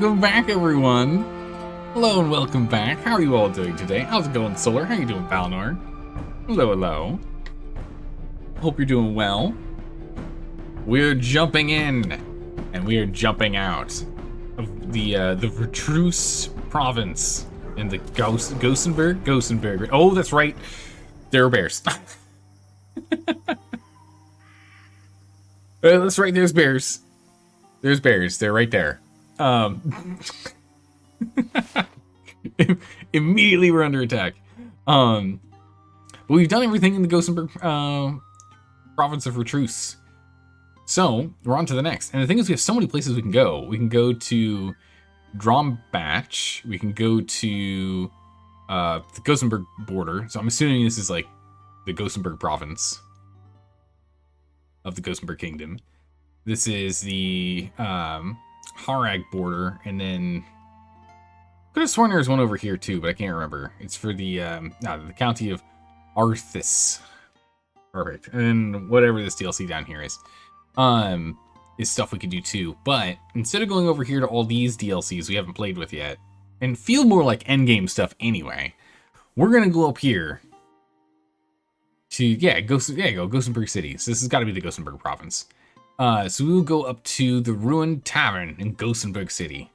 welcome back, everyone. Hello and welcome back. How are you all doing today? How's it going, Solar? How you doing, Balnor? Hello, hello. Hope you're doing well. We're jumping in, and we are jumping out of the Vertreuse province in the Gossenberg. Oh, that's right. There are bears. That's right. There's bears. There's bears. They're right there. Immediately we're under attack. But we've done everything in the Gossenberg province of Vertreuse. So we're on to the next. And the thing is, we have so many places we can go. We can go to Drombach. We can go to the Gossenberg border. So I'm assuming this is like the Gossenberg province of the Gossenberg kingdom. This is the Harag border, and then could have sworn there was one over here too, but I can't remember. It's for the county of Arthas. Perfect. And whatever this DLC down here is stuff we could do too. But instead of going over here to all these DLCs we haven't played with yet, and feel more like endgame stuff anyway, we're gonna go up here to Gossenberg City. So this has got to be the Gossenberg province. So we will go up to the Ruined Tavern in Gossenberg City.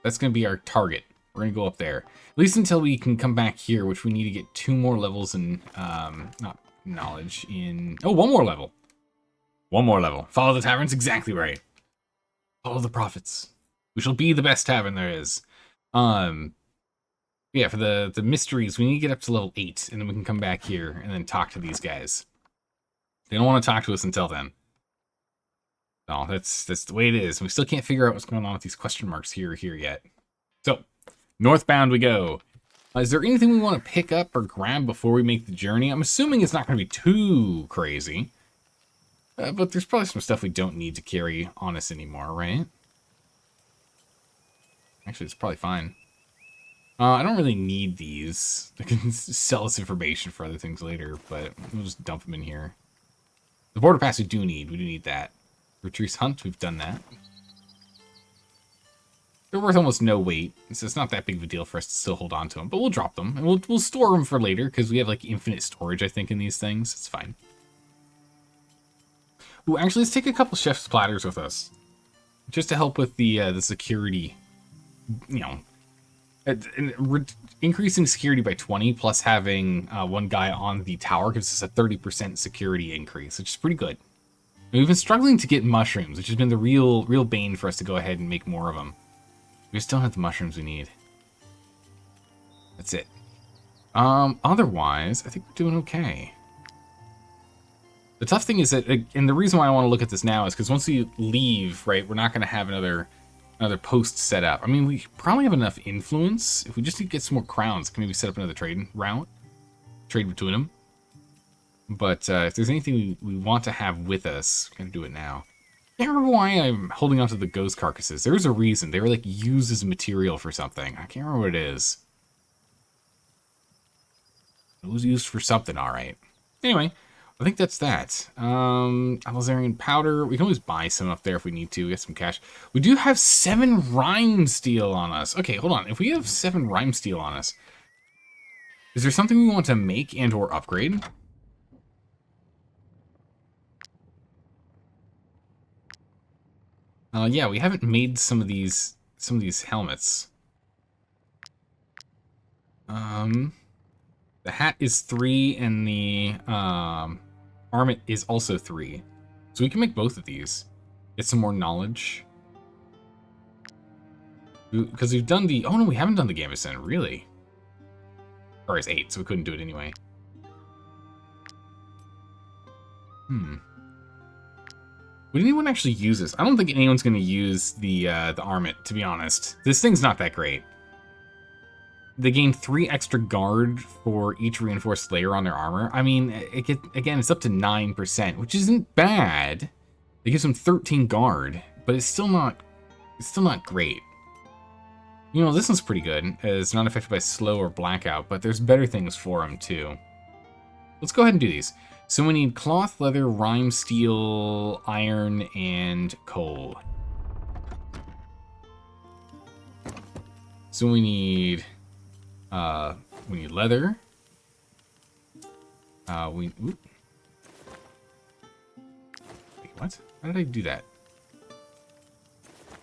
That's going to be our target. We're going to go up there. At least until we can come back here, which we need to get 2 more levels in, not knowledge, in... Oh, 1 more level. 1 more level. Follow the taverns, exactly right. Follow the prophets. We shall be the best tavern there is. Yeah, for the mysteries, we need to get up to level 8, and then we can come back here and then talk to these guys. They don't want to talk to us until then. No, that's the way it is. We still can't figure out what's going on with these question marks here yet. So, northbound we go. Is there anything we want to pick up or grab before we make the journey? I'm assuming it's not going to be too crazy. But there's probably some stuff we don't need to carry on us anymore, right? Actually, it's probably fine. I don't really need these. They can sell us information for other things later, but we'll just dump them in here. The border pass we do need that. Vertreuse Hunt, we've done that. They're worth almost no weight, so it's not that big of a deal for us to still hold on to them, but we'll drop them, and we'll store them for later, because we have like infinite storage, I think, in these things. It's fine. Ooh, actually, let's take a couple chef's platters with us, just to help with the security, you know, increasing security by 20, plus having 1 guy on the tower gives us a 30% security increase, which is pretty good. We've been struggling to get mushrooms, which has been the real bane for us to go ahead and make more of them. We just don't have the mushrooms we need. That's it. Otherwise, I think we're doing okay. The tough thing is that, and the reason why I want to look at this now is because once we leave, right, we're not going to have another post set up. I mean, we probably have enough influence. If we just need to get some more crowns, can maybe set up another trade route? Trade between them. But if there's anything we want to have with us, we're going to do it now. I can't remember why I'm holding on to the ghost carcasses. There's a reason. They were like used as material for something. I can't remember what it is. It was used for something, alright. Anyway, I think that's that. Alizarian powder. We can always buy some up there if we need to. Get some cash. We do have 7 rhyme steel on us. Okay, hold on. If we have 7 rhyme steel on us, is there something we want to make and or upgrade? Yeah, we haven't made some of these helmets. The hat is 3, and the armlet is also 3. So we can make both of these. Get some more knowledge. Because we've done the... Oh no, we haven't done the Gambeson, really. Or it's 8, so we couldn't do it anyway. Would anyone actually use this? I don't think anyone's going to use the armlet, to be honest. This thing's not that great. They gain 3 extra guard for each reinforced layer on their armor. I mean, again, it's up to 9%, which isn't bad. It gives them 13 guard, but it's still not great. You know, this one's pretty good. It's not affected by slow or blackout, but there's better things for them too. Let's go ahead and do these. So we need cloth, leather, rime, steel, iron, and coal. So we need leather. Wait, what? How did I do that?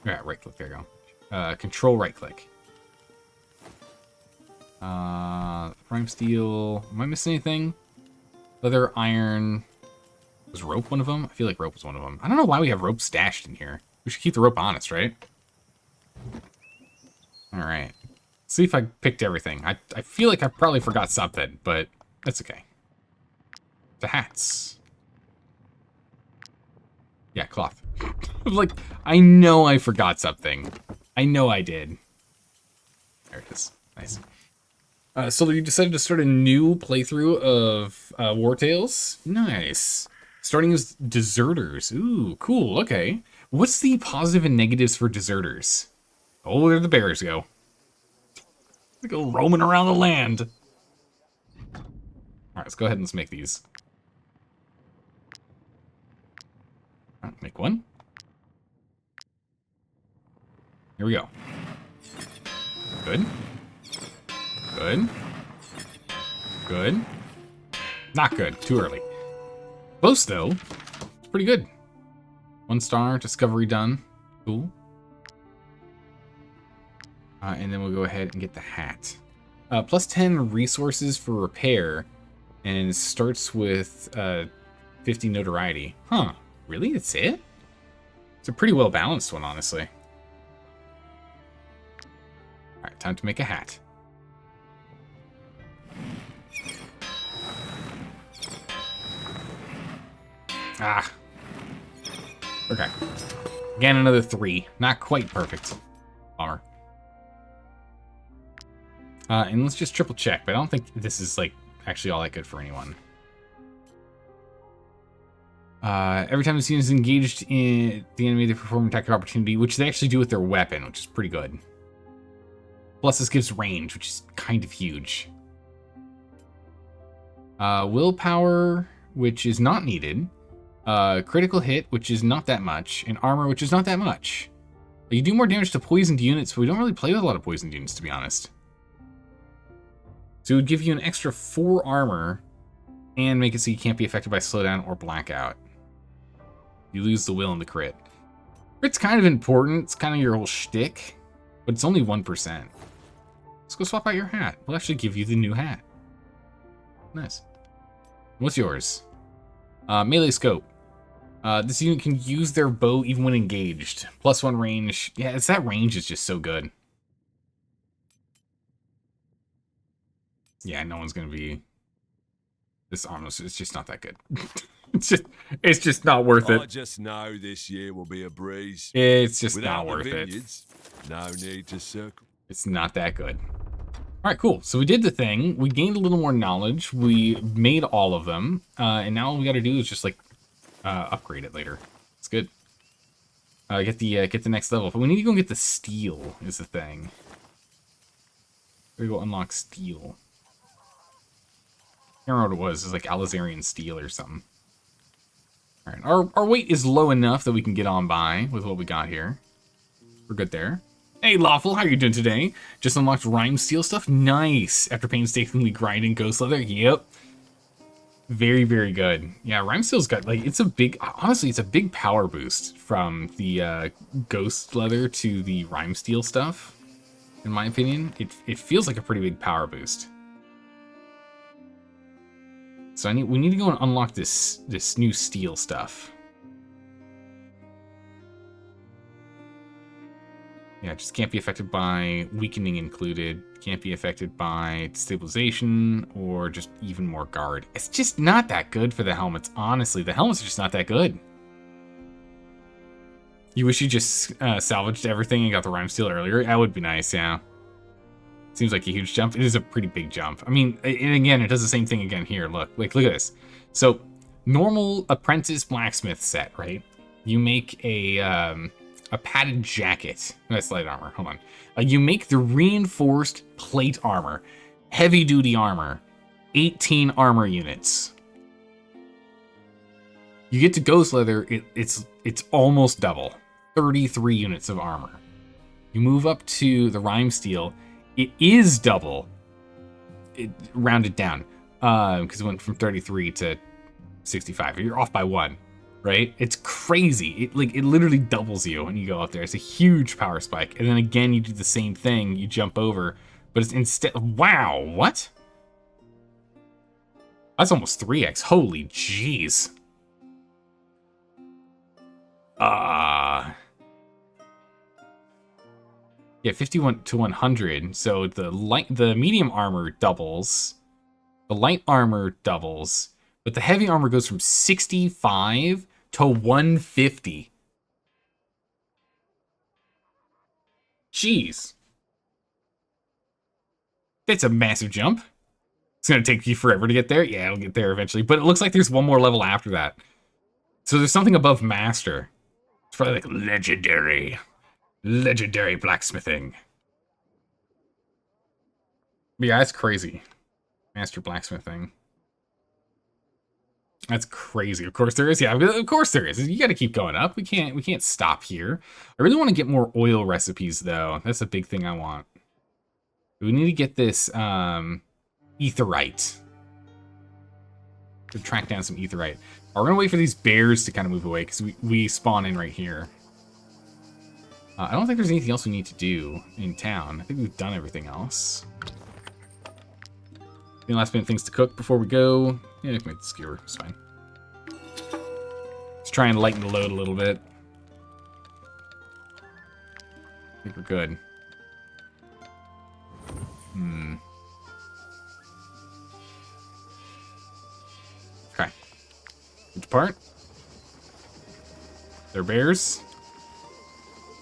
Yeah, right click, there you go. Control right click. Prime steel. Am I missing anything? Leather, iron. Was rope one of them? I feel like rope was one of them. I don't know why we have rope stashed in here. We should keep the rope honest, right? Alright. See if I picked everything. I feel like I probably forgot something, but that's okay. The hats. Yeah, cloth. Like, I know I forgot something. I know I did. There it is. Nice. So you decided to start a new playthrough of WarTales? Nice. Starting as deserters. Ooh, cool. Okay. What's the positive and negatives for deserters? Oh, there the bears go. They go roaming around the land. All right, let's go ahead and let's make these. All right, make one. Here we go. Good. Good. Good. Not good. Too early. Close, though. It's pretty good. 1 star. Discovery done. Cool. And then we'll go ahead and get the hat. Plus 10 resources for repair. And it starts with 50 notoriety. Huh. Really? That's it? It's a pretty well-balanced one, honestly. Alright, time to make a hat. Ah. Okay. Again, another 3. Not quite perfect. Bummer. And let's just triple check, but I don't think this is, like, actually all that good for anyone. Every time the scene is engaged in the enemy, they perform an attack of opportunity, which they actually do with their weapon, which is pretty good. Plus, this gives range, which is kind of huge. Willpower, which is not needed. Critical hit, which is not that much. And armor, which is not that much. You do more damage to poisoned units, but we don't really play with a lot of poisoned units, to be honest. So it would give you an extra 4 armor and make it so you can't be affected by slowdown or blackout. You lose the will in the crit. Crit's kind of important. It's kind of your whole shtick, but it's only 1%. Let's go swap out your hat. We'll actually give you the new hat. Nice. What's yours? Melee scope. This unit can use their bow even when engaged. Plus 1 range. Yeah, it's that range is just so good. Yeah, no one's gonna be. This armless. It's just not that good. it's just not worth it. I just know this year will be a breeze. It's just Without not worth it. No need to circle. It's not that good. All right, cool. So we did the thing. We gained a little more knowledge. We made all of them, and now all we got to do is just like upgrade it later. It's good. Get the next level, but we need to go get the steel. Is the thing. We go unlock steel. I can't remember what it was. It's like Alizarian steel or something. All right, our weight is low enough that we can get on by with what we got here. We're good there. Hey, Lawful, how are you doing today? Just unlocked Rhyme Steel stuff? Nice. After painstakingly grinding Ghost Leather? Yep. Very, very good. Yeah, Rhyme Steel's got, like, it's a big, honestly, it's a big power boost from the Ghost Leather to the Rhyme Steel stuff. In my opinion, it feels like a pretty big power boost. So we need to go and unlock this new steel stuff. Yeah, just can't be affected by weakening included. Can't be affected by stabilization or just even more guard. It's just not that good for the helmets. Honestly, the helmets are just not that good. You wish you just salvaged everything and got the Rhyme Steel earlier? That would be nice, yeah. Seems like a huge jump. It is a pretty big jump. I mean, and again, it does the same thing again here. Look at this. So, normal apprentice blacksmith set, right? You make a padded jacket. That's light armor. Hold on. You make the reinforced plate armor, heavy duty armor, 18 armor units. You get to Ghost Leather, it's almost double, 33 units of armor. You move up to the Rhyme Steel, It is double. It rounded down. Because it went from 33 to 65. You're off by 1, right? It's crazy. It literally doubles you when you go up there. It's a huge power spike. And then again, you do the same thing. You jump over, but it's instead. Wow, what? That's almost 3x. Holy jeez. Yeah, 51 to 100. So the medium armor doubles. The light armor doubles. But the heavy armor goes from 65 to 150. Jeez. That's a massive jump. It's going to take you forever to get there. Yeah, it'll get there eventually. But it looks like there's one more level after that. So there's something above Master. It's probably like Legendary. Legendary Blacksmithing. But yeah, that's crazy. Master Blacksmithing. That's crazy. Of course there is. Yeah, of course there is. You got to keep going up. We can't stop here. I really want to get more oil recipes though. That's a big thing I want. We need to get this etherite. To track down some etherite. We're gonna wait for these bears to kind of move away because we spawn in right here. I don't think there's anything else we need to do in town. I think we've done everything else. Any last minute things to cook before we go? Yeah, we can make the skewer. It's fine. Let's try and lighten the load a little bit. I think we're good. Okay. Which part? They're bears.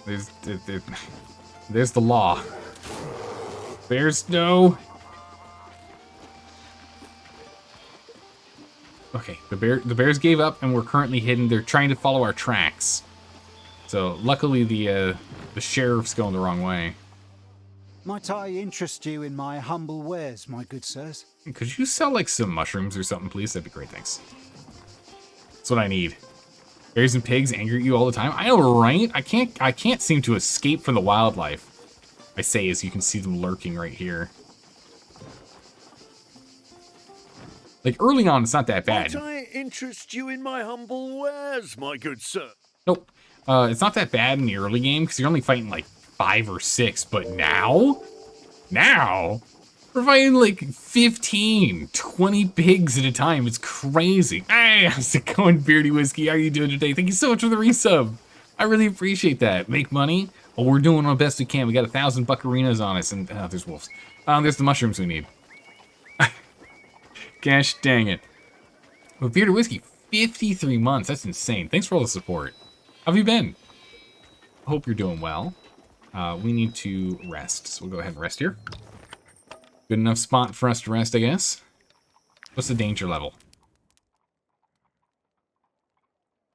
There's the law. Bears, no. Okay, the bears gave up, and we're currently hidden. They're trying to follow our tracks. So luckily, the sheriff's going the wrong way. Might I interest you in my humble wares, my good sirs? Could you sell like some mushrooms or something, please? That'd be great, thanks. That's what I need. Bears and pigs anger at you all the time. I know, right? I can't seem to escape from the wildlife. I say as you can see them lurking right here. Like early on, it's not that bad. Might I interest you in my humble wares, my good sir? Nope. It's not that bad in the early game because you're only fighting like 5 or 6, but now we're fighting like 15, 20 pigs at a time. It's crazy. Hey, how's it going, Beardy Whiskey? How are you doing today? Thank you so much for the resub. I really appreciate that. Make money? Oh, we're doing our best we can. We got 1,000 buccarinas on us, and there's wolves. There's the mushrooms we need. Gosh dang it. But Bearded Whiskey, 53 months. That's insane. Thanks for all the support. How have you been? Hope you're doing well. We need to rest, so we'll go ahead and rest here. Good enough spot for us to rest, I guess. What's the danger level?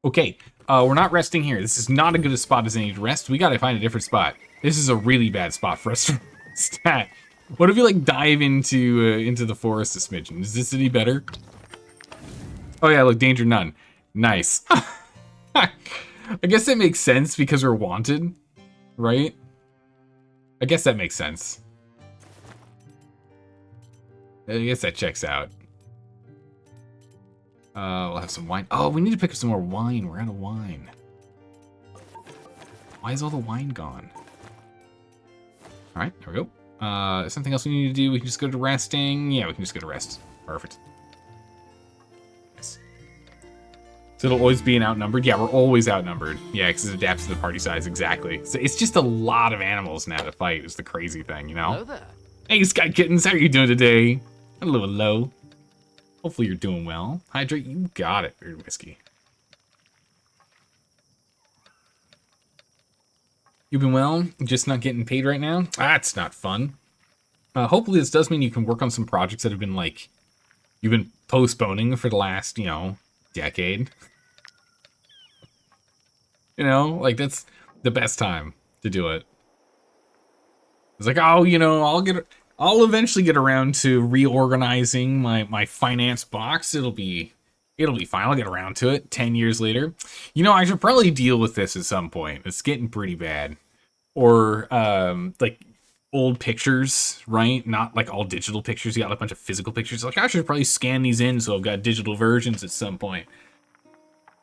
Okay, we're not resting here. This is not as good a spot as any to rest. We gotta find a different spot. This is a really bad spot for us to rest at. What if you like dive into the forest a smidgen? Is this any better? Oh yeah, look, danger none. Nice. I guess that makes sense because we're wanted, right? I guess that makes sense. I guess that checks out. We'll have some wine. Oh, we need to pick up some more wine. We're out of wine. Why is all the wine gone? All right, there we go. Something else we need to do? We can just go to resting. Yeah, we can just go to rest. Perfect. Nice. So it'll always be an outnumbered? Yeah, we're always outnumbered. Yeah, because it adapts to the party size, exactly. So it's just a lot of animals now to fight is the crazy thing, you know? Hello there. Hey, Sky Kittens, how are you doing today? Hello, hello. Hopefully you're doing well. Hydrate, you got it, Bearded Whiskey. You've been well, just not getting paid right now? That's not fun. Hopefully this does mean you can work on some projects that have been like, you've been postponing for the last, you know, decade. You know, like that's the best time to do it. It's like, oh, you know, I'll eventually get around to reorganizing my finance box. It'll be fine. I'll get around to it 10 years later. You know, I should probably deal with this at some point. It's getting pretty bad. Or like old pictures, right? Not like all digital pictures. You got a bunch of physical pictures. Like, I should probably scan these in so I've got digital versions at some point.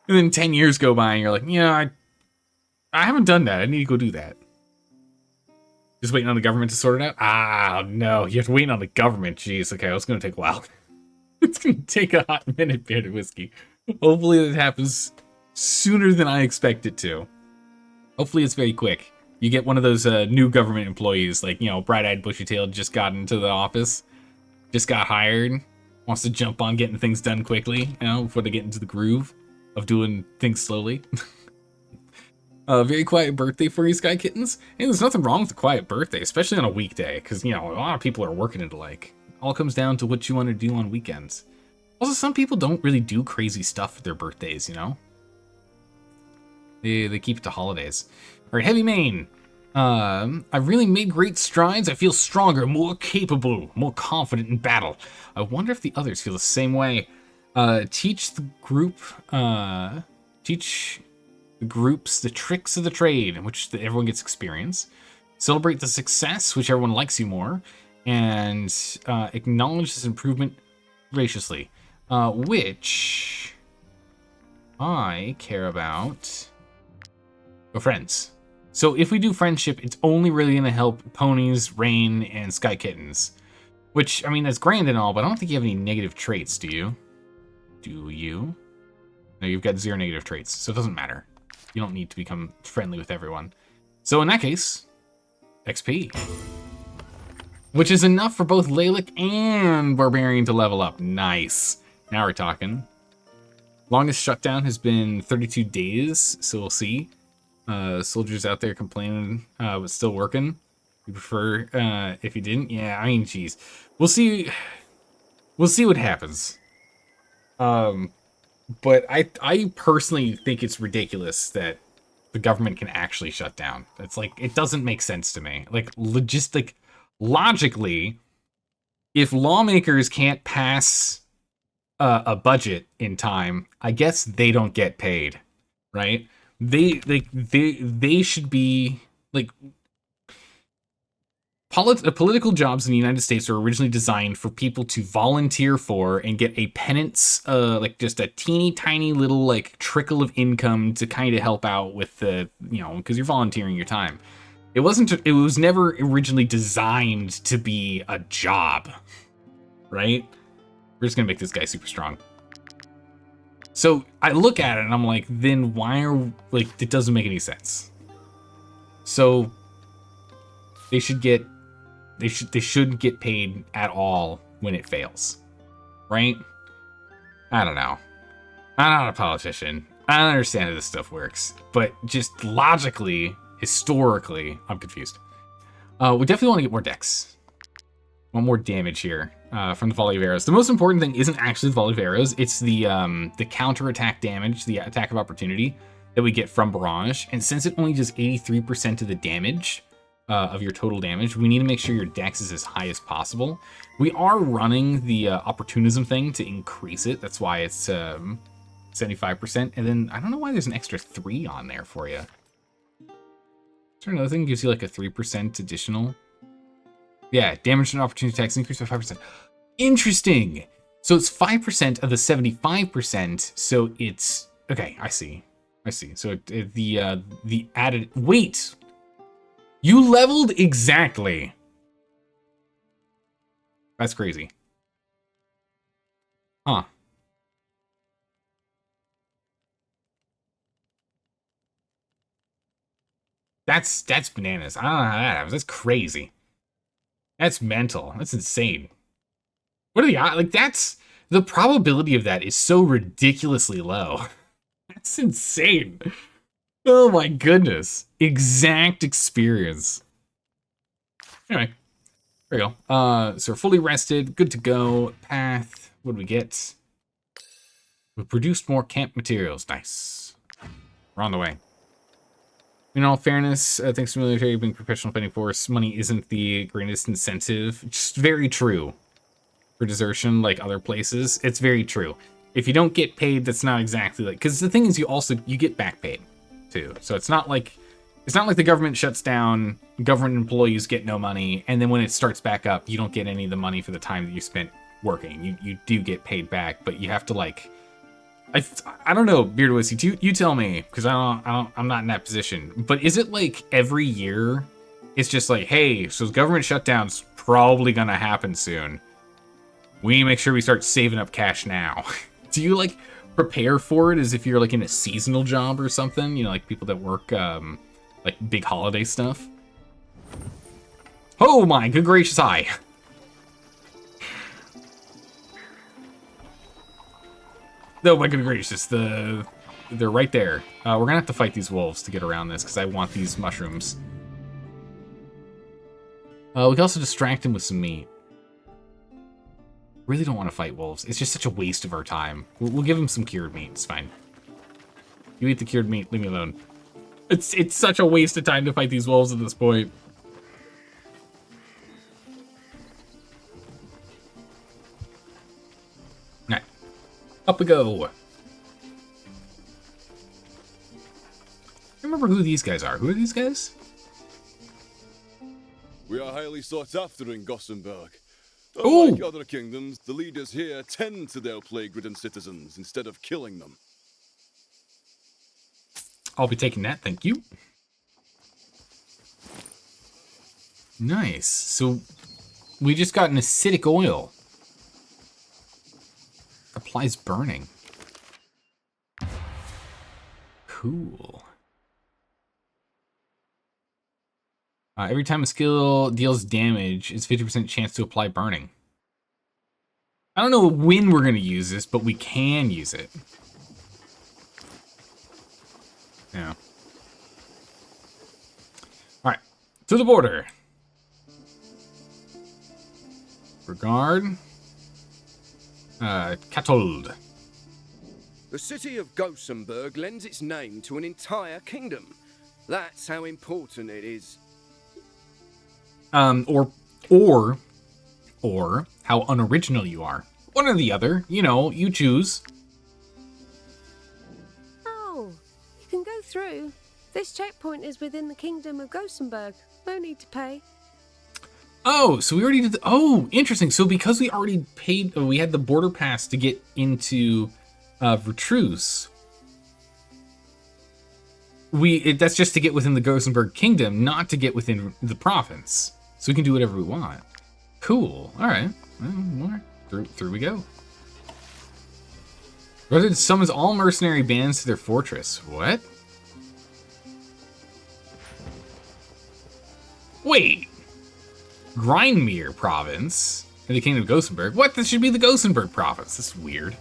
And then 10 years go by and you're like, yeah, I haven't done that. I need to go do that. Just waiting on the government to sort it out? Ah, no. You have to wait on the government. Jeez, okay, well, it's going to take a while. It's going to take a hot minute, Bearded Whiskey. Hopefully that happens sooner than I expect it to. Hopefully it's very quick. You get one of those new government employees, like, you know, bright-eyed, bushy-tailed, just got into the office, just got hired, wants to jump on getting things done quickly, you know, before they get into the groove of doing things slowly. Very quiet birthday for you, Sky Kittens. And there's nothing wrong with a quiet birthday, especially on a weekday, because, you know, a lot of people are working it like. All comes down to what you want to do on weekends. Also, some people don't really do crazy stuff for their birthdays, you know? They keep it to holidays. All right, Heavy Mane. I've really made great strides. I feel stronger, more capable, more confident in battle. I wonder if the others feel the same way. Teach the groups the tricks of the trade, in which everyone gets experience. Celebrate the success, which everyone likes you more. And acknowledge this improvement graciously, which I care about. Oh, friends. So if we do friendship, it's only really going to help ponies, Rain, and Sky Kittens. Which, I mean, that's grand and all, but I don't think you have any negative traits, do you? Do you? No, you've got 0 negative traits, so it doesn't matter. You don't need to become friendly with everyone. So in that case, XP. Which is enough for both Lalic and Barbarian to level up. Nice. Now we're talking. Longest shutdown has been 32 days, so we'll see. Soldiers out there complaining, but still working. You prefer if you didn't? Yeah, I mean, geez. We'll see. We'll see what happens. But I personally think it's ridiculous that the government can actually shut down. It's like, it doesn't make sense to me. Like, logically, if lawmakers can't pass a budget in time, I guess they don't get paid, right? They should be like, political jobs in the United States are originally designed for people to volunteer for and get a penance, like just a teeny tiny little like trickle of income to kind of help out with the, you know, because you're volunteering your time. It was never originally designed to be a job, right? We're just gonna make this guy super strong. So I look at it and I'm like, then why are, like, it doesn't make any sense. So they shouldn't get paid at all when it fails, right? I don't know. I'm not a politician. I don't understand how this stuff works, but just logically, historically, I'm confused. We definitely want to get more decks. Want more damage here from the volley of arrows. The most important thing isn't actually the volley of arrows. It's the counter-attack damage, the attack of opportunity that we get from Barrage. And since it only does 83% of the damage of your total damage, we need to make sure your dex is as high as possible. We are running the opportunism thing to increase it. That's why it's 75%. And then I don't know why there's an extra 3 on there for you. Is there another thing that gives you like a 3% additional? Yeah, damage and opportunity attacks increased by 5%. Interesting. So it's 5% of the 75%. So it's okay. I see. So the added. Wait, you leveled exactly. That's crazy. Huh. That's bananas. I don't know how that happens. That's crazy. That's mental. That's insane. What are the odds? Like, that's the probability of that is so ridiculously low. That's insane. Oh my goodness. Exact experience. Anyway, there we go. So we're fully rested, good to go. Path. What do we get? We produced more camp materials. Nice. We're on the way. In all fairness, thanks to the military being professional fighting force, money isn't the greatest incentive. Just very true for desertion, like other places. It's very true. If you don't get paid, that's not exactly like, because the thing is, you get back paid too. So it's not like It's not like the government shuts down, government employees get no money, and then when it starts back up, you don't get any of the money for the time that you spent working. You do get paid back, but you have to like, I don't know, Beard Whiskey, you tell me, because I'm not in that position. But is it like every year, it's just like, hey, so government shutdown's probably gonna happen soon. We need to make sure we start saving up cash now. Do you like prepare for it as if you're like in a seasonal job or something? You know, like people that work like big holiday stuff. Oh my good gracious eye. Oh my good gracious, they're right there. We're gonna have to fight these wolves to get around this because I want these mushrooms. We can also distract him with some meat. Really don't want to fight wolves. It's just such a waste of our time. We'll give him some cured meat. It's fine. You eat the cured meat. Leave me alone. It's such a waste of time to fight these wolves at this point. Alright. Up we go. I remember who these guys are. Who are these guys? We are highly sought after in Gothenburg. Ooh. Unlike other kingdoms, the leaders here tend to their plague-ridden citizens instead of killing them. I'll be taking that, thank you. Nice. So, we just got an acidic oil. Applies burning. Cool. Every time a skill deals damage, it's 50% chance to apply burning. I don't know when we're going to use this, but we can use it. Yeah. Alright. To the border. Regard. Katold. The city of Gothenburg lends its name to an entire kingdom. That's how important it is. Or how unoriginal you are. One or the other, you know, you choose. Oh, you can go through. This checkpoint is within the kingdom of Gothenburg. No need to pay. Oh, so we already did oh, interesting. So because we already paid, we had the border pass to get into Vertruce. That's just to get within the Gothenburg kingdom, not to get within the province. So we can do whatever we want. Cool. All right. Well, through we go. Rather summons all mercenary bands to their fortress. What? Wait. Grindmere province in the kingdom of Gothenburg. What? This should be the Gothenburg province. This is weird.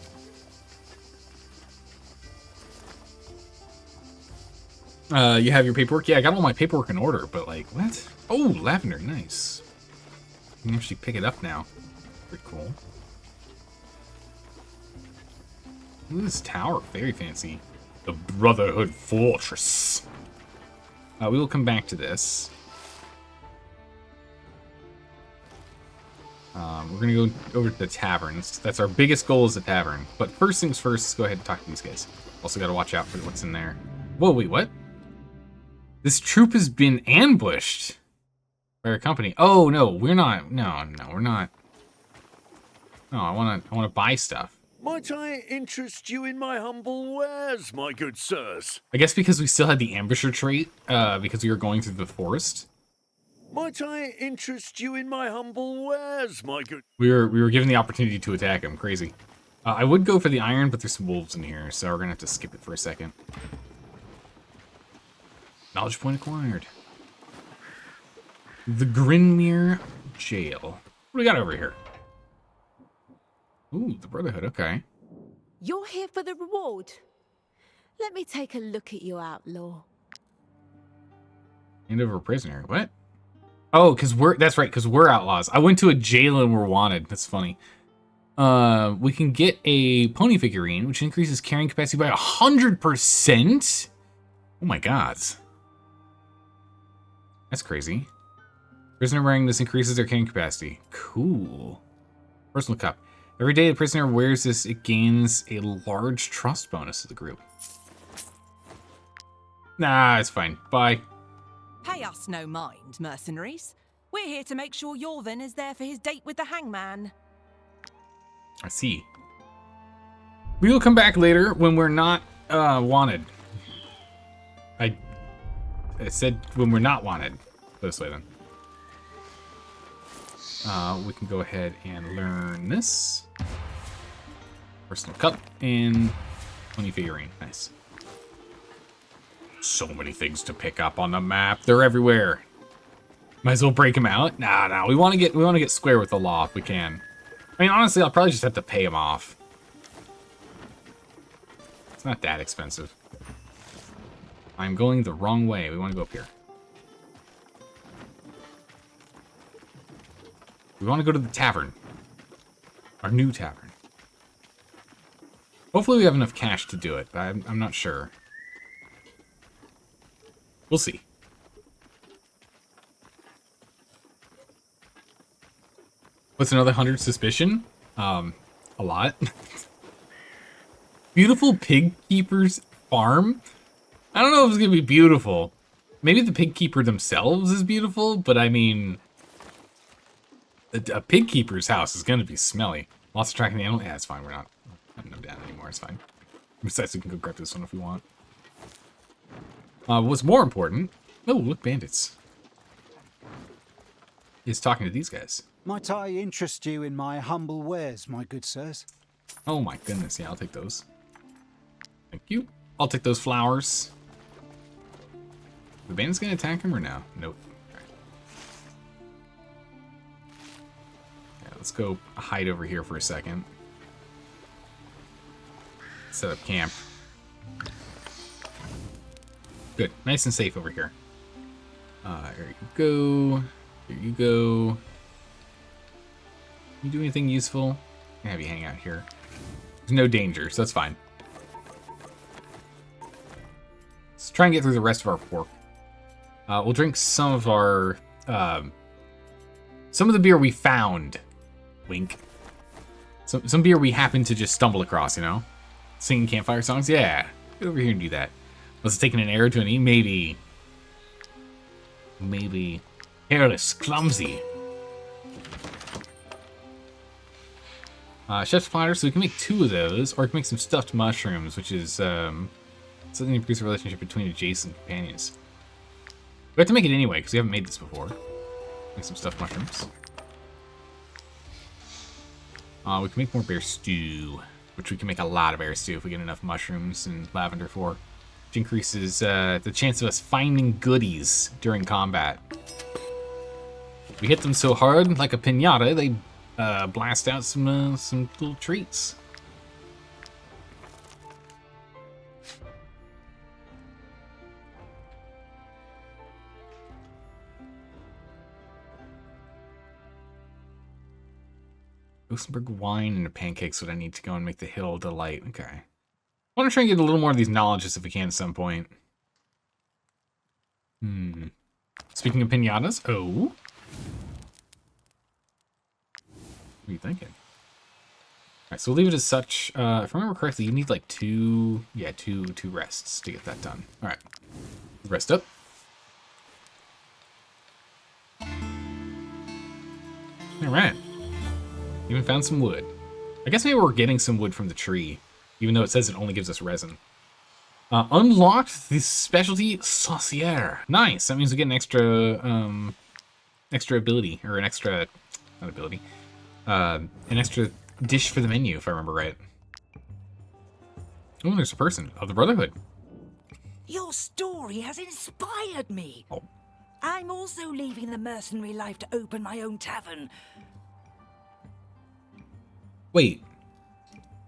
You have your paperwork? Yeah, I got all my paperwork in order, but like, what? Oh, lavender, nice. You can actually pick it up now. Pretty cool. Look at this tower, very fancy. The Brotherhood Fortress. We will come back to this. We're gonna go over to the taverns. That's our biggest goal is the tavern. But first things first, let's go ahead and talk to these guys. Also gotta watch out for what's in there. Whoa, wait, what? This troop has been ambushed by our company. Oh no, we're not. No, we're not. No, I wanna buy stuff. Might I interest you in my humble wares, my good sirs? I guess because we still had the ambusher trait, because we were going through the forest. Might I interest you in my humble wares, my good... We were given the opportunity to attack him. Crazy. I would go for the iron, but there's some wolves in here, so we're gonna have to skip it for a second. Knowledge point acquired. The Grinmere Jail. What do we got over here? Ooh, the Brotherhood, okay. You're here for the reward. Let me take a look at you, outlaw. Hand over a prisoner. What? Oh, that's right, because we're outlaws. I went to a jail and we're wanted. That's funny. We can get a pony figurine, which increases carrying capacity by 100%. Oh my god. That's crazy. Prisoner wearing this increases their carrying capacity. Cool. Personal cup. Every day the prisoner wears this, it gains a large trust bonus to the group. Nah, it's fine. Bye. Pay us no mind, mercenaries. We're here to make sure Yorvin is there for his date with the hangman. I see. We will come back later when we're not wanted. I said when we're not wanted. This way then. We can go ahead and learn this. Personal cup and 20 figurine. Nice. So many things to pick up on the map. They're everywhere. Might as well break them out. Nah. We want to get square with the law if we can. I mean, honestly, I'll probably just have to pay him off. It's not that expensive. I'm going the wrong way. We want to go up here. We want to go to the tavern. Our new tavern. Hopefully we have enough cash to do it, but I'm not sure. We'll see. What's another 100 suspicion? A lot. Beautiful pig keeper's farm? I don't know if it's gonna be beautiful. Maybe the pig keeper themselves is beautiful, but I mean, a pig keeper's house is gonna be smelly. Lots of tracking the animal. Yeah, it's fine. We're not having them down anymore. It's fine. Besides, we can go grab this one if we want. What's more important? Oh, look, bandits. He's talking to these guys. Might I interest you in my humble wares, my good sirs? Oh my goodness, yeah, I'll take those. Thank you. I'll take those flowers. The bandit's gonna attack him or no? Nope. Okay. Yeah, let's go hide over here for a second. Set up camp. Good, nice and safe over here. There you go. Here you go. You do anything useful? I have you hang out here. There's no danger, so that's fine. Let's try and get through the rest of our pork. We'll drink some of our some of the beer we found. Wink. Some beer we happened to just stumble across, you know? Singing campfire songs? Yeah. Get over here and do that. Was it taking an arrow to an E? Maybe. Maybe. Careless, clumsy. Chef's platter, so we can make 2 of those, or we can make some stuffed mushrooms, which is something to increase the relationship between adjacent companions. We have to make it anyway, because we haven't made this before. Make some stuffed mushrooms. We can make more bear stew, which we can make a lot of bear stew if we get enough mushrooms and lavender for, which increases the chance of us finding goodies during combat. We hit them so hard, like a piñata, they blast out some little treats. Gossenburg wine and a pancakes what I need to go and make the hill delight. Okay. I want to try and get a little more of these knowledges if we can at some point. Speaking of piñatas, oh. What are you thinking? Alright, so we'll leave it as such. If I remember correctly, you need like two rests to get that done. Alright. Rest up. Alright. Even found some wood. I guess maybe we're getting some wood from the tree, even though it says it only gives us resin. Unlocked the specialty saucier. Nice. That means we get an extra ability, or an extra, not ability, an extra dish for the menu, if I remember right. Oh, there's a person of the Brotherhood. Your story has inspired me. Oh. I'm also leaving the mercenary life to open my own tavern. Wait.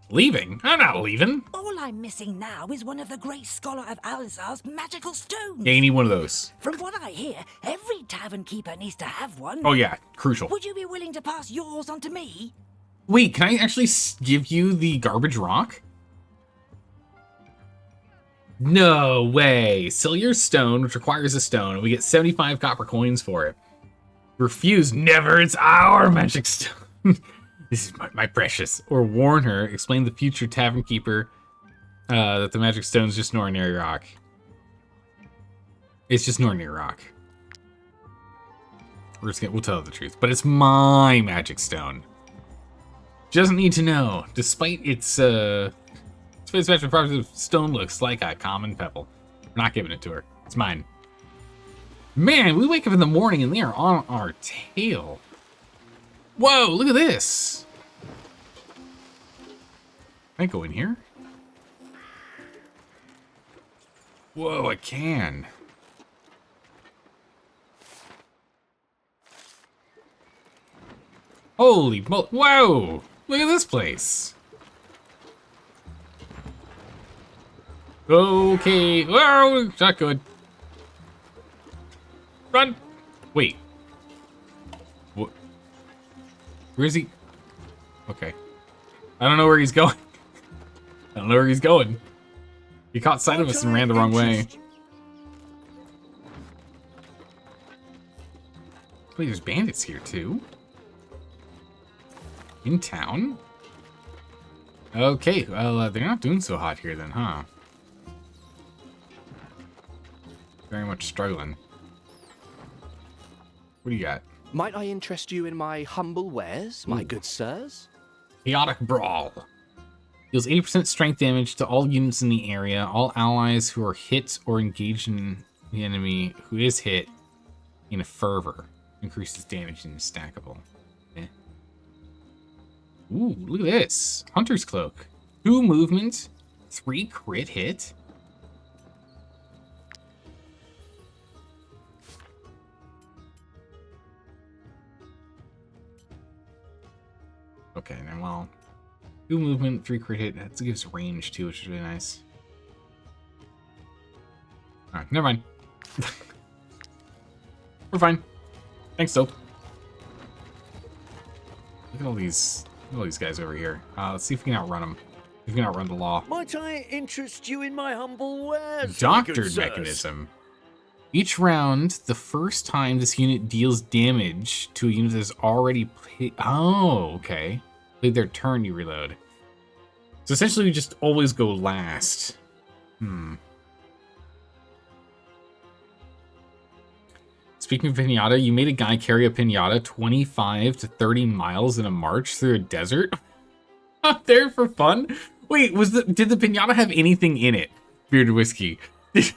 Leaving? I'm not leaving. All I'm missing now is one of the great scholar of Alizar's magical stones. Yeah, you need one of those. From what I hear, every tavern keeper needs to have one. Oh yeah, crucial. Would you be willing to pass yours on to me? Wait, can I actually give you the garbage rock? No way. Sell your stone, which requires a stone, and we get 75 copper coins for it. Refuse. Never. It's our magic stone. This is my precious. Or warn her. Explain the future tavern keeper that the magic stone is just an ordinary rock. It's just an ordinary rock. we'll tell the truth. But it's my magic stone. She doesn't need to know. Despite its special properties, stone looks like a common pebble. We're not giving it to her. It's mine. Man, we wake up in the morning and they are on our tail. Whoa, look at this. Can I go in here? Whoa, I can. Holy moly. Whoa! Look at this place. Okay. Whoa! Not good. Run! Wait. What? Where is he? Okay. I don't know where he's going. I don't know where he's going. He caught sight of us and ran the wrong way. Wait, there's bandits here too? In town? Okay, well, they're not doing so hot here then, huh? Very much struggling. What do you got? Might I interest you in my humble wares, my good sirs? Chaotic Brawl. Deals 80% strength damage to all units in the area. All allies who are hit or engaged in the enemy who is hit in a fervor. Increases damage and is stackable. Eh. Ooh, look at this. Hunter's Cloak. 2 movement, 3 crit hit. Okay, then well, 2 movement, 3 crit hit. That gives range too, which is really nice. Alright, never mind. We're fine. Thanks, Dope. Look at all these guys over here. Let's see if we can outrun them. If we can outrun the law. Might I interest you in my humble wares? Doctored mechanism. Each round, the first time this unit deals damage to a unit that has already played... Oh, okay. Played their turn, you reload. So essentially, we just always go last. Speaking of pinata, you made a guy carry a pinata 25 to 30 miles in a march through a desert? Out there for fun? Wait, did the pinata have anything in it? Bearded Whiskey. Was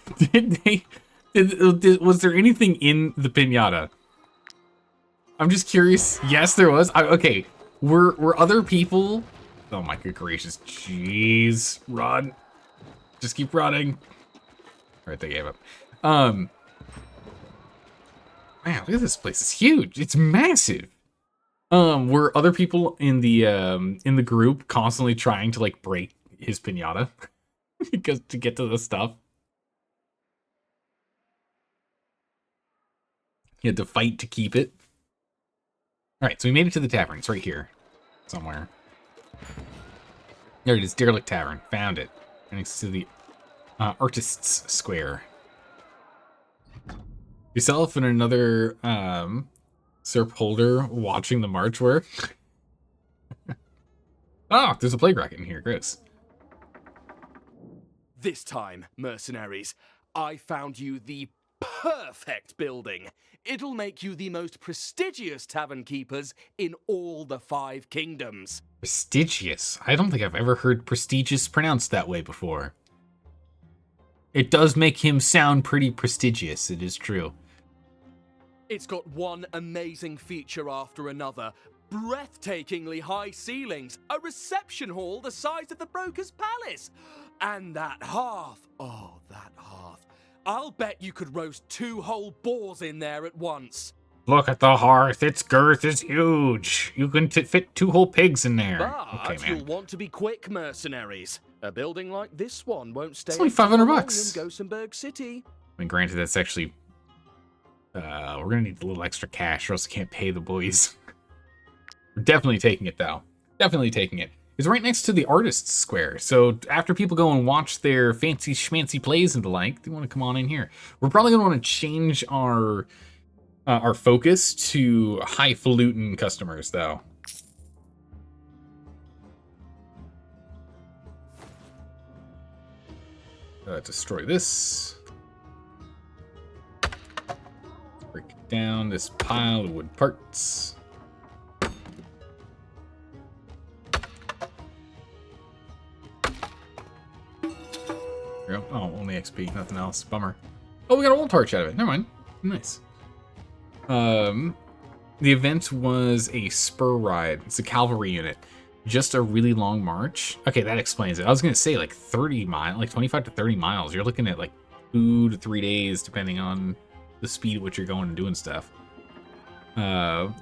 there anything in the pinata? I'm just curious. Yes, there was. Okay, were other people? Oh my good gracious! Jeez, run! Just keep running. All right, they gave up. Man, look at this place. It's huge. It's massive. Were other people in the group constantly trying to like break his pinata because to get to the stuff? He had to fight to keep it. All right, so we made it to the tavern. It's right here somewhere. There it is, Derelict Tavern. Found it. Next to the Artists Square. Yourself and another Serp holder watching the march work. Oh, there's a plague rocket in here. Gross. This time, mercenaries, I found you the perfect building. It'll make you the most prestigious tavern keepers in all the 5 kingdoms. Prestigious? I don't think I've ever heard prestigious pronounced that way before. It does make him sound pretty prestigious, it is true. It's got one amazing feature after another. Breathtakingly high ceilings, a reception hall the size of the Broker's Palace, and that hearth. Oh, that hearth. I'll bet you could roast 2 whole boars in there at once. Look at the hearth. Its girth is huge. You can fit 2 whole pigs in there. But okay, man. You'll want to be quick, mercenaries. A building like this one won't stay It's only $500 in Gossenburg City. I mean, granted, that's actually... we're gonna need a little extra cash or else I can't pay the boys. We're definitely taking it, though. Definitely taking it. It's right next to the Artists Square. So after people go and watch their fancy schmancy plays and the like, they want to come on in here. We're probably going to want to change our focus to highfalutin customers, though. Destroy this. break down this pile of wood parts. There we go. Oh, only XP, nothing else. Bummer. Oh, we got a wall torch out of it. Never mind. Nice. The event was a spur ride. It's a cavalry unit. Just a really long march. Okay, that explains it. I was gonna say like 30 miles, like 25 to 30 miles. You're looking at like 2 to 3 days, depending on the speed at which you're going and doing stuff.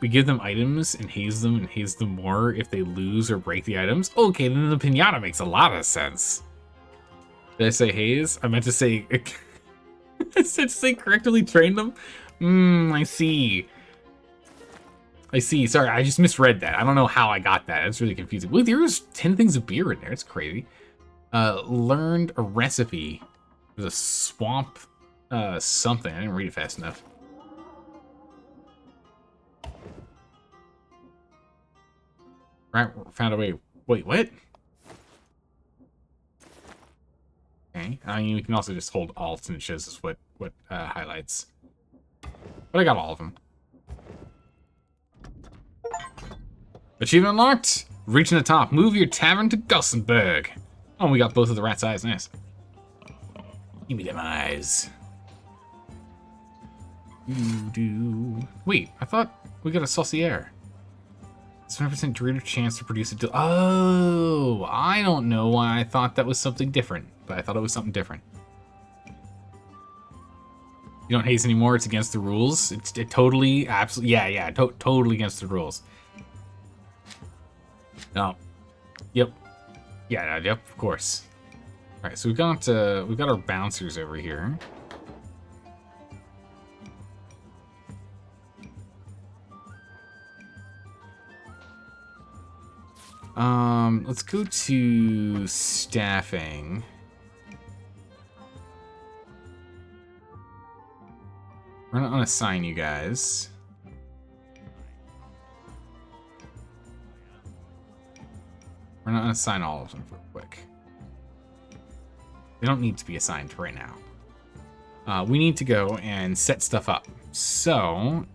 We give them items and haze them more if they lose or break the items. Okay, then the pinata makes a lot of sense. Did I say haze? I meant to say... I said to say correctly train them? I see. I see. Sorry, I just misread that. I don't know how I got that. That's really confusing. Look, there was 10 things of beer in there. It's crazy. Learned a recipe. There's a swamp something. I didn't read it fast enough. Right, found a way. Wait, what? Okay. I mean, we can also just hold Alt and it shows us what highlights. But I got all of them. Achievement unlocked. Reaching the top. Move your tavern to Gothenburg. Oh, we got both of the rat's eyes. Nice. Give me them eyes. Wait, I thought we got a saucier. 7% greater chance to produce a deal. Oh, I don't know why I thought that was something different, but I thought it was something different. You don't haze anymore. It's against the rules. It totally, absolutely, yeah, totally against the rules. No. Yep. Yeah, yep, of course. All right, so we've got our bouncers over here. Let's go to staffing. We're gonna unassign you guys. We're not unassign all of them real quick. They don't need to be assigned right now. We need to go and set stuff up. So,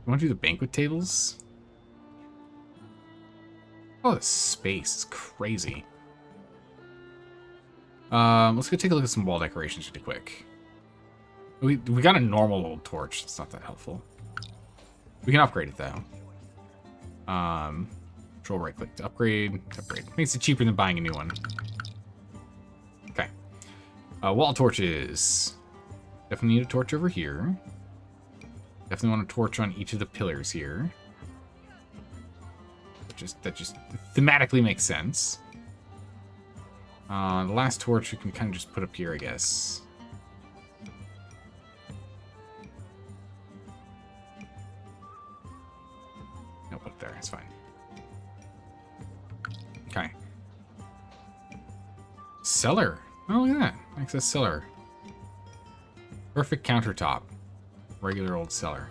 you want to do the banquet tables? Oh, the space is crazy. Let's go take a look at some wall decorations really quick. We got a normal old torch. It's not that helpful. We can upgrade it though. Control right click to upgrade. Upgrade. Makes it cheaper than buying a new one. Okay. Wall torches. Definitely need a torch over here. Definitely want a torch on each of the pillars here. That just thematically makes sense. The last torch we can kind of just put up here, I guess. No, put it there. It's fine. Okay. Cellar. Oh, look at that. Access cellar. Perfect countertop. Regular old cellar.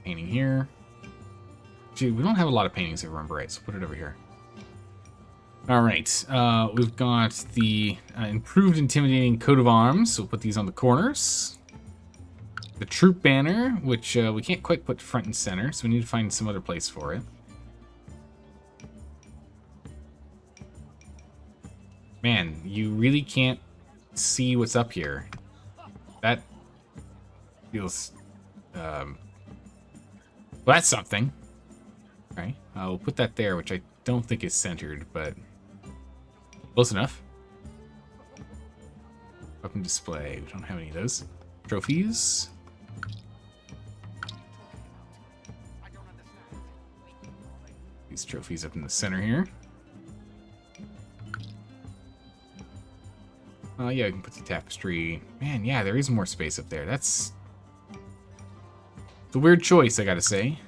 Painting here. Gee, we don't have a lot of paintings if I remember right, so put it over here. Alright, we've got the improved intimidating coat of arms, so we'll put these on the corners. The troop banner, which we can't quite put front and center, so we need to find some other place for it. Man, you really can't see what's up here. That feels... well, that's something. Okay, we'll put that there, which I don't think is centered, but close enough. Weapon display. We don't have any of those. Trophies. These trophies up in the center here. Yeah, we can put the tapestry. Man, yeah, there is more space up there. It's a weird choice, I gotta say.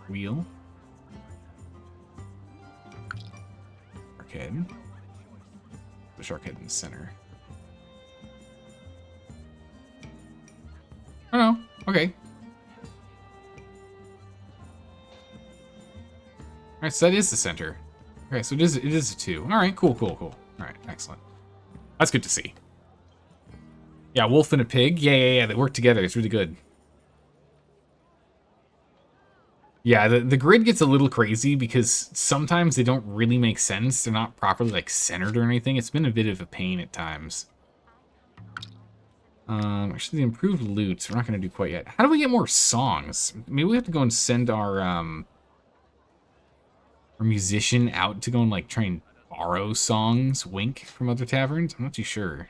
Wheel. Shark head. The shark head in the center. Oh no. Okay. Alright, so that is the center. Okay, so it is a 2. Alright, cool. Alright, excellent. That's good to see. Yeah, wolf and a pig. Yeah. They work together. It's really good. Yeah, the grid gets a little crazy because sometimes they don't really make sense. They're not properly, like, centered or anything. It's been a bit of a pain at times. Actually, the improved loot, we're not going to do quite yet. How do we get more songs? Maybe we have to go and send our musician out to go and, like, try and borrow songs, wink, from other taverns? I'm not too sure.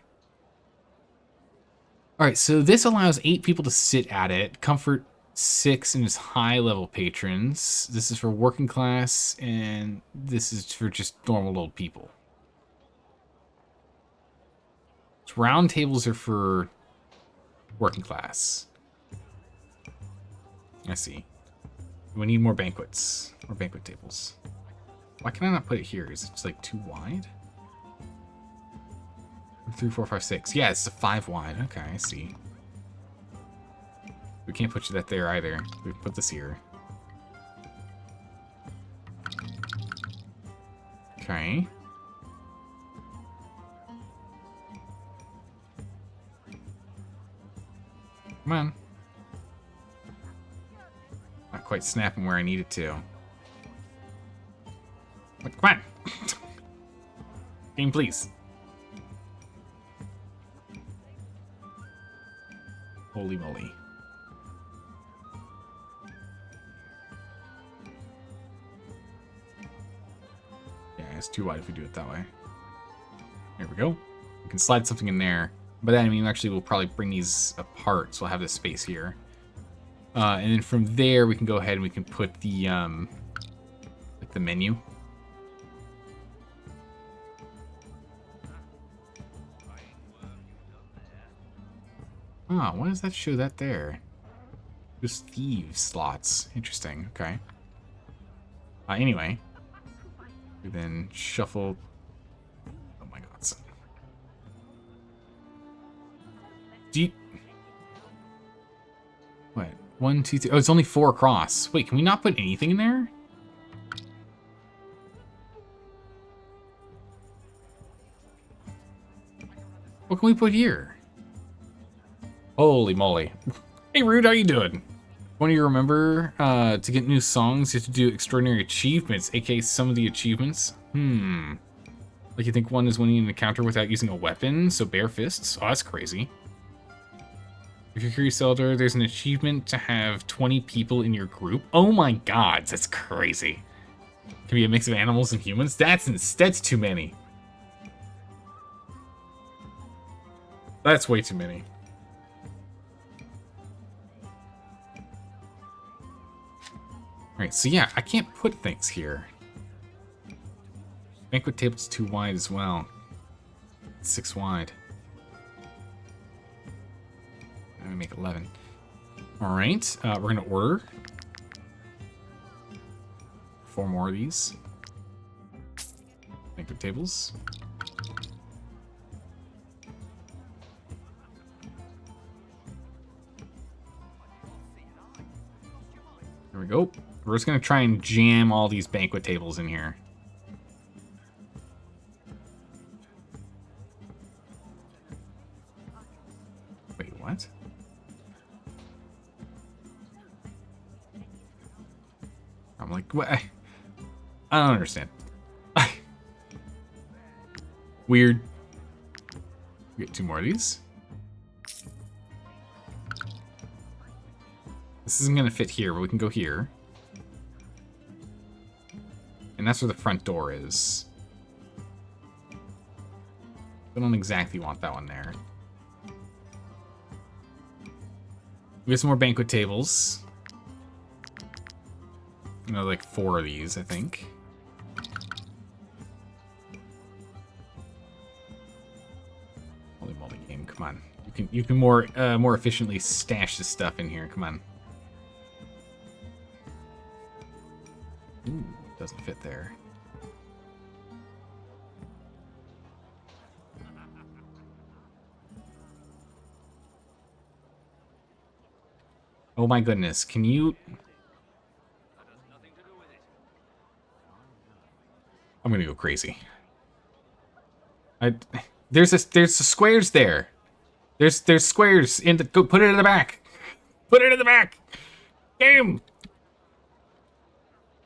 Alright, so this allows 8 people to sit at it. Comfort 6 and just high-level patrons. This is for working class, and this is for just normal old people. So round tables are for working class. I see. We need more banquets. More banquet tables. Why can I not put it here? Is it just like too wide? 3, 4, 5, 6. Yeah, it's a 5 wide. Okay, I see. We can't put that there either. We put this here. Okay. Come on. Not quite snapping where I need it to. But come on. Game, please. Holy moly. Yeah, it's too wide if we do it that way. There we go. We can slide something in there. But then, I mean, actually, we'll probably bring these apart, so we'll have this space here. And then from there, we can go ahead and we can put the, like the menu. Ah, why does that show that there? Just thieves slots. Interesting. Okay. Anyway, we then shuffle. Oh my God, son. Deep. What? 1, 2, 3. Oh, it's only 4 across. Wait, can we not put anything in there? What can we put here? Holy moly. Hey, Rude, how you doing? Want you remember to get new songs, you have to do extraordinary achievements, aka some of the achievements? Like you think one is winning an encounter without using a weapon, so bare fists? Oh, that's crazy. If you're curious, Elder, there's an achievement to have 20 people in your group. Oh my God, that's crazy. Can be a mix of animals and humans? That's too many. That's way too many. Alright, so yeah, I can't put things here. Banquet table's too wide as well. It's 6 wide. I'm gonna make 11. Alright, we're gonna order 4 more of these. Banquet tables. There we go. We're just gonna try and jam all these banquet tables in here. Wait, what? I'm like, what? I don't understand. Weird. We get 2 more of these. This isn't gonna fit here, but we can go here. And that's where the front door is. I don't exactly want that one there. We get some more banquet tables. You know, like 4 of these, I think. Holy moly, game! Come on, you can more efficiently stash this stuff in here. Come on. Ooh, doesn't fit there. Oh my goodness, can you... I'm gonna go crazy. There's squares there. There's squares in the... Go put it in the back. Put it in the back. Game.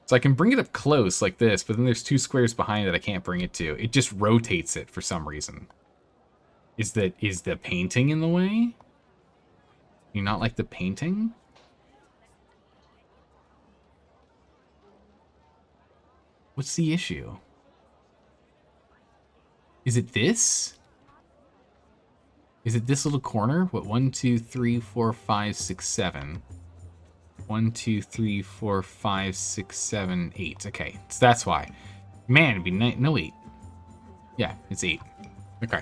So I can bring it up close like this, but then there's 2 squares behind it I can't bring it to. It just rotates it for some reason. Is the painting in the way? You not like the painting? What's the issue? Is it this? Is it this little corner? What, 1, 2, 3, 4, 5, 6, 7. 1, 2, 3, 4, 5, 6, 7, 8. Okay, so that's why. Man, it'd be no 8. Yeah, it's 8. Okay.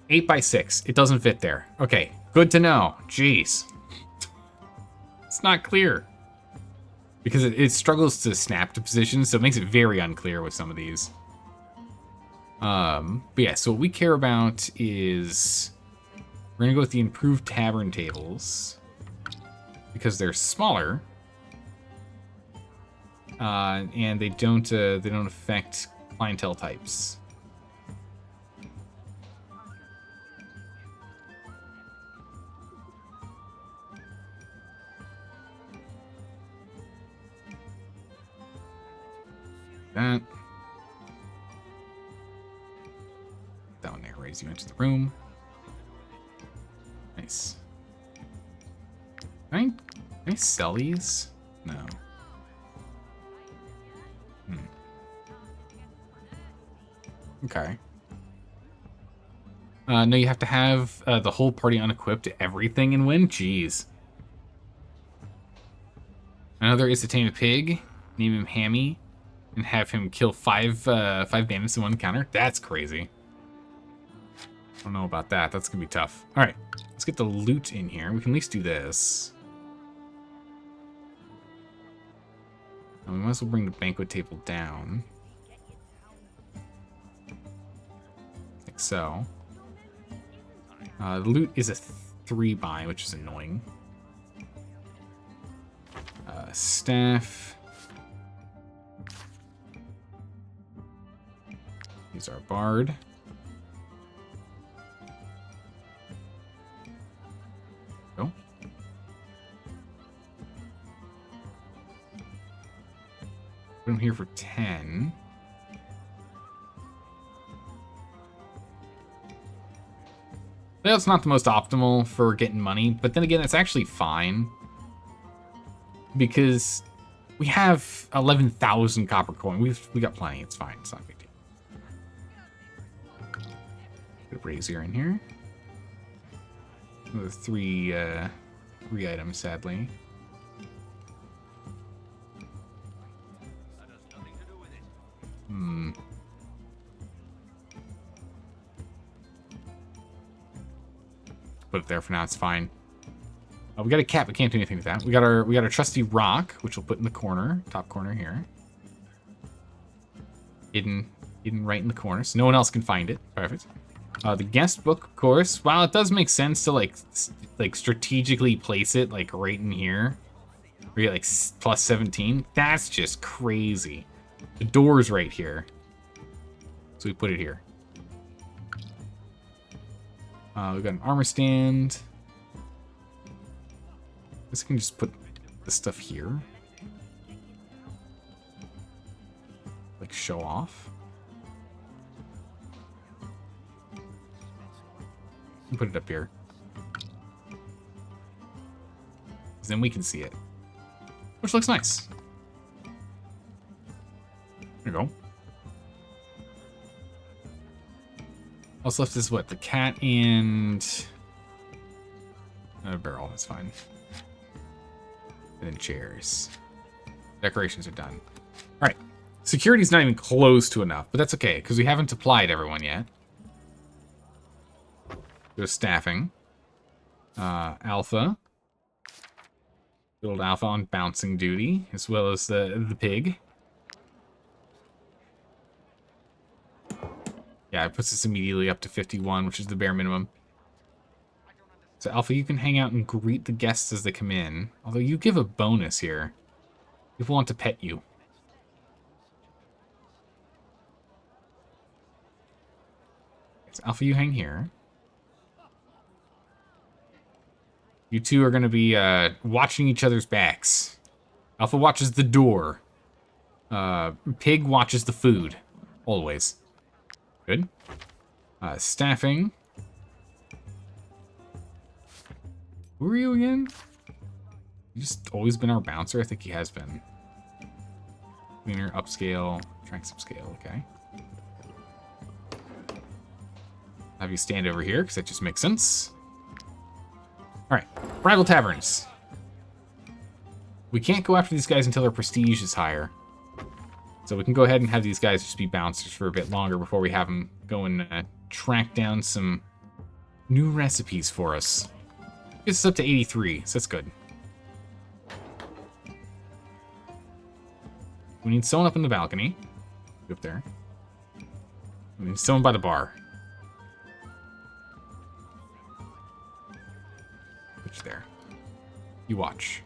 8 by 6. It doesn't fit there. Okay, good to know. Jeez. It's not clear. Because it struggles to snap to position, so it makes it very unclear with some of these. But yeah, so what we care about is... We're gonna go with the improved tavern tables. Because they're smaller. And they don't affect clientele types. That one there, raise you into the room. Nice. Can I sell these? No. Okay. No, you have to have the whole party unequipped everything and win? Jeez. Another is to tame a pig, name him Hammy, and have him kill 5 bandits in one encounter? That's crazy. I don't know about that. That's gonna be tough. Alright, let's get the loot in here. We can at least do this. And we might as well bring the banquet table down. Like so. The loot is a 3 buy, which is annoying. Staff. He's our bard. Go. Put him here for 10. That's not the most optimal for getting money, but then again, it's actually fine. Because we have 11,000 copper coin. We got plenty. It's fine. It's not a big deal. Put a brazier in here. Another 3 items, sadly. Put it there for now. It's fine. We got a cat. We can't do anything with that. We got our trusty rock, which we'll put in the corner, top corner here. Hidden right in the corner, so no one else can find it. Perfect. The guest book, of course. While it does make sense to like strategically place it like right in here, we get like plus 17. That's just crazy. The door's right here, so we put it here. We've got an armor stand. I guess I can just put this stuff here. Like, show off. And put it up here. Then we can see it. Which looks nice. There you go. Also left is what? The cat and... a barrel, that's fine. And then chairs. Decorations are done. Alright. Security's not even close to enough, but that's okay, because we haven't applied everyone yet. There's staffing. Alpha. Good old Alpha on bouncing duty, as well as the pig. Yeah, it puts us immediately up to 51, which is the bare minimum. So Alpha, you can hang out and greet the guests as they come in. Although you give a bonus here. People want to pet you. So Alpha, you hang here. You two are going to be watching each other's backs. Alpha watches the door. Pig watches the food. Always. Good. Staffing. Who are you again? You just always been our bouncer? I think he has been. Cleaner, upscale, tranks upscale, okay. Have you stand over here, because that just makes sense. Alright, rival taverns. We can't go after these guys until their prestige is higher. So we can go ahead and have these guys just be bouncers for a bit longer before we have them go and track down some new recipes for us. Gets us up to 83, so that's good. We need someone up in the balcony. Go up there. We need someone by the bar. Put you there. You watch.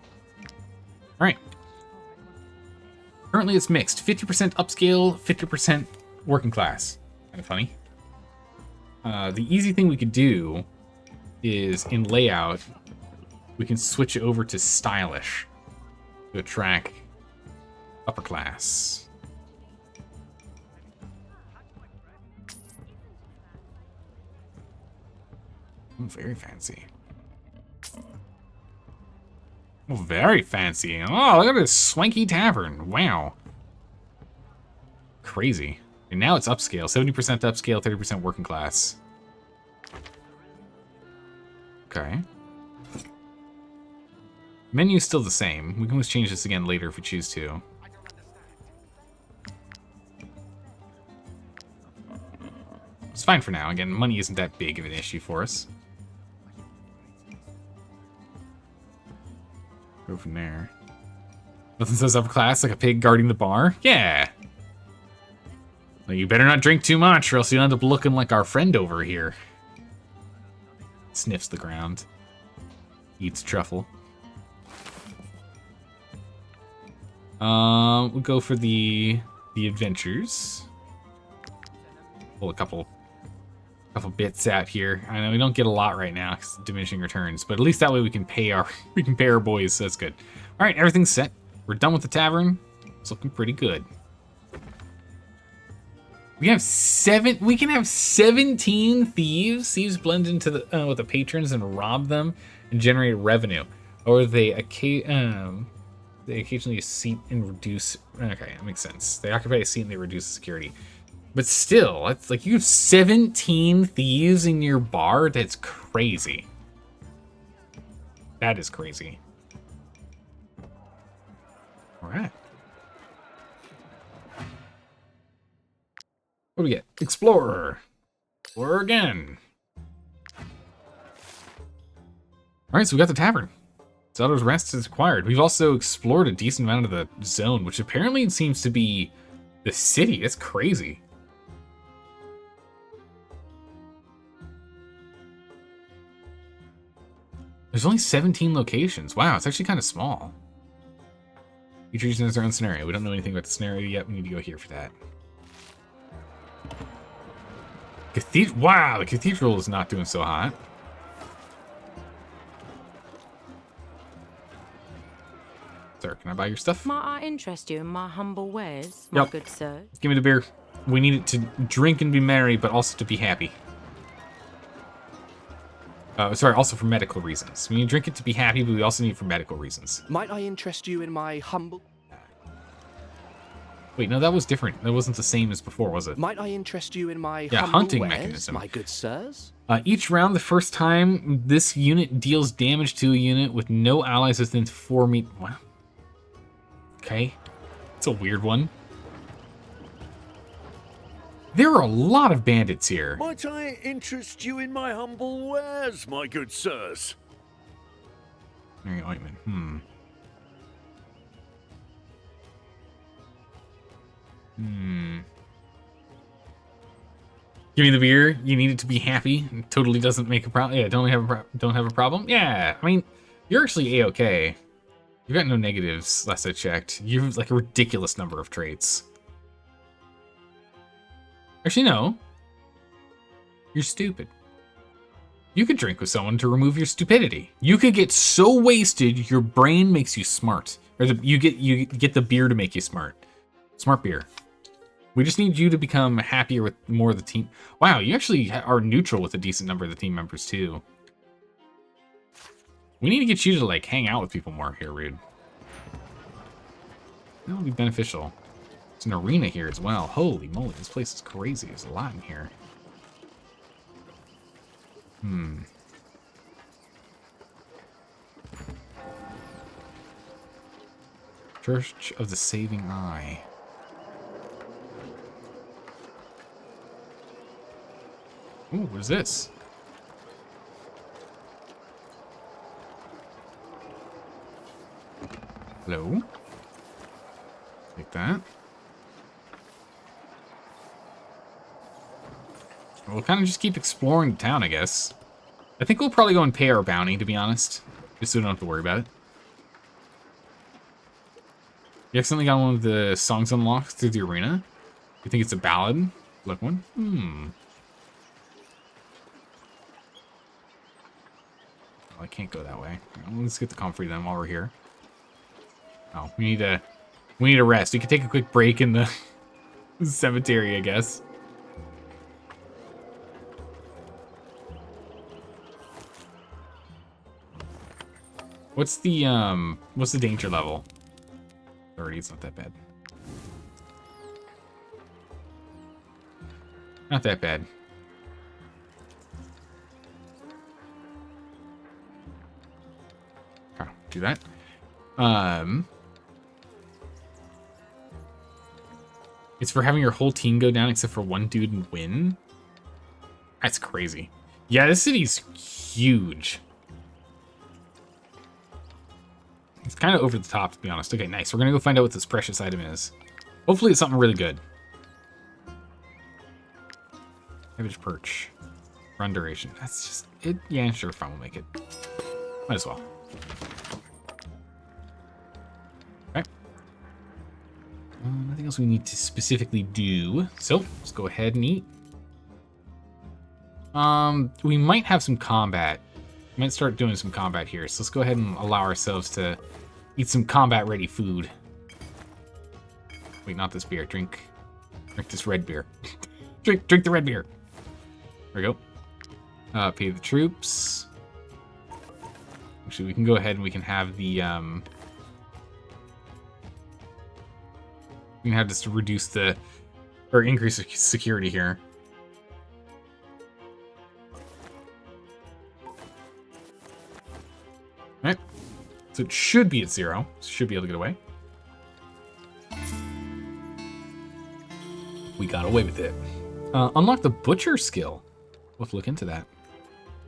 Alright. Currently it's mixed. 50% upscale, 50% working class. Kind of funny. The easy thing we could do is in layout, we can switch over to stylish to attract upper class. Oh, very fancy. Oh, very fancy. Oh, look at this swanky tavern. Wow. Crazy. And now it's upscale. 70% upscale, 30% working class. Okay. Menu's still the same. We can always change this again later if we choose to. It's fine for now. Again, money isn't that big of an issue for us. Go from there. Nothing says upper class like a pig guarding the bar? Yeah. Well, you better not drink too much or else you'll end up looking like our friend over here. Sniffs the ground. Eats truffle. We'll go for the adventures. Pull a couple bits out here. I know we don't get a lot right now because diminishing returns, but at least that way we can pay our boys, so that's good. All right, everything's set. We're done with the tavern. It's looking pretty good. We can have 17 thieves. Thieves blend into the with the patrons and rob them and generate revenue. Or they occasionally a seat and reduce. Okay, that makes sense. They occupy a seat and they reduce security. But still, it's like you have 17 thieves in your bar. That's crazy. That is crazy. All right. What do we get? Explorer. Explorer again. All right, so we got the tavern. Zelda's Rest is acquired. We've also explored a decent amount of the zone, which apparently seems to be the city. That's crazy. There's only 17 locations. Wow, it's actually kind of small. Each region has their own scenario. We don't know anything about the scenario yet. We need to go here for that. Wow, the cathedral is not doing so hot. Sir, can I buy your stuff? Might I interest you in my humble wares, my good sir? Give me the beer. We need it to drink and be merry, but also to be happy. Sorry, also for medical reasons. We need to drink it to be happy, but we also need it for medical reasons. Might I interest you in my humble... Wait, no, that was different. That wasn't the same as before, was it? Might I interest you in my hunting wares, mechanism. my good sirs? Each round, the first time, this unit deals damage to a unit with no allies within 4 meters. Wow. Okay. It's a weird one. There are a lot of bandits here. Might I interest you in my humble wares, my good sirs? Mercenary ointment. Give me the beer. You need it to be happy. It totally doesn't make a problem. Yeah, don't have a problem. Yeah, I mean, you're actually a-okay. You've got no negatives, last I checked. You have like a ridiculous number of traits. Actually, no. You're stupid. You could drink with someone to remove your stupidity. You could get so wasted, your brain makes you smart. Or you get the beer to make you smart. Smart beer. We just need you to become happier with more of the team. Wow, you actually are neutral with a decent number of the team members, too. We need to get you to, like, hang out with people more here, Rude. That would be beneficial. There's an arena here as well. Holy moly, this place is crazy. There's a lot in here. Church of the Saving Eye. Ooh, what is this? Hello? Like that. We'll kind of just keep exploring the town, I guess. I think we'll probably go and pay our bounty, to be honest. Just so we don't have to worry about it. You accidentally got one of the songs unlocked through the arena? You think it's a ballad? Look one? Well, I can't go that way. Let's get the comfrey then while we're here. Oh, we need a rest. We can take a quick break in the cemetery, I guess. What's the danger level? 30, it's not that bad. Not that bad. Okay, do that. It's for having your whole team go down except for one dude and win? That's crazy. Yeah, this city's huge. It's kind of over the top, to be honest. Okay, nice. We're going to go find out what this precious item is. Hopefully it's something really good. Savage perch. Run duration. That's just it. Yeah, sure, fine. We'll make it. Might as well. Okay. Nothing else we need to specifically do. So, let's go ahead and eat. We might have some combat. We might start doing some combat here. So let's go ahead and allow ourselves to eat some combat-ready food. Wait, not this beer. Drink this red beer. drink the red beer. There we go. Pay the troops. Actually, we can go ahead and we can have the we can have this to reduce the or increase the security here. Alright. So it should be at 0. Should be able to get away. We got away with it. Unlock the butcher skill. We'll have to look into that.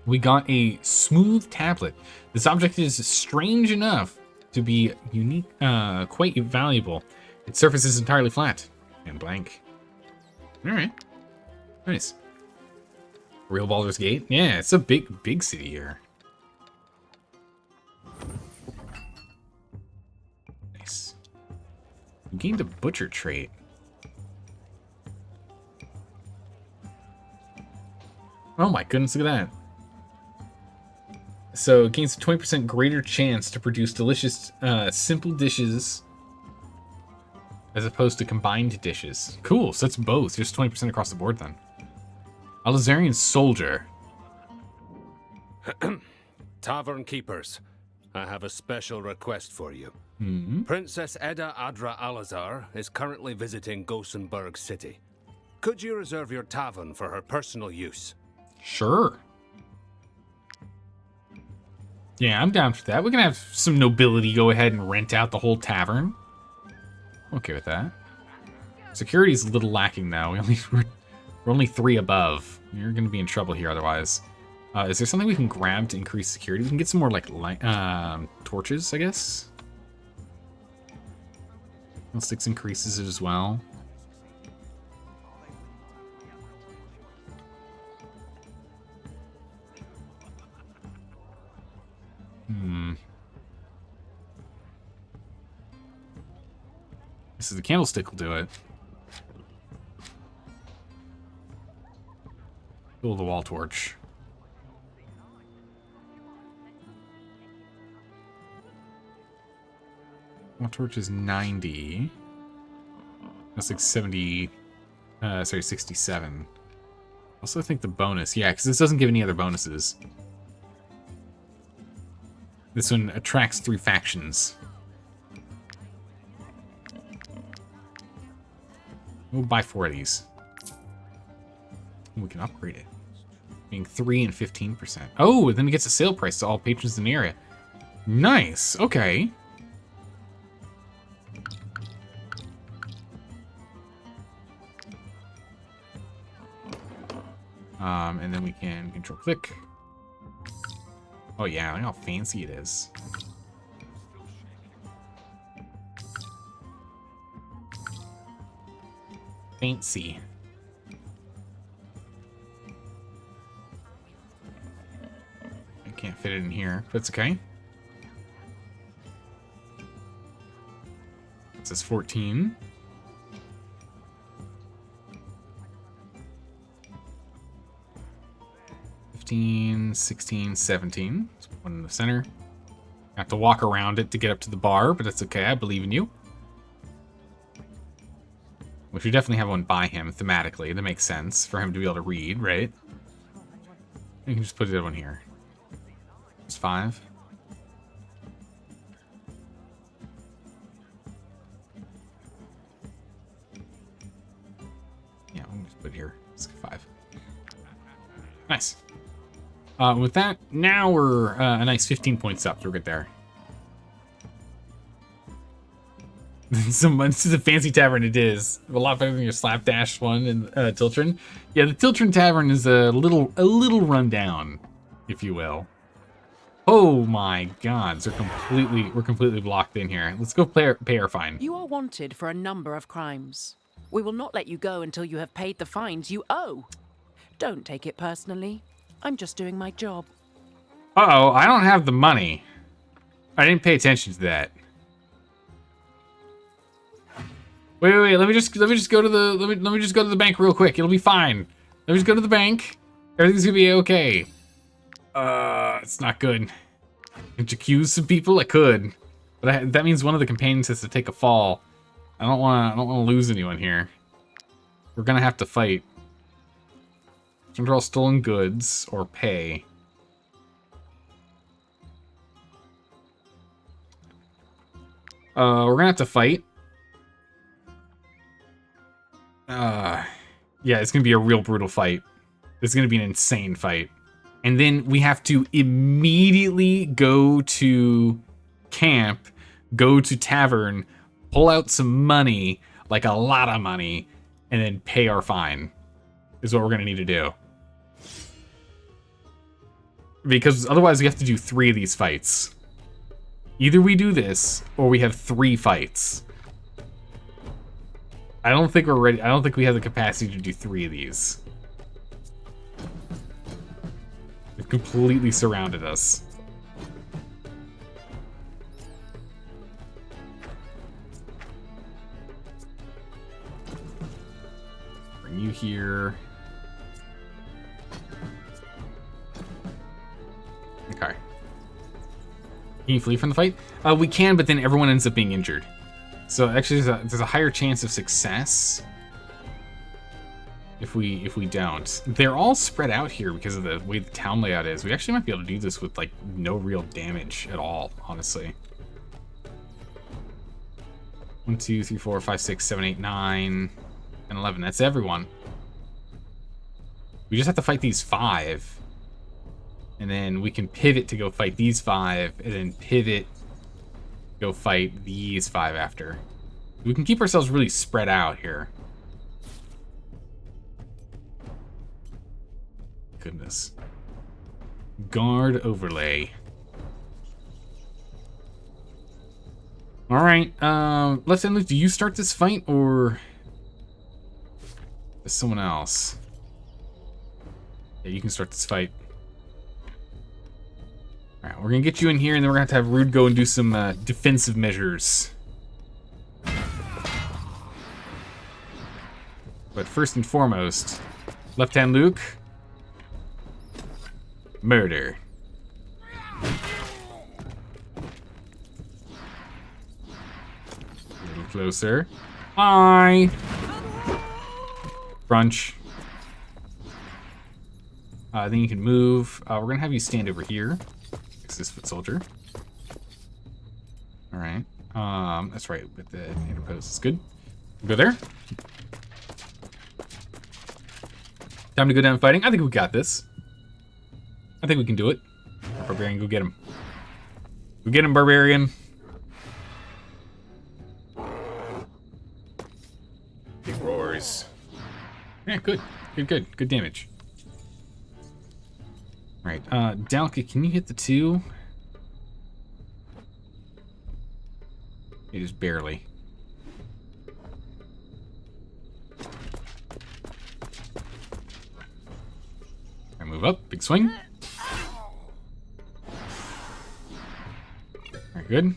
We got a smooth tablet. This object is strange enough to be unique, quite valuable. Its surface is entirely flat and blank. Alright. Nice. Real Baldur's Gate? Yeah, it's a big city here. Nice. We gained a butcher trait. Oh my goodness, look at that. So it gains a 20% greater chance to produce delicious, simple dishes as opposed to combined dishes. Cool, so that's both. Just 20% across the board then. Alizarian Soldier. Tavern keepers, I have a special request for you. Princess Edda Adra Alazar is currently visiting Gossenburg City. Could you reserve your tavern for her personal use? Sure. Yeah, I'm down for that. We can have some nobility go ahead and rent out the whole tavern. Okay with that. Security's a little lacking though. We're only 3 above. You're gonna be in trouble here otherwise. Is there something we can grab to increase security? We can get some more like torches, I guess. 6 increases it as well. This is the candlestick will do it. Fill the wall torch. Wall torch is 90. That's like 70. Sorry, 67. Also, I think the bonus. Yeah, because this doesn't give any other bonuses. This one attracts 3 factions. We'll buy 4 of these. We can upgrade it. Being 3 and 15%. Oh, and then it gets a sale price to all patrons in the area. Nice. Okay. And then we can control click. Oh yeah, look how fancy it is. Fancy. I can't fit it in here, but it's okay. It says 14. $15, $16, $17. Let's put one in the center. I have to walk around it to get up to the bar, but that's okay. I believe in you. We should definitely have one by him thematically. That makes sense for him to be able to read, right? You can just put the other one here. It's 5. Yeah, we'll just put it here. It's 5. Nice. With that, now we're a nice 15 points up. So we're good there. This is a fancy tavern. It is a lot better than your slapdash one in Tiltron. Yeah, the Tiltron tavern is a little run down, if you will. Oh my God, so we're completely blocked in here. Let's go pay our fine. You are wanted for a number of crimes. We will not let you go until you have paid the fines you owe. Don't take it personally. I'm just doing my job. Uh-oh, I don't have the money. I didn't pay attention to that. Wait, let me just go to the let me just go to the bank real quick. It'll be fine. Let me just go to the bank. Everything's gonna be okay. It's not good. Could you accuse some people? I could. But that means one of the companions has to take a fall. I don't wanna lose anyone here. We're gonna have to fight. Under all stolen goods or pay. We're gonna have to fight. Yeah, it's gonna be a real brutal fight. It's gonna be an insane fight. And then we have to immediately go to camp, go to tavern, pull out some money, like a lot of money, and then pay our fine. Is what we're gonna need to do. Because otherwise we have to do 3 of these fights. Either we do this, or we have 3 fights. I don't think we're ready. I don't think we have the capacity to do 3 of these. They've completely surrounded us. Bring you here. Okay. Can you flee from the fight? We can, but then everyone ends up being injured. So actually, there's a higher chance of success if we don't. They're all spread out here because of the way the town layout is. We actually might be able to do this with like no real damage at all, honestly. 1, 2, 3, 4, 5, 6, 7, 8, 9, and 11. That's everyone. We just have to fight these 5. And then we can pivot to go fight these 5, and then pivot, go fight these 5 after. We can keep ourselves really spread out here. Goodness. Guard overlay. All right, Left Hand Luke, do you start this fight, or is someone else? Yeah, you can start this fight. Alright, we're gonna get you in here, and then we're gonna have Rude go and do some defensive measures. But first and foremost, left-hand Luke, murder. A little closer. Hi. Brunch. Then you can move. We're gonna have you stand over here. Fix this foot soldier. All right. That's right. With the interpose, it's good. We'll go there. Time to go down fighting. I think we got this. I think we can do it. Barbarian, go get him. Go get him, Barbarian. Big roars. Yeah, good. Good damage. Alright, Dalka, can you hit the 2? It is barely. I move up, big swing. Very good.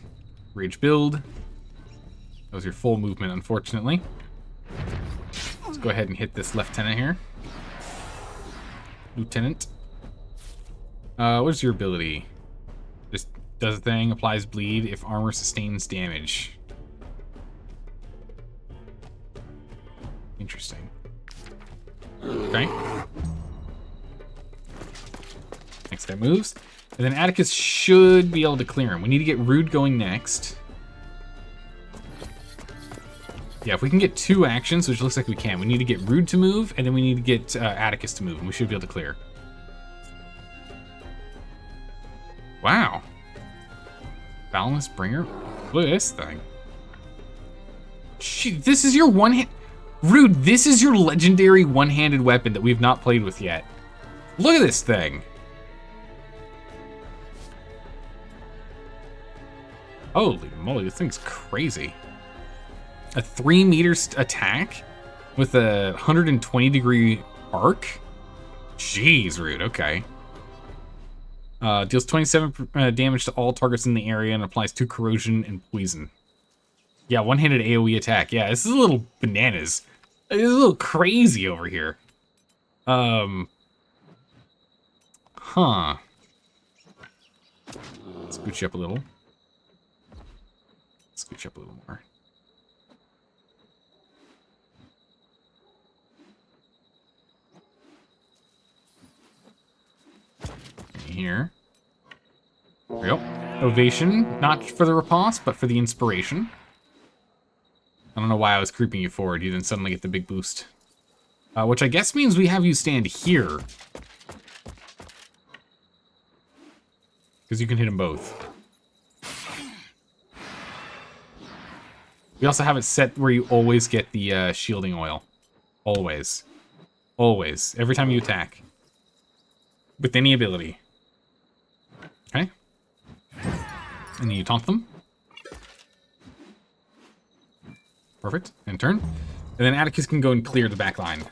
Rage build. That was your full movement, unfortunately. Let's go ahead and hit this lieutenant here. Lieutenant. What is your ability? Just does a thing, applies bleed if armor sustains damage. Interesting. Okay. Next guy moves. And then Atticus should be able to clear him. We need to get Rude going next. Yeah, if we can get 2 actions, which looks like we can, we need to get Rude to move, and then we need to get Atticus to move, and we should be able to clear. Wow. Boundless Bringer? Look at this thing. This is your one-hand... Rude, this is your legendary one-handed weapon that we've not played with yet. Look at this thing. Holy moly, this thing's crazy. A 3-meter attack with a 120-degree arc? Jeez, Rude, okay. Deals 27 damage to all targets in the area and applies 2 corrosion and poison. Yeah, one-handed AoE attack. Yeah, this is a little bananas. It's a little crazy over here. Huh. Scooch you up a little. Scooch up a little more. Here. There we go. Ovation, not for the riposte, but for the inspiration. I don't know why I was creeping you forward. You then suddenly get the big boost. Which I guess means we have you stand here. Because you can hit them both. We also have it set where you always get the shielding oil. Always. Always. Every time you attack. With any ability. Okay. And then you taunt them. Perfect. And turn. And then Atticus can go and clear the back line.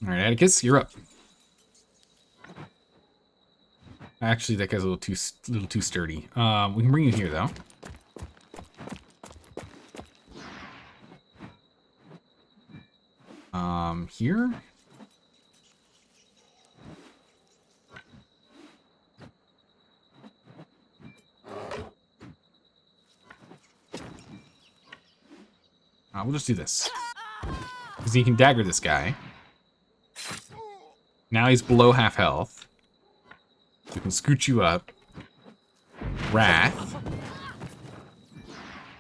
Alright, Atticus, you're up. Actually, that guy's a little too sturdy. We can bring you here, though. Here? We'll just do this. Because he can dagger this guy. Now he's below half health. We can scoot you up. Wrath.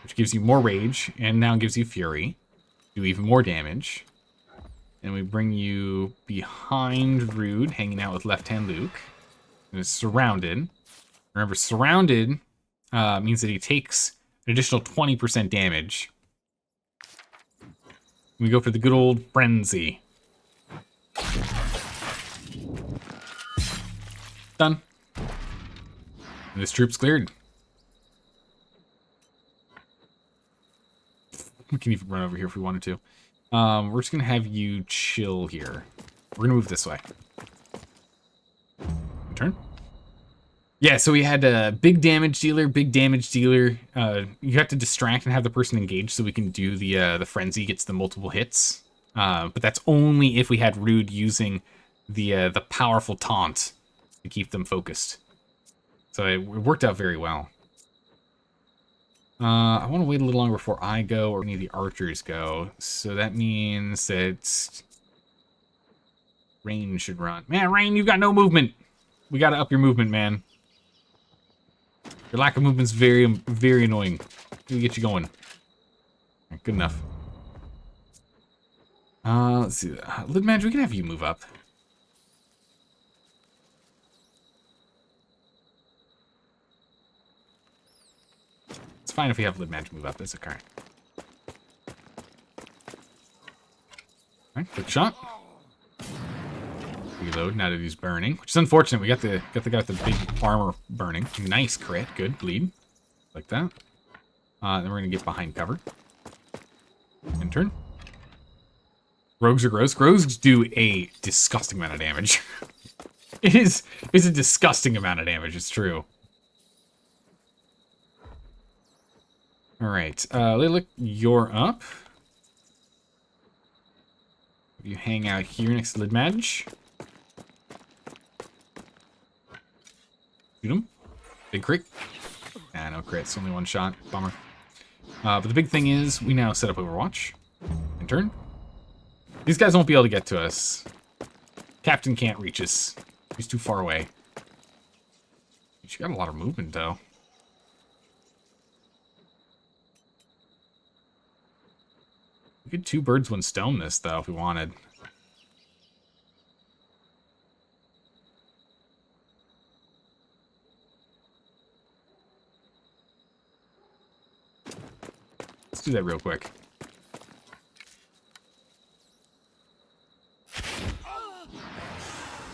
Which gives you more rage, and now gives you fury. Do even more damage. And we bring you behind Rude, hanging out with left-hand Luke. And it's surrounded. Remember, surrounded means that he takes an additional 20% damage. We go for the good old frenzy. Done. And this troop's cleared. We can even run over here if we wanted to. We're just gonna have you chill here. We're gonna move this way. Turn. Yeah, so we had a big damage dealer, you have to distract and have the person engaged so we can do the frenzy gets the multiple hits. But that's only if we had Rude using the powerful taunt to keep them focused. So it worked out very well. I want to wait a little longer before I go or any of the archers go. So that means that Rain should run. Man, Rain, you've got no movement. We got to up your movement, man. Your lack of movement's very, very annoying. Let me get you going. Right, good enough. Let's see. Lid Manager, we can have you move up. It's fine if we have Lid Manager move up. That's okay. Alright, quick shot. Reload now that he's burning, which is unfortunate. We got the guy with the big armor burning. Nice crit, good bleed, like that. Then we're gonna get behind cover. And turn. Rogues are gross. Rogues do a disgusting amount of damage. It's a disgusting amount of damage. It's true. All right, Lilac, you're up. You hang out here next to Lid Madge. Shoot him. Big crit. Ah, no crits. Only one shot. Bummer. But the big thing is, we now set up Overwatch. And turn. These guys won't be able to get to us. Captain can't reach us. He's too far away. She got a lot of movement, though. We could 2 birds, 1 stone this, though, if we wanted. Let's do that real quick.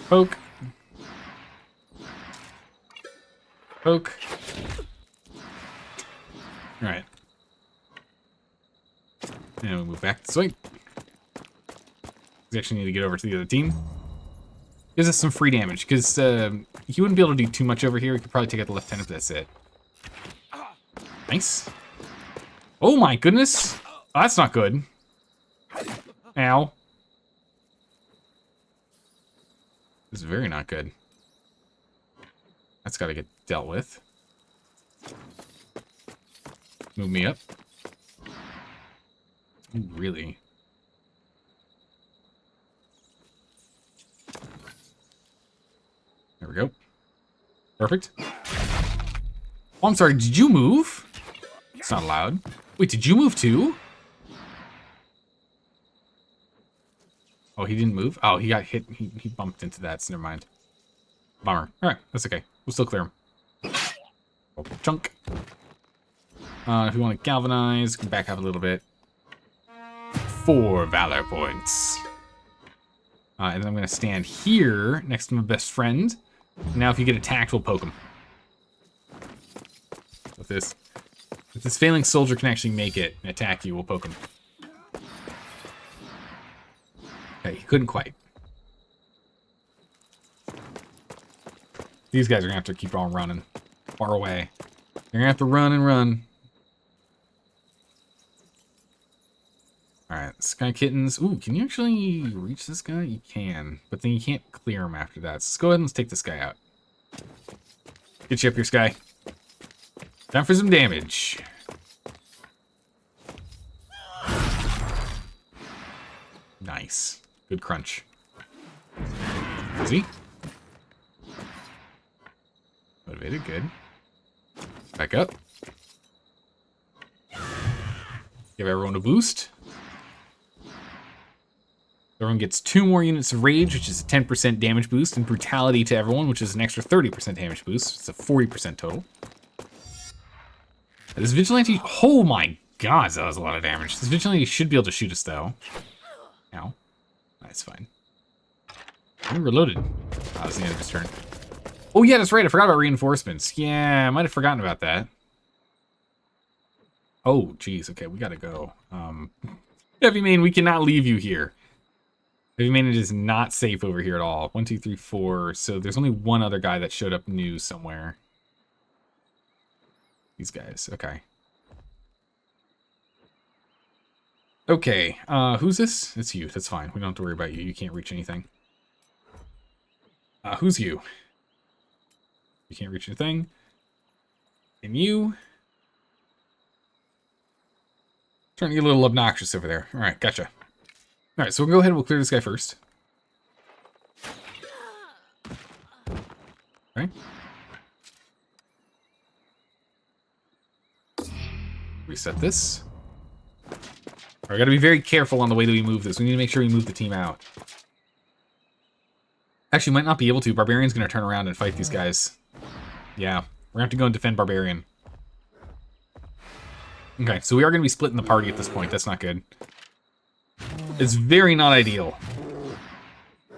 Poke. Poke. Alright. And we move back this way. We actually need to get over to the other team. Gives us some free damage, because he wouldn't be able to do too much over here. We could probably take out the lieutenant, that's it. Nice. Oh my goodness! Oh, that's not good. Ow. This is very not good. That's got to get dealt with. Move me up. Really? There we go. Perfect. Oh, I'm sorry, did you move? It's not allowed. Wait, did you move too? Oh, he didn't move? Oh, he got hit. He bumped into that, so never mind. Bummer. Alright, that's okay. We'll still clear him. Oh, chunk. If we want to galvanize, go back up a little bit. 4 valor points. And then I'm going to stand here next to my best friend. Now if you get attacked, we'll poke him. With this. If this failing soldier can actually make it and attack you, we'll poke him. Okay, he couldn't quite. These guys are going to have to keep on running. Far away. They're going to have to run and run. Alright, Sky Kittens. Ooh, can you actually reach this guy? You can. But then you can't clear him after that. So let's go ahead and let's take this guy out. Get you up here, Sky. Time for some damage. Nice. Good crunch. See? Motivated, good. Back up. Give everyone a boost. Everyone gets 2 more units of rage, which is a 10% damage boost, and brutality to everyone, which is an extra 30% damage boost. It's a 40% total. This vigilante, oh my god, that was a lot of damage. This vigilante should be able to shoot us though. Ow. That's fine. I'm reloaded. That was the end of his turn. Oh yeah, that's right, I forgot about reinforcements. Yeah, I might have forgotten about that. Oh, geez, okay, we gotta go. Heavy Main, we cannot leave you here. Heavy Main is not safe over here at all. 1, 2, 3, 4. So there's only one other guy that showed up new somewhere. These guys. Okay. Okay. Who's this? It's you. That's fine. We don't have to worry about you. You can't reach anything. Who's you? You can't reach anything. And you? Starting to get a little obnoxious over there. All right, gotcha. All right, so we'll go ahead and we'll clear this guy first. Okay. Reset this. All right, gotta be very careful on the way that we move this. We need to make sure we move the team out. Actually, might not be able to. Barbarian's gonna turn around and fight these guys. Yeah, we're gonna have to go and defend Barbarian. Okay, so we are gonna be splitting the party at this point. That's not good. It's very not ideal.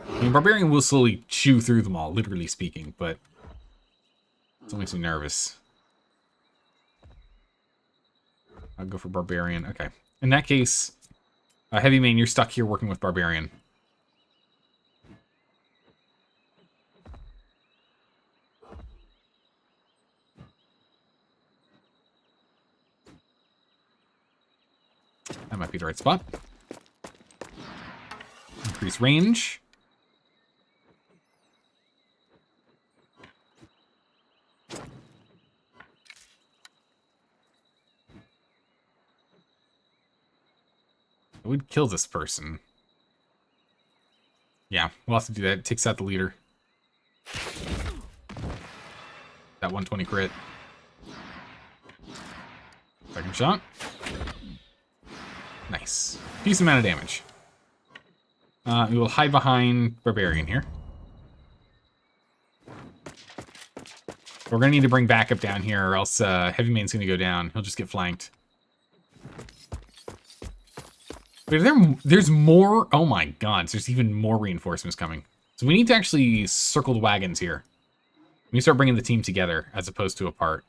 I mean, Barbarian will slowly chew through them all, literally speaking, but it makes me nervous. I'll go for Barbarian. Okay. In that case, Heavy Main, you're stuck here working with Barbarian. That might be the right spot. Increase range. It would kill this person. Yeah, we'll have to do that. It takes out the leader. That 120 crit. Second shot. Nice. Decent amount of damage. We will hide behind Barbarian here. We're going to need to bring backup down here, or else Heavy Main's going to go down. He'll just get flanked. Wait, there's more? Oh my god, so there's even more reinforcements coming. So we need to actually circle the wagons here. We need to start bringing the team together, as opposed to apart.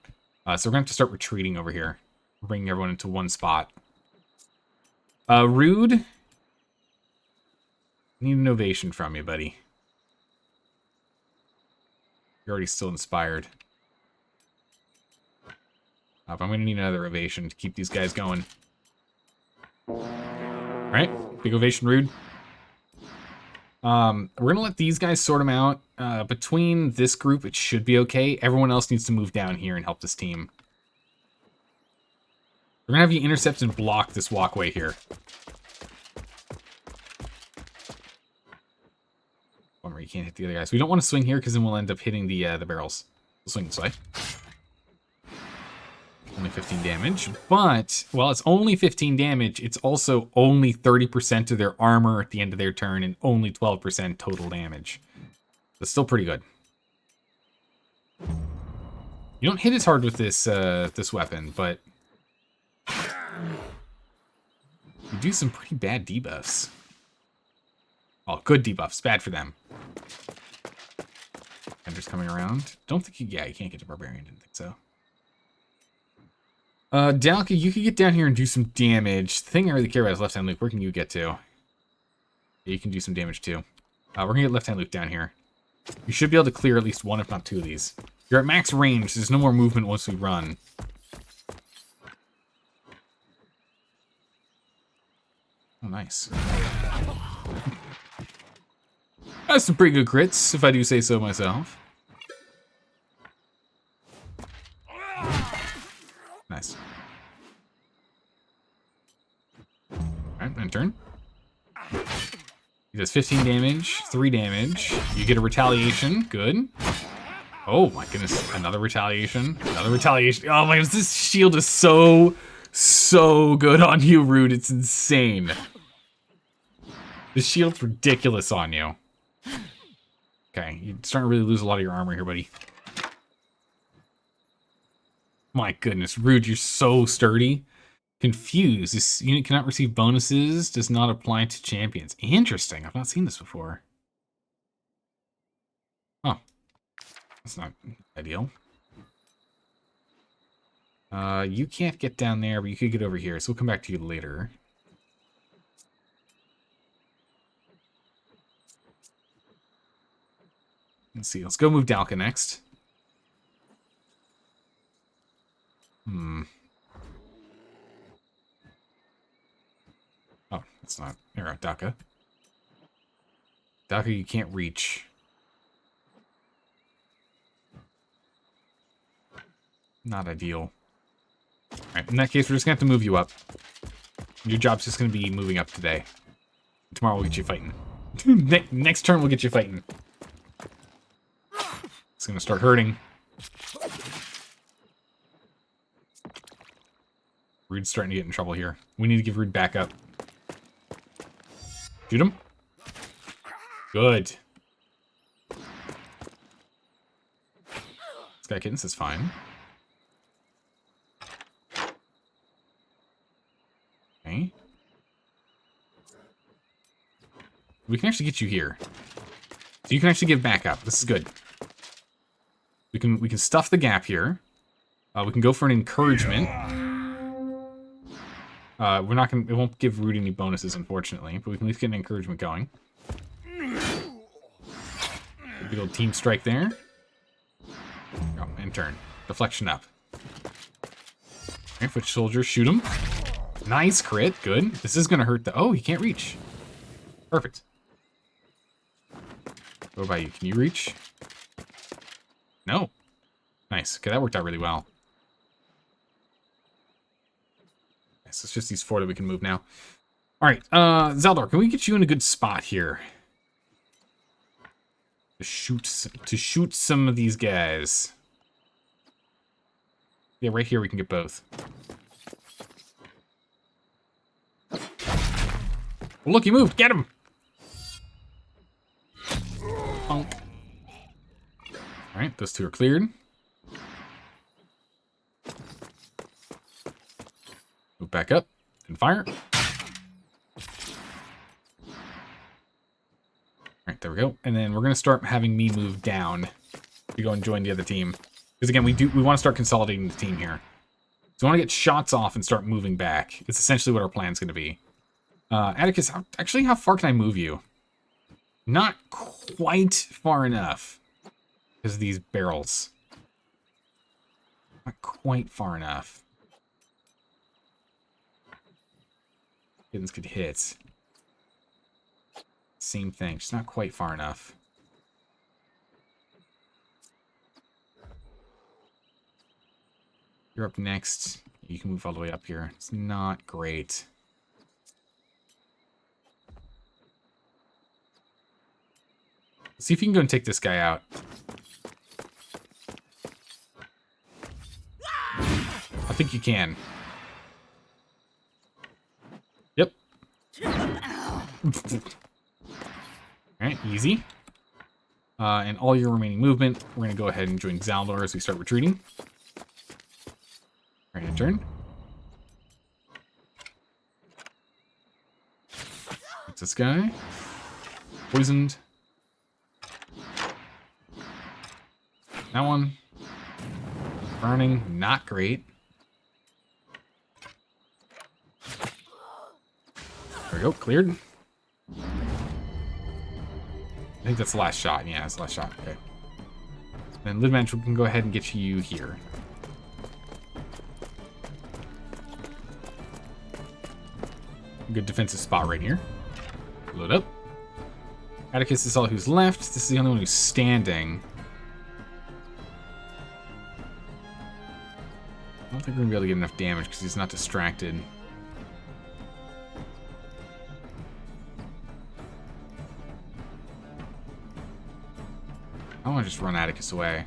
So we're going to have to start retreating over here. Bringing everyone into one spot. Rude. Need an ovation from you, buddy. You're already still inspired. But I'm going to need another ovation to keep these guys going. Alright, big ovation, Rude. We're going to let these guys sort them out. Between this group, it should be okay. Everyone else needs to move down here and help this team. We're going to have you intercept and block this walkway here. One where you can't hit the other guys. We don't want to swing here because then we'll end up hitting the barrels. We'll swing this way. Only 15 damage, but, well, it's only 15 damage. It's also only 30% of their armor at the end of their turn and only 12% total damage. That's still pretty good. You don't hit as hard with this this weapon, but you do some pretty bad debuffs. Oh, good debuffs. Bad for them. Ender's coming around. Don't think you can't get to Barbarian. Didn't think so. Dalka, you could get down here and do some damage. The thing I really care about is left-hand loop. Where can you get to? Yeah, you can do some damage too. We're gonna get left-hand loop down here. You should be able to clear at least one, if not two of these. You're at max range. There's no more movement once we run. Oh, nice. That's some pretty good crits, if I do say so myself. Nice. Alright, end turn. He does 15 damage, 3 damage. You get a retaliation. Good. Oh my goodness. Another retaliation. Another retaliation. Oh my goodness. This shield is so good on you, Rude. It's insane. This shield's ridiculous on you. Okay, you're starting to really lose a lot of your armor here, buddy. My goodness, Rude, you're so sturdy. Confused. This unit cannot receive bonuses. Does not apply to champions. Interesting. I've not seen this before. Oh. That's not ideal. You can't get down there, but you could get over here. So we'll come back to you later. Let's see. Let's go move Dalka next. Oh, that's not. Here, Dalka. Dalka, you can't reach. Not ideal. Alright, in that case, we're just going to have to move you up. Your job's just going to be moving up today. Tomorrow we'll get you fighting. Next turn we'll get you fighting. It's going to start hurting. Rude's starting to get in trouble here. We need to give Rude back up. Shoot him. Good. Sky Kittens is fine. Okay. We can actually get you here. So you can actually give back up. This is good. We can stuff the gap here. We can go for an encouragement. We're not gonna. It won't give Rude any bonuses, unfortunately, but we can at least get an encouragement going. Big old team strike there. Oh, and turn. Deflection up. Okay, foot soldier, shoot him. Nice crit, good. This is gonna hurt the. Oh, he can't reach. Perfect. What about you? Can you reach? No. Nice. Okay, that worked out really well. So it's just these 4 that we can move now. All right, Zaldor, can we get you in a good spot here? To shoot some of these guys. Yeah, right here we can get both. Well, look, he moved. Get him. All right, those 2 are cleared. Move back up and fire. Alright, there we go. And then we're going to start having me move down to go and join the other team. Because again, we want to start consolidating the team here. So we want to get shots off and start moving back. It's essentially what our plan's going to be. Atticus, actually, how far can I move you? Not quite far enough. Because of these barrels. Not quite far enough. Kittens could hit. Same thing, just not quite far enough. You're up next. You can move all the way up here. It's not great. Let's see if you can go and take this guy out. I think you can. Yep. Alright, easy. And all your remaining movement, we're going to go ahead and join Zaldor as we start retreating. Ready to turn. What's this guy? Poisoned. That one. Burning, not great. There we go, cleared. I think that's the last shot. Yeah, that's the last shot. Okay. Then Lidmanch, we can go ahead and get you here. Good defensive spot right here. Load up. Atticus is all who's left. This is the only one who's standing. I don't think we're going to be able to get enough damage because he's not distracted. I want to just run Atticus away.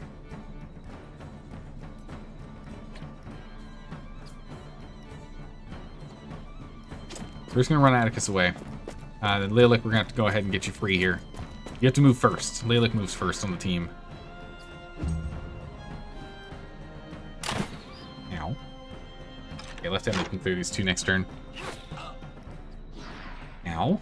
We're just going to run Atticus away. Then Lilac, we're going to have to go ahead and get you free here. You have to move first. Lilac moves first on the team. Ow. Okay, left hand, we can clear these 2 next turn. Ow.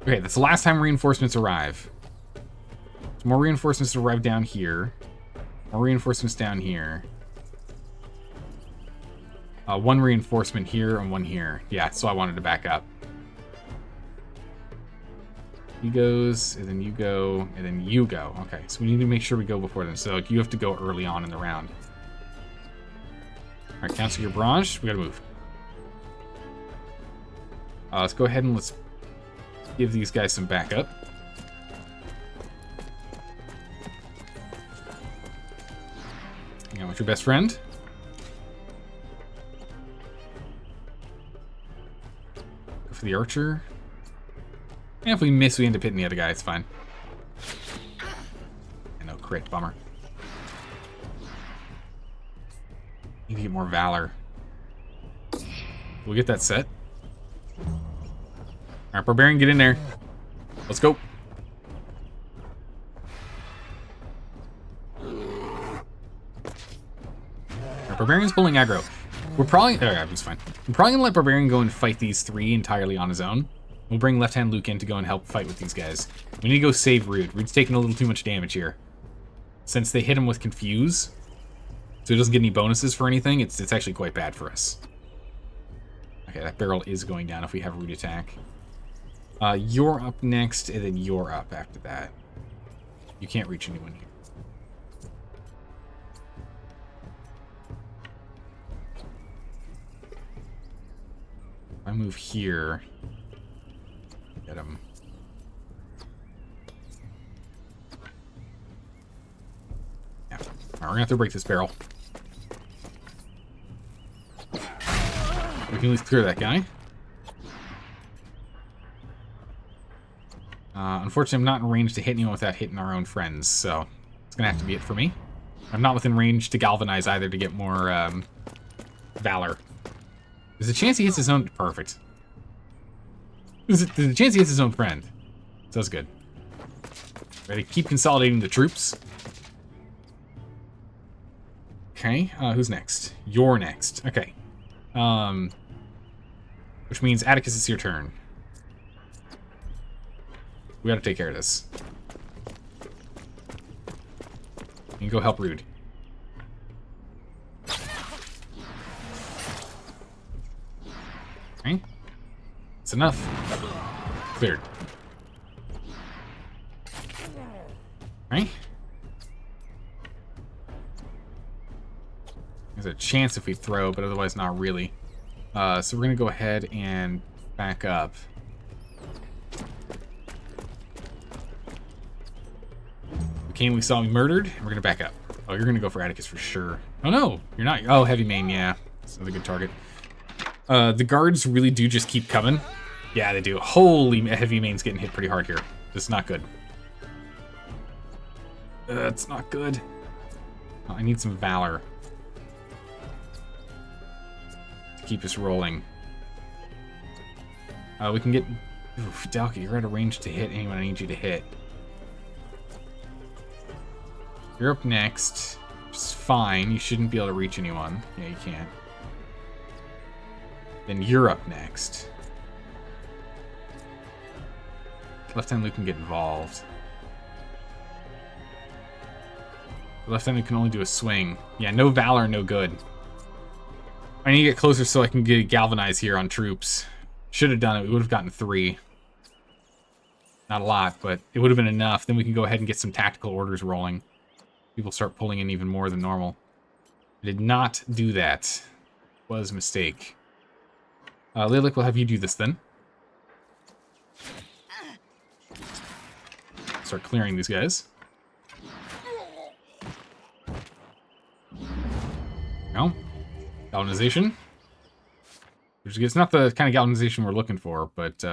Okay, that's the last time reinforcements arrive. So more reinforcements arrive down here. More reinforcements down here. 1 reinforcement here and 1 here. Yeah, so I wanted to back up. He goes, and then you go, and then you go. Okay, so we need to make sure we go before them. So like, you have to go early on in the round. All right, cancel your barrage. We gotta move. Let's go ahead and let's give these guys some backup. Hang on with your best friend. Go for the archer. And if we miss, we end up hitting the other guy. It's fine. And no crit. Bummer. Need to get more valor. We'll get that set. Alright, Barbarian, get in there. Let's go. Alright, Barbarian's pulling aggro. We're probably... Oh, yeah, he's fine. I'm probably going to let Barbarian go and fight these three entirely on his own. We'll bring Left Hand Luke in to go and help fight with these guys. We need to go save Rude. Rude's taking a little too much damage here. Since they hit him with Confuse, so he doesn't get any bonuses for anything, it's actually quite bad for us. Okay, that barrel is going down if we have Rude attack. You're up next, and then you're up after that. You can't reach anyone here. If I move here, get him. Yeah. Alright, we're gonna have to break this barrel. We can at least clear that guy. Unfortunately, I'm not in range to hit anyone without hitting our own friends, so it's gonna have to be it for me. I'm not within range to galvanize either to get more valor. There's a chance he hits his own... Perfect. There's a chance he hits his own friend. So that's good. Ready? Keep consolidating the troops. Okay, who's next? You're next. Okay. Which means, Atticus, it's your turn. We gotta take care of this. You can go help Rude. Okay. It's enough. Cleared. Okay. There's a chance if we throw, but otherwise not really. So we're gonna go ahead and back up. We saw me murdered, and we're gonna back up. Oh, you're gonna go for Atticus for sure. Oh no, you're not. Oh, heavy main, yeah. That's another good target. The guards really do just keep coming. Yeah, they do. Holy, heavy main's getting hit pretty hard here. This is not good. It's not good. Oh, I need some valor to keep us rolling. We can get... Oof, Dalka, you're out of range to hit anyone I need you to hit. You're up next. Which is fine. You shouldn't be able to reach anyone. Yeah, you can't. Then you're up next. Left-hand Luke can get involved. Left-hand Luke can only do a swing. Yeah, no valor, no good. I need to get closer so I can get galvanized here on troops. Should have done it. We would have gotten 3. Not a lot, but it would have been enough. Then we can go ahead and get some tactical orders rolling. People start pulling in even more than normal. I did not do that. Was a mistake. Lilac, we'll have you do this then. Start clearing these guys. No. Galvanization. Which is not the kind of galvanization we're looking for, but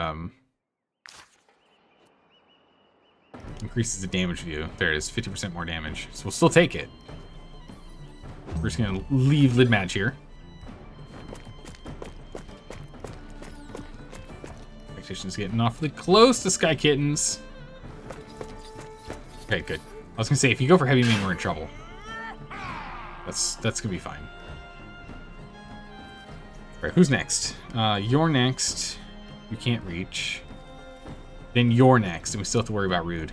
increases the damage view. There it is, 50% more damage. So we'll still take it. We're just gonna leave Lid Match here. Expectation's getting awfully close to Sky Kittens. Okay, good. I was gonna say, if you go for heavy main, we're in trouble. That's gonna be fine. Alright, who's next? You're next. You can't reach. Then you're next, and we still have to worry about Rude.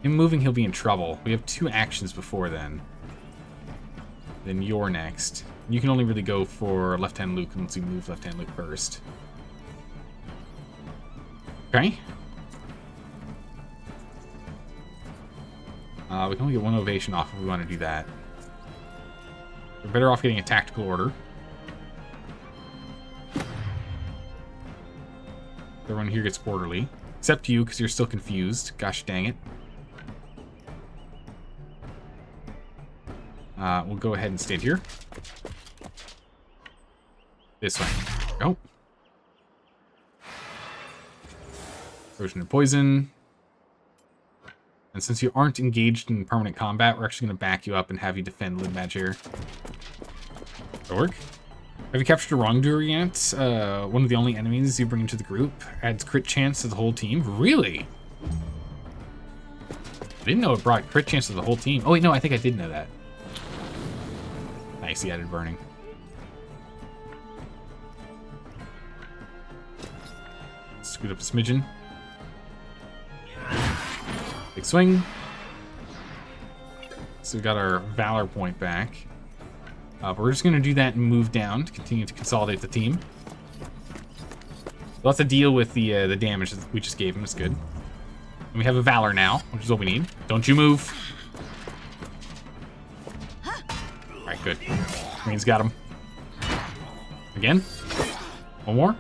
Him moving, he'll be in trouble. We have 2 actions before then. Then you're next. You can only really go for left-hand Luke unless you move left-hand Luke first. Okay. We can only get one ovation off if we want to do that. We're better off getting a tactical order. Everyone here gets orderly. Except you, because you're still confused. Gosh dang it. We'll go ahead and stand here. This way. Go. Erosion and poison. And since you aren't engaged in permanent combat, we're actually going to back you up and have you defend Lidmadge here. That'll work. Have you captured a wrongdoer yet? One of the only enemies you bring into the group adds crit chance to the whole team. Really? I didn't know it brought crit chance to the whole team. Oh wait, no, I think I did know that. Nice, he added burning. Scoot up a smidgen. Big swing. So we got our Valor point back. But we're just going to do that and move down to continue to consolidate the team. We'll have to deal with the damage that we just gave him. It's good. And we have a Valor now, which is what we need. Don't you move. Alright, good. Green's got him. Again. One more.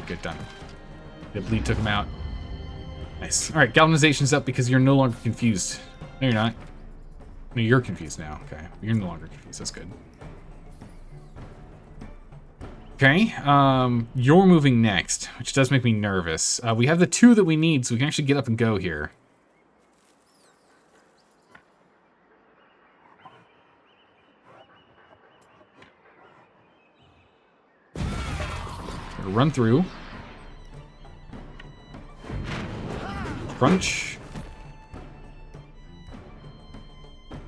Good, done. The bleed took him out. Nice. Alright, galvanization's up because you're no longer confused. No, you're not. No, you're confused now. Okay. You're no longer confused. That's good. Okay. You're moving next, which does make me nervous. We have the 2 that we need, so we can actually get up and go here. Run through. Crunch.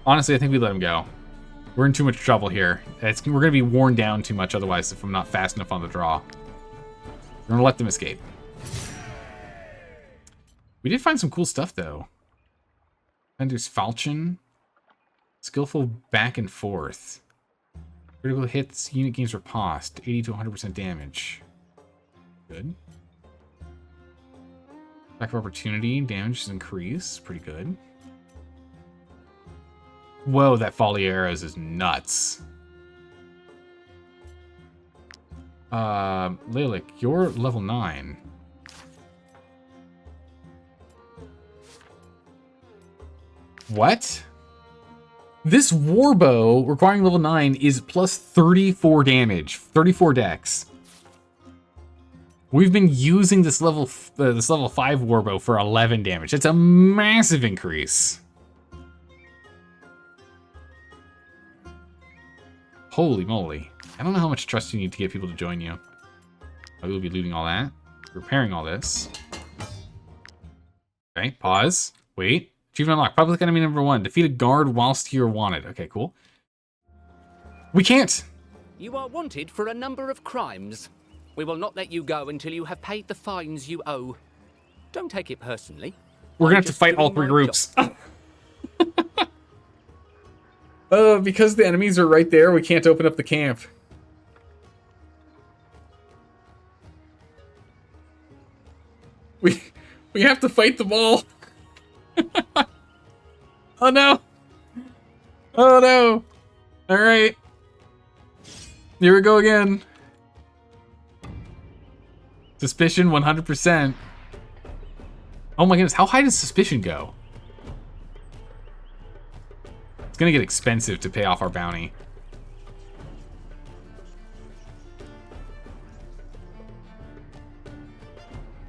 Honestly, I think we let him go. We're in too much trouble here. We're going to be worn down too much otherwise if I'm not fast enough on the draw. We're going to let them escape. We did find some cool stuff, though. Defender's Falchion. Skillful back and forth. Critical hits, unit gains riposte. 80 to 100% damage. Good. Back of opportunity, damage is increased. Pretty good. Whoa, that volley arrows is nuts. Lilac, you're level 9. What? This warbow requiring level 9 is plus 34 damage, 34 dex. We've been using this level 5 warbow for 11 damage. It's a massive increase. Holy moly. I don't know how much trust you need to get people to join you. I will be looting all that. Repairing all this. Okay, pause. Wait. Achievement unlocked. Public enemy number 1. Defeat a guard whilst you're wanted. Okay, cool. We can't! You are wanted for a number of crimes. We will not let you go until you have paid the fines you owe. Don't take it personally. We're gonna have to fight all 3 groups. Because the enemies are right there, we can't open up the camp. We have to fight them all. Oh no. Oh no. All right. Here we go again. Suspicion 100%. Oh my goodness, how high does suspicion go? It's gonna get expensive to pay off our bounty.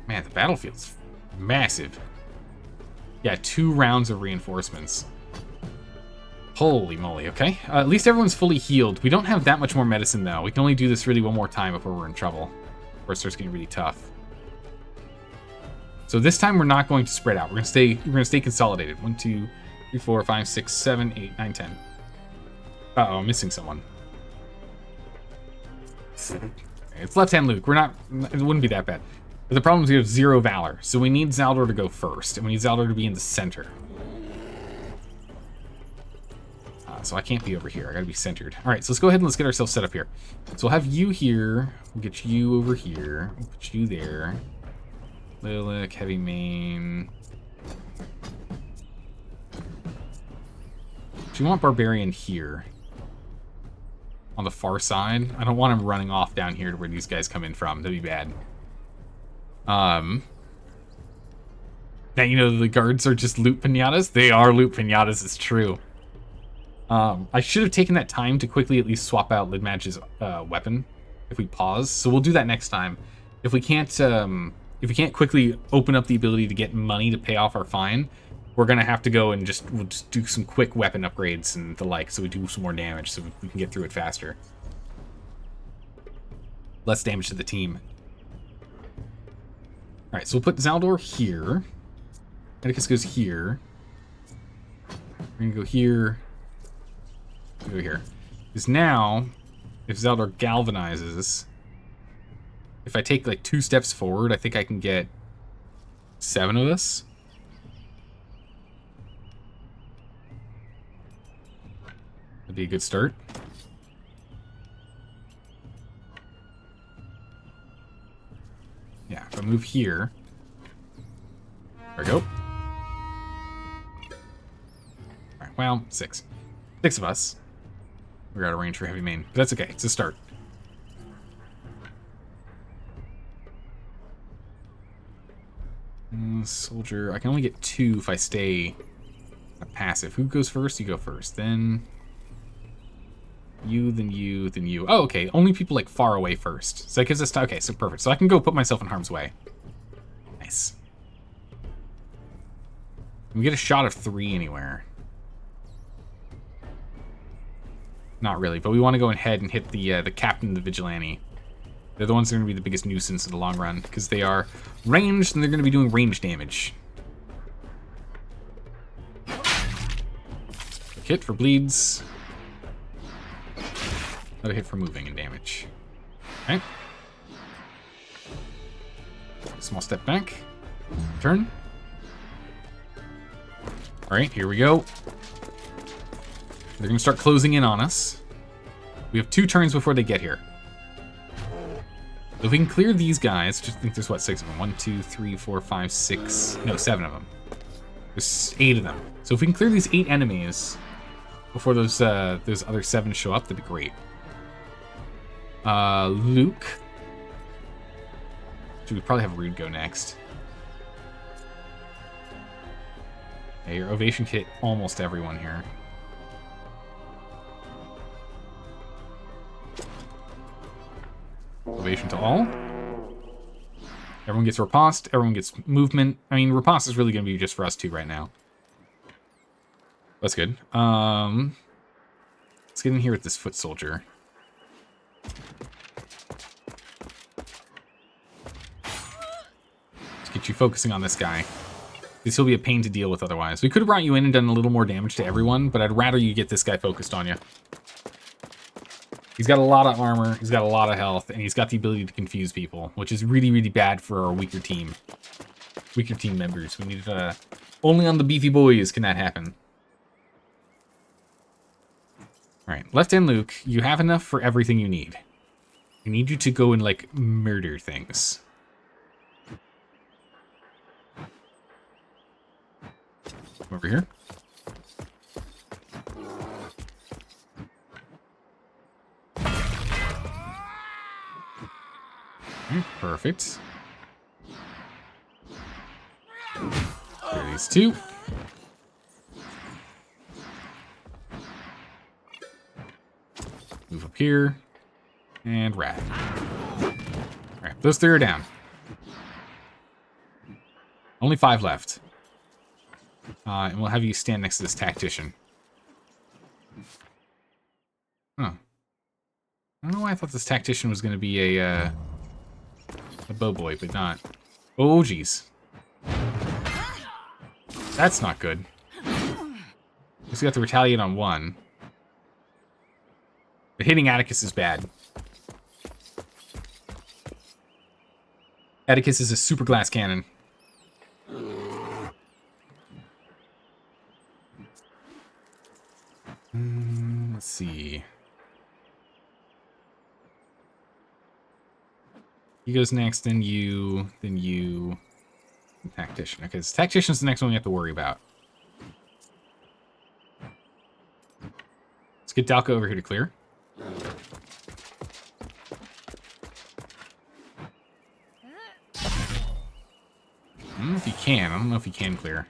Man, the battlefield's massive. Yeah, 2 rounds of reinforcements. Holy moly, okay. At least everyone's fully healed. We don't have that much more medicine, though. We can only do this really one more time before we're in trouble. Or it starts getting really tough. So this time we're not going to spread out. We're gonna stay consolidated. 1, 2, 3, 4, 5, 6, 7, 8, 9, 10. Uh-oh, I'm missing someone. It's left-hand Luke. It wouldn't be that bad. But the problem is we have 0 Valor. So we need Zaldor to go first. And we need Zaldor to be in the center. So I can't be over here. I gotta be centered. Alright, so let's go ahead and let's get ourselves set up here. So we'll have you here. We'll get you over here. We'll put you there. Lilac, heavy main. Do you want Barbarian here? On the far side? I don't want him running off down here to where these guys come in from. That'd be bad. Now, you know, the guards are just loot pinatas? They are loot pinatas, it's true. I should have taken that time to quickly at least swap out Lidmatch's weapon if we pause. So we'll do that next time. If we can't quickly open up the ability to get money to pay off our fine, we're gonna have to go and we'll just do some quick weapon upgrades and the like, so we do some more damage, so we can get through it faster. Less damage to the team. All right, so we'll put Zaldor here. Atticus goes here. We're gonna go here. Go here. Because now, if Zaldor galvanizes, if I take like 2 steps forward, I think I can get 7 of us. That'd be a good start. Yeah, if I move here. There we go. Alright, well, 6. 6 of us. We're out of range for heavy main. But that's okay, it's a start. Soldier, I can only get 2 if I stay passive. Who goes first? You go first. Then you, then you, then you. Oh, okay. Only people like far away first. So that gives us time. Okay, so perfect. So I can go put myself in harm's way. Nice. Can we get a shot of 3 anywhere? Not really, but we want to go ahead and hit the captain of the vigilante. They're the ones that are going to be the biggest nuisance in the long run, because they are ranged and they're going to be doing range damage. Hit for bleeds. Another hit for moving and damage. Okay. Small step back. Turn. Alright, here we go. They're going to start closing in on us. We have 2 turns before they get here. If we can clear these guys, just think there's what, 6 of them? 1, 2, 3, 4, 5, 6. No, 7 of them. There's 8 of them. So if we can clear these 8 enemies before those other 7 show up, that'd be great. Luke. Should we probably have Rude go next? Yeah, your ovation hit almost everyone here. Ovation to all. Everyone gets riposte. Everyone gets movement. I mean, riposte is really going to be just for us 2 right now. That's good. Let's get in here with this foot soldier. Let's get you focusing on this guy. Because he'll be a pain to deal with otherwise. We could have brought you in and done a little more damage to everyone, but I'd rather you get this guy focused on you. He's got a lot of armor, he's got a lot of health, and he's got the ability to confuse people, which is really, really bad for our weaker team. Weaker team members. We need only on the beefy boys can that happen. Alright, Left Hand Luke, you have enough for everything you need. I need you to go and, like, murder things. Over here. Perfect. There are these 2. Move up here. And rat. Alright, those 3 are down. Only 5 left. And we'll have you stand next to this tactician. Huh. I don't know why I thought this tactician was going to be a bow boy, but not. Oh, jeez. That's not good. Just got to retaliate on 1. But hitting Atticus is bad. Atticus is a super glass cannon. Let's see. He goes next, then you, Tactician. Okay, so Tactician's the next one we have to worry about. get Dalka over here to clear. I don't know if he can. I don't know if he can clear.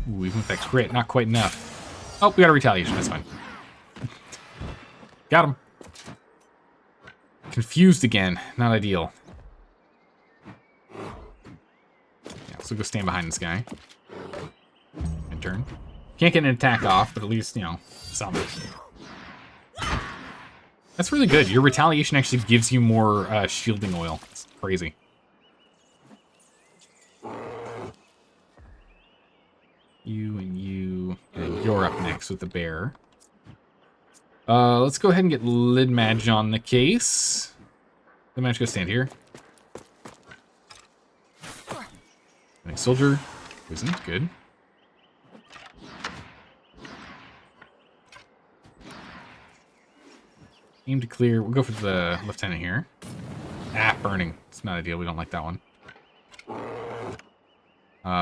Ooh, even with that crit, not quite enough. Oh, we got a retaliation. That's fine. Got him. Confused again. Not ideal. Yeah, so go stand behind this guy. And turn. Can't get an attack off, but at least, you know, something. That's really good. Your retaliation actually gives you more shielding oil. It's crazy. You and you. And you're up next with the bear. Let's go ahead and get Lid Madge on the case. Lid Madge, go stand here. Nice soldier. Poison, good. Aim to clear. We'll go for the lieutenant here. Ah, burning. It's not ideal. We don't like that one.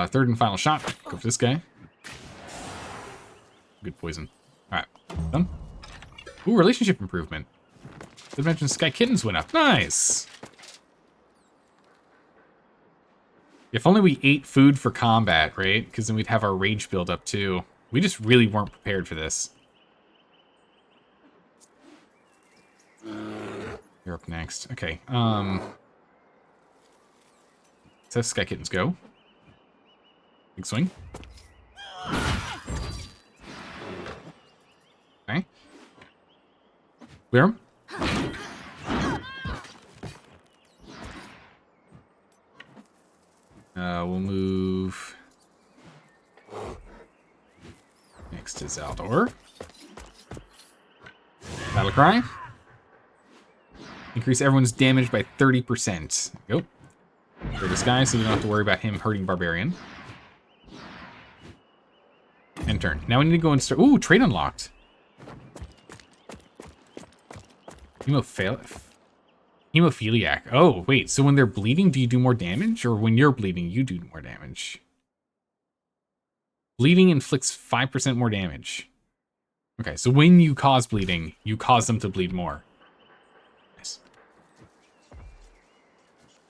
Third and final shot. Go for this guy. Good poison. Alright, done. Ooh, relationship improvement. Did mention Sky Kittens went up. Nice! If only we ate food for combat, right? Because then we'd have our rage build up too. We just really weren't prepared for this. You're up next. Okay, let's Sky Kittens go. Big swing. Okay. Clear him. We'll move next to Zaldor. Battle cry. Increase everyone's damage by 30%. Go. For this guy, so we don't have to worry about him hurting Barbarian. End turn. Now we need to go and start. Ooh, trade unlocked. Hemophiliac. Oh, wait. So when they're bleeding, do you do more damage? Or when you're bleeding, you do more damage? Bleeding inflicts 5% more damage. Okay, so when you cause bleeding, you cause them to bleed more. Nice.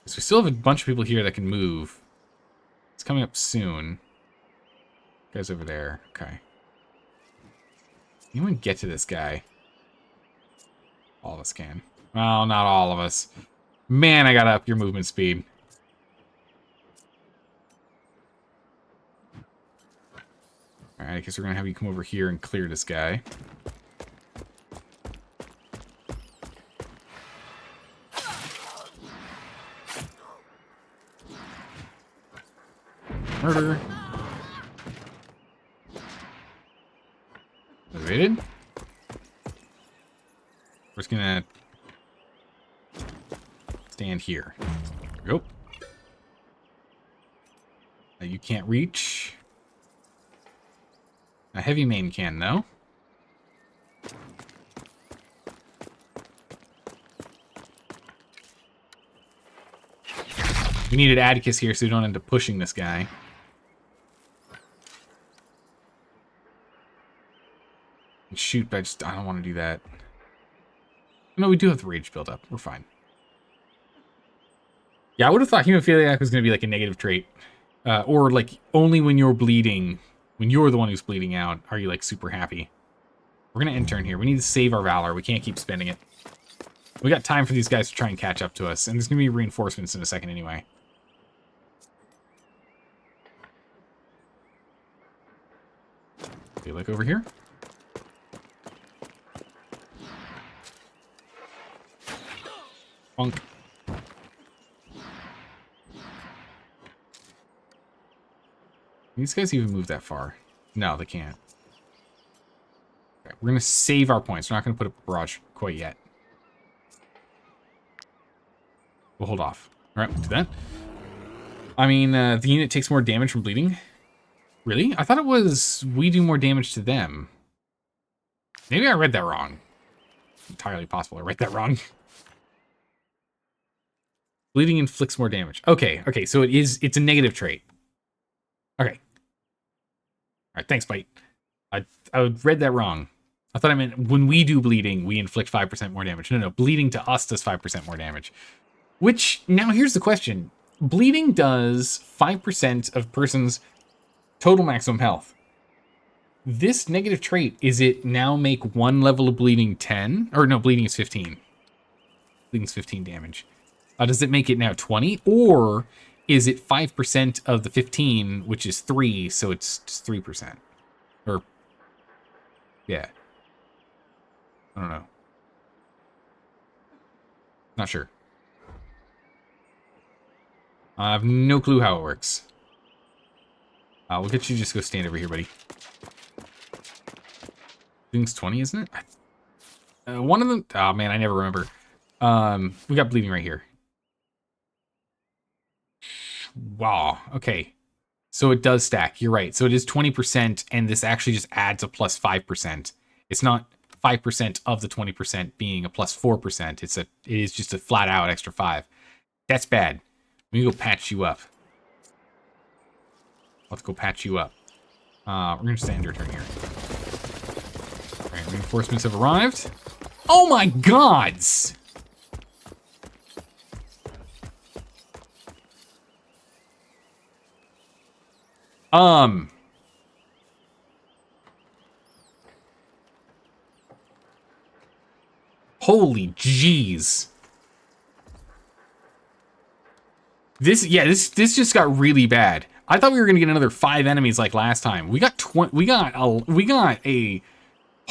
So we still have a bunch of people here that can move. It's coming up soon. Guy's over there. Okay. Anyone get to this guy? All of us can. Well, not all of us. Man, I gotta up your movement speed. Alright, I guess we're gonna have you come over here and clear this guy. Murder. Motivated. We're just gonna stand here. There we go. You can't reach. A heavy main can, though. We needed Atticus here so we don't end up pushing this guy. Shoot, but I don't want to do that. No, we do have the rage build up. We're fine. Yeah, I would have thought hemophiliac was going to be like a negative trait. Or like only when you're bleeding, when you're the one who's bleeding out, are you like super happy. We're going to end turn here. We need to save our valor. We can't keep spending it. We got time for these guys to try and catch up to us. And there's going to be reinforcements in a second anyway. Okay, look over here. Funk. These guys even move that far? No, they can't. Okay, we're going to save our points. We're not going to put a barrage quite yet. We'll hold off. All right, we'll do that. I mean, the unit takes more damage from bleeding. Really? I thought it was we do more damage to them. Maybe I read that wrong. It's entirely possible I read that wrong. Bleeding inflicts more damage. Okay, okay, so it's a negative trait. Okay. Alright, thanks, Bite. read that wrong. I thought I meant when we do bleeding, we inflict 5% more damage. No, bleeding to us does 5% more damage. Which, now here's the question. Bleeding does 5% of person's total maximum health. This negative trait, is it now make one level of bleeding 10? Or no, bleeding is 15. Bleeding is 15 damage. Does it make it now 20? Or is it 5% of the 15, which is 3, so it's just 3%? Or, yeah. I don't know. Not sure. I have no clue how it works. We'll get you to just go stand over here, buddy. Bleeding's 20, isn't it? One of them... Oh, man, I never remember. We got bleeding right here. Wow, okay. So it does stack, you're right. So it is 20%, and this actually just adds a plus 5%. It's not 5% of the 20% being a plus 4%. It is just a flat out extra 5. That's bad. We can go patch you up. Let's go patch you up. We're gonna just end your turn here. Alright, reinforcements have arrived. Oh my gods! Holy jeez. This just got really bad. I thought we were gonna get another 5 enemies like last time. We got a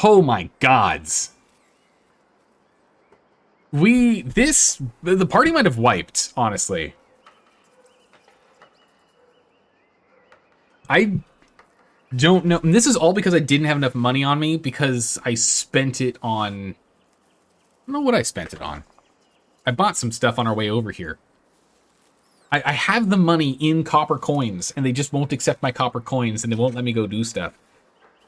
oh my gods. The party might have wiped, honestly. I don't know. And this is all because I didn't have enough money on me because I spent it on... I don't know what I spent it on. I bought some stuff on our way over here. I have the money in copper coins, and they just won't accept my copper coins, and they won't let me go do stuff.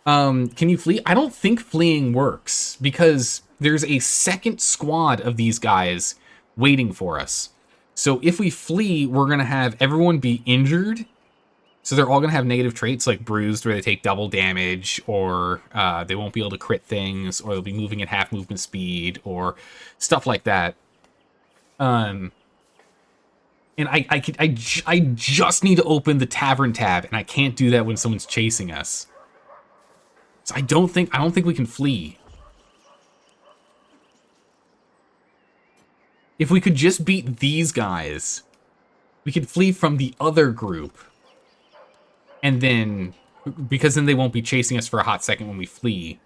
Can you flee? I don't think fleeing works, because there's a second squad of these guys waiting for us. So if we flee, we're going to have everyone be injured. So they're all going to have negative traits like bruised, where they take double damage, or they won't be able to crit things, or they'll be moving at half movement speed, or stuff like that. And I just need to open the tavern tab, and I can't do that when someone's chasing us. So I don't think we can flee. If we could just beat these guys, we could flee from the other group. And then, because then they won't be chasing us for a hot second when we flee.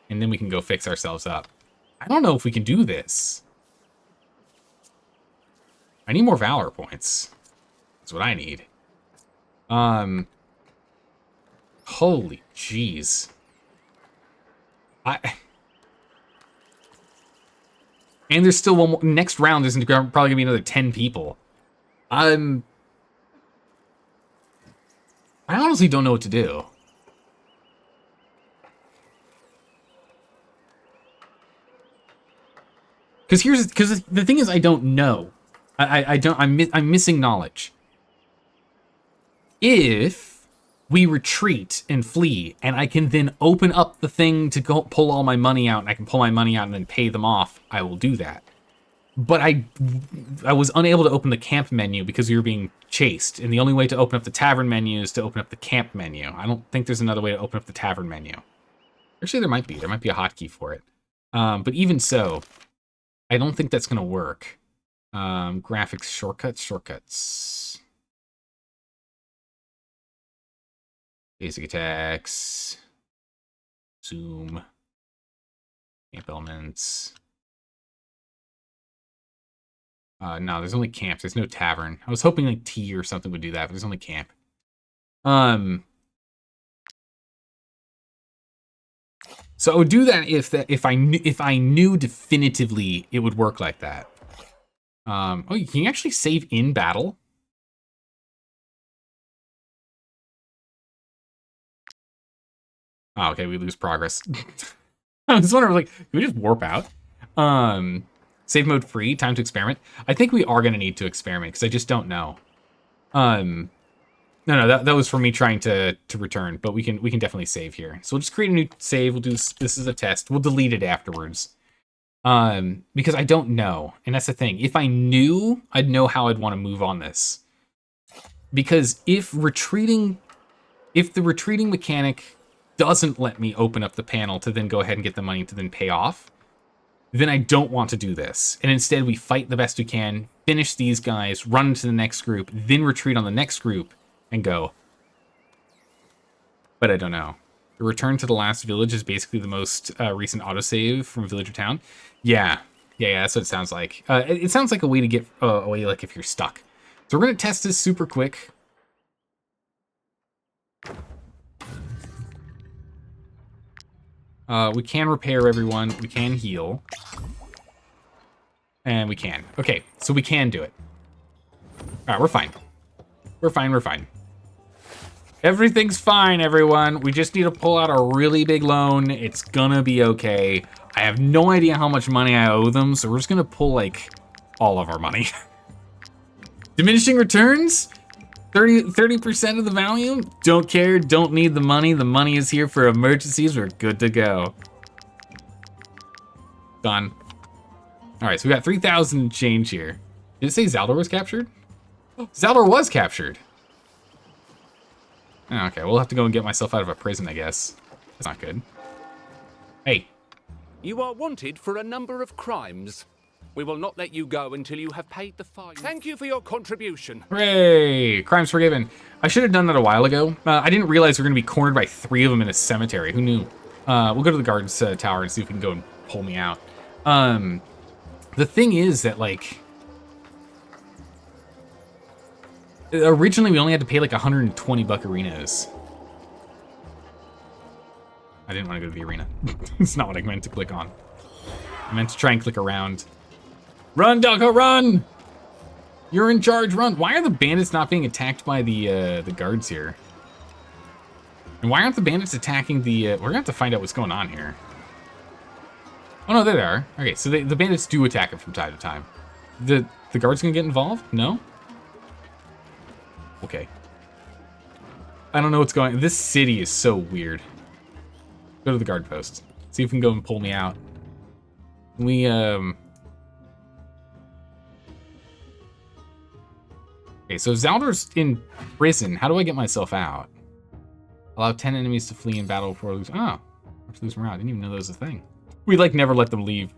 And then we can go fix ourselves up. I don't know if we can do this. I need more Valor points. That's what I need. Holy jeez. And there's still one more. Next round, there's probably gonna be another 10 people. I honestly don't know what to do. Because the thing is, I don't know. I'm missing knowledge. If we retreat and flee, and I can then open up the thing to go pull all my money out, and I can pull my money out and then pay them off, I will do that. But I was unable to open the camp menu because we were being chased, and the only way to open up the tavern menu is to open up the camp menu. I don't think there's another way to open up the tavern menu. Actually, there might be. There might be a hotkey for it. But even so, I don't think that's going to work. Graphics, shortcuts. Basic attacks. Zoom. Camp elements. No, there's only camps. There's no tavern. I was hoping like T or something would do that, but there's only camp. So I would do that if I knew definitively it would work like that. Oh, you can actually save in battle. Oh, okay, we lose progress. I was wondering, like, can we just warp out? Save mode free, time to experiment. I think we are going to need to experiment, because I just don't know. No, that was for me trying to return, but we can definitely save here. So we'll just create a new save. We'll do this as a test. We'll delete it afterwards. Because I don't know. And that's the thing. If I knew, I'd know how I'd want to move on this. Because if the retreating mechanic doesn't let me open up the panel to then go ahead and get the money to then pay off, then I don't want to do this. And instead we fight the best we can, finish these guys, run into the next group, then retreat on the next group, and go. But I don't know. The return to the last village is basically the most recent autosave from village or town. Yeah, that's what it sounds like. It sounds like a way to get away, like if you're stuck. So we're going to test this super quick. We can repair everyone. We can heal. And we can. Okay, so we can do it. All right, we're fine. We're fine. Everything's fine, everyone. We just need to pull out a really big loan. It's gonna be okay. I have no idea how much money I owe them, so we're just gonna pull, like, all of our money. Diminishing returns? 30% of the value? Don't care, don't need the money. The money is here for emergencies. We're good to go. Done. All right, so we got 3,000 change here. Did it say Zaldor was captured? Zaldor was captured. Okay, we'll have to go and get myself out of a prison, I guess. That's not good. Hey. You are wanted for a number of crimes. We will not let you go until you have paid the fine. Thank you for your contribution. Hooray! Crimes forgiven. I should have done that a while ago. I didn't realize we were going to be cornered by 3 of them in a cemetery. Who knew? We'll go to the guards tower and see if we can go and pull me out. The thing is that, like, originally we only had to pay like 120 buccarinos. I didn't want to go to the arena. It's not what I meant to click on. I meant to try and click around. Run, Delco, run! You're in charge, run! Why are the bandits not being attacked by the guards here? And why aren't the bandits attacking the... we're gonna have to find out what's going on here. Oh no, there they are. Okay, so the bandits do attack it from time to time. The guards gonna get involved? No? Okay. I don't know what's going on. This city is so weird. Go to the guard post. See if we can go and pull me out. We, Okay, so Zaldor's in prison. How do I get myself out? Allow 10 enemies to flee in battle before lose. Oh, I have to lose morale. I didn't even know that was a thing. We, like, never let them leave.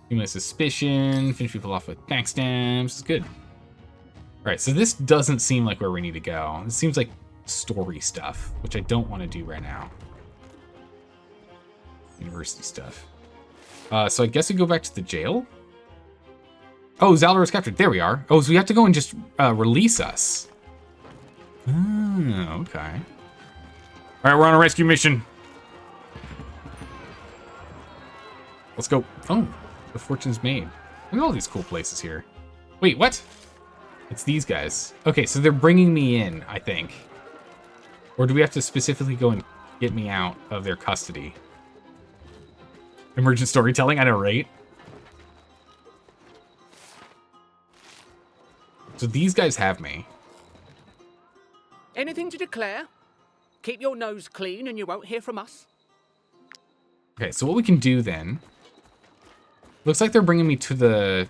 Human suspicion. Finish people off with backstabs. It's good. Alright, so this doesn't seem like where we need to go. It seems like story stuff, which I don't want to do right now. University stuff. So I guess we go back to the jail? Oh, Zaldor was captured. There we are. Oh, so we have to go and just release us. Oh, okay. Alright, we're on a rescue mission. Let's go. Oh, the fortune's made. Look at all these cool places here. Wait, what? It's these guys. Okay, so they're bringing me in, I think. Or do we have to specifically go and get me out of their custody? Emergent storytelling, I know, right? So these guys have me. Anything to declare? Keep your nose clean and you won't hear from us. Okay, so what we can do then... Looks like they're bringing me to the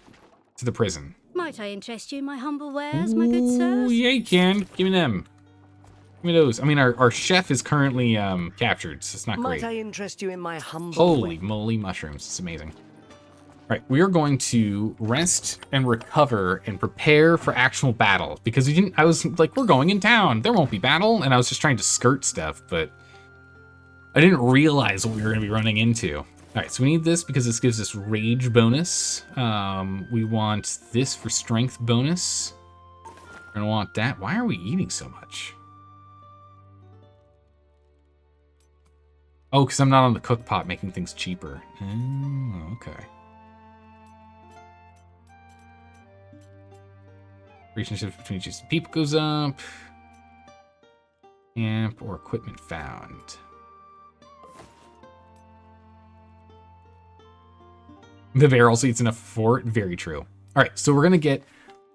prison. Might I interest you in my humble wares, my good sirs? Yeah, you can. Give me them. Give me those. I mean, our chef is currently captured, so it's not great. Might I interest you in my humble Holy moly mushrooms. It's amazing. All right, we are going to rest and recover and prepare for actual battle. Because I was like, we're going in town. There won't be battle. And I was just trying to skirt stuff, but I didn't realize what we were going to be running into. All right, so we need this because this gives us rage bonus. We want this for strength bonus. We're gonna want that. Why are we eating so much? Oh, because I'm not on the cook pot making things cheaper. Oh, okay. Relationships between choosing people goes up. Camp or equipment found. The bear also eats enough for it. Very true. All right, so we're going to get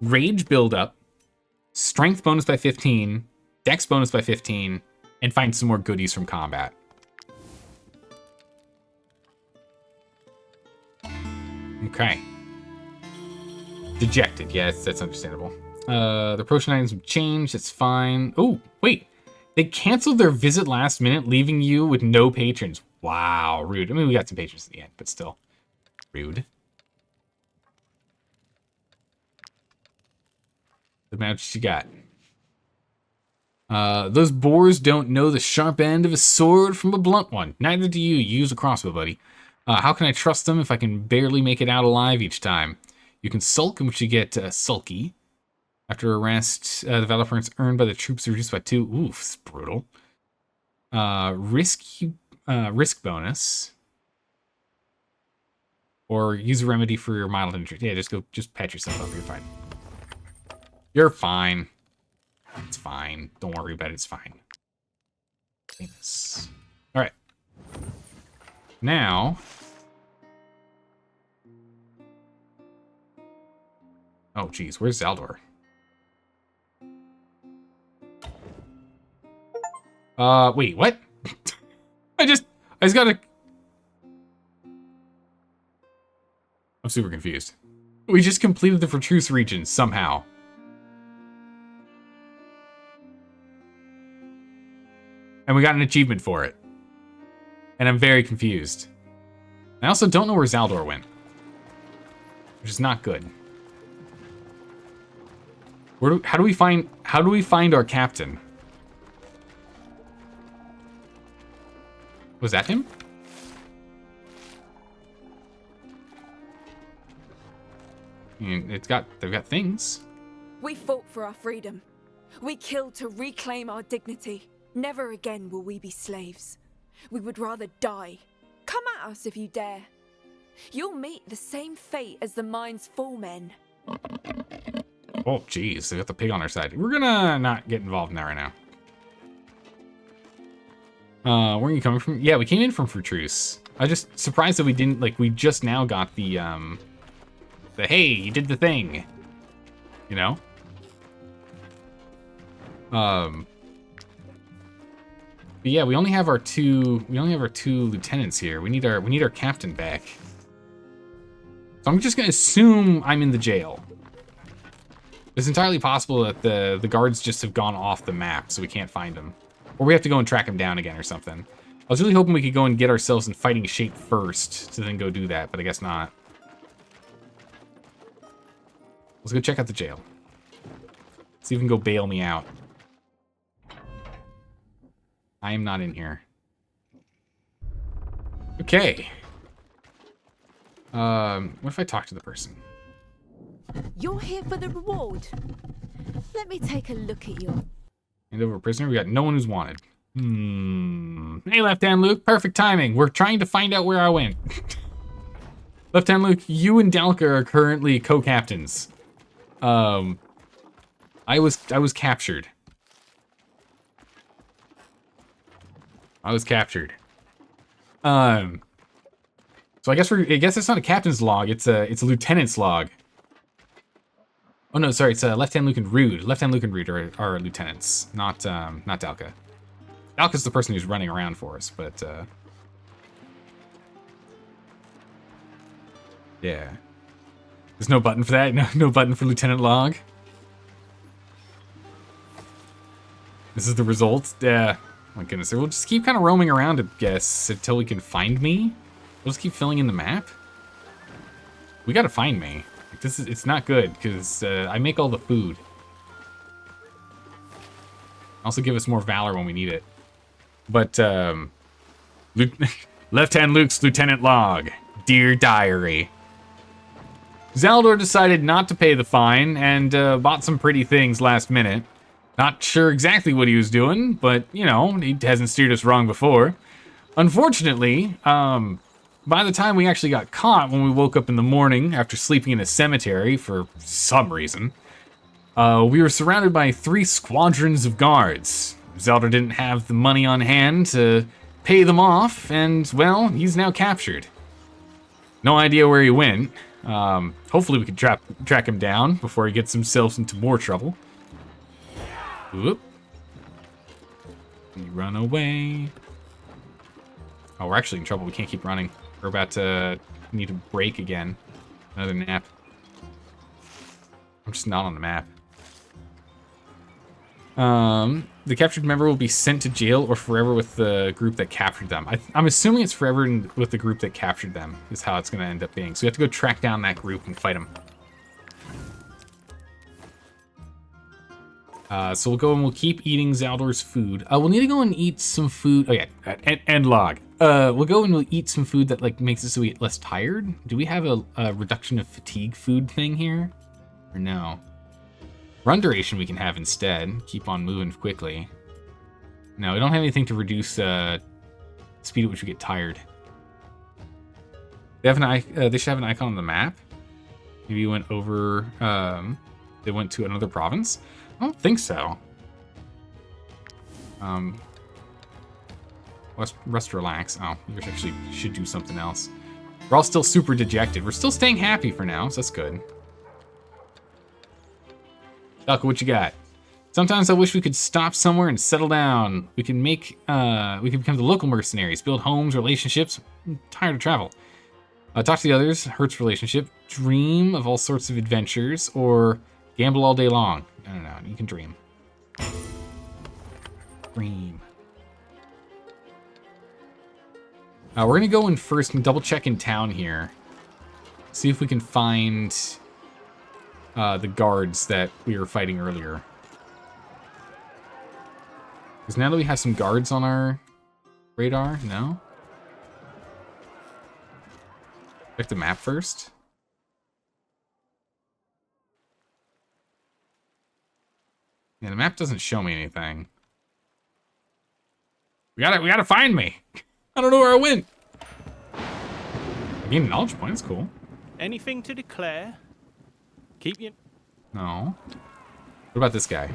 rage build up. strength bonus by 15, dex bonus by 15, and find some more goodies from combat. Okay. Dejected. Yes, that's understandable. The potion items have changed. It's fine. Oh, wait. They canceled their visit last minute, leaving you with no patrons. Wow, rude. I mean, we got some patrons in the end, but still. Rude. The match you got. Those boars don't know the sharp end of a sword from a blunt one. Neither do you. You use a crossbow, buddy. How can I trust them if I can barely make it out alive each time? You can sulk, in which you get sulky. After a rest, the valor points earned by the troops are reduced by 2. Oof, it's brutal. Risk bonus. Or use a remedy for your mild injury. Yeah, just patch yourself up. You're fine. You're fine. It's fine. Don't worry about it. It's fine. All right. Now. Oh, geez. Where's Zaldor? Wait, what? I just gotta... I'm super confused. We just completed the Vertruce region somehow. And we got an achievement for it. And I'm very confused. I also don't know where Zaldor went. Which is not good. How do we find our captain? Was that him? I mean, they've got things. We fought for our freedom. We killed to reclaim our dignity. Never again will we be slaves. We would rather die. Come at us if you dare. You'll meet the same fate as the mine's full men. Oh, geez, they got the pig on our side. We're gonna not get involved in that right now. Where are you coming from? Yeah, we came in from Vertruce. I'm just surprised that we didn't, like, we just now got the hey, you did the thing. You know? But yeah, we only have our two lieutenants here. We need our captain back. So I'm just gonna assume I'm in the jail. It's entirely possible that the guards just have gone off the map, so we can't find them. Or we have to go and track them down again or something. I was really hoping we could go and get ourselves in fighting shape first to then go do that, but I guess not. Let's go check out the jail. See if we can go bail me out. I am not in here. Okay. What if I talk to the person? You're here for the reward. Let me take a look at you. Hand over a prisoner. We got no one who's wanted. Hey, Left Hand Luke. Perfect timing. We're trying to find out where I went. Left Hand Luke, you and Dalka are currently co-captains. I was captured. So I guess it's not a captain's log. It's a lieutenant's log. Oh no, sorry. It's Left Hand Luke and Rude. Left Hand Luke and Rude are lieutenants, not Dalka. Dalka's the person who's running around for us, but yeah. There's no button for that. No button for Lieutenant Log. This is the result. Yeah. My goodness. We'll just keep kind of roaming around, I guess, until we can find me. We'll just keep filling in the map. We gotta find me. Like, it's not good because I make all the food. Also give us more valor when we need it. But Left Hand Luke's Lieutenant Log. Dear Diary. Zaldor decided not to pay the fine and bought some pretty things last minute. Not sure exactly what he was doing, but, you know, he hasn't steered us wrong before. Unfortunately, by the time we actually got caught when we woke up in the morning after sleeping in a cemetery for some reason, we were surrounded by 3 squadrons of guards. Zaldor didn't have the money on hand to pay them off, and, well, he's now captured. No idea where he went. Hopefully we can track him down before he gets himself into more trouble. Whoop. You run away. Oh, we're actually in trouble. We can't keep running. We're about to need to break again. Another nap. I'm just not on the map. The captured member will be sent to jail or forever with the group that captured them. I'm assuming it's forever with the group that captured them is how it's going to end up being. So we have to go track down that group and fight them. So we'll go and we'll keep eating Zaldor's food. We'll need to go and eat some food. Oh yeah, end log. We'll go and we'll eat some food that like makes us so we get less tired. Do we have a reduction of fatigue food thing here? Or no? Run duration we can have instead. Keep on moving quickly. No, we don't have anything to reduce speed at which we get tired. They have they should have an icon on the map. Maybe you went over. They went to another province. I don't think so. Rest, relax. Oh, you actually should do something else. We're all still super dejected. We're still staying happy for now, so that's good. Falco, what you got? Sometimes I wish we could stop somewhere and settle down. We can make, we can become the local mercenaries, build homes, relationships. I'm tired of travel. Talk to the others, hurts relationship. Dream of all sorts of adventures, or gamble all day long. I don't know, you can dream. Dream. We're gonna go in first and double check in town here. See if we can find the guards that we were fighting earlier. Because now that we have some guards on our radar, no? Check the map first. Yeah, the map doesn't show me anything. We gotta find me. I don't know where I went. I gained a knowledge point, it's cool. Anything to declare? Keep you... No. What about this guy?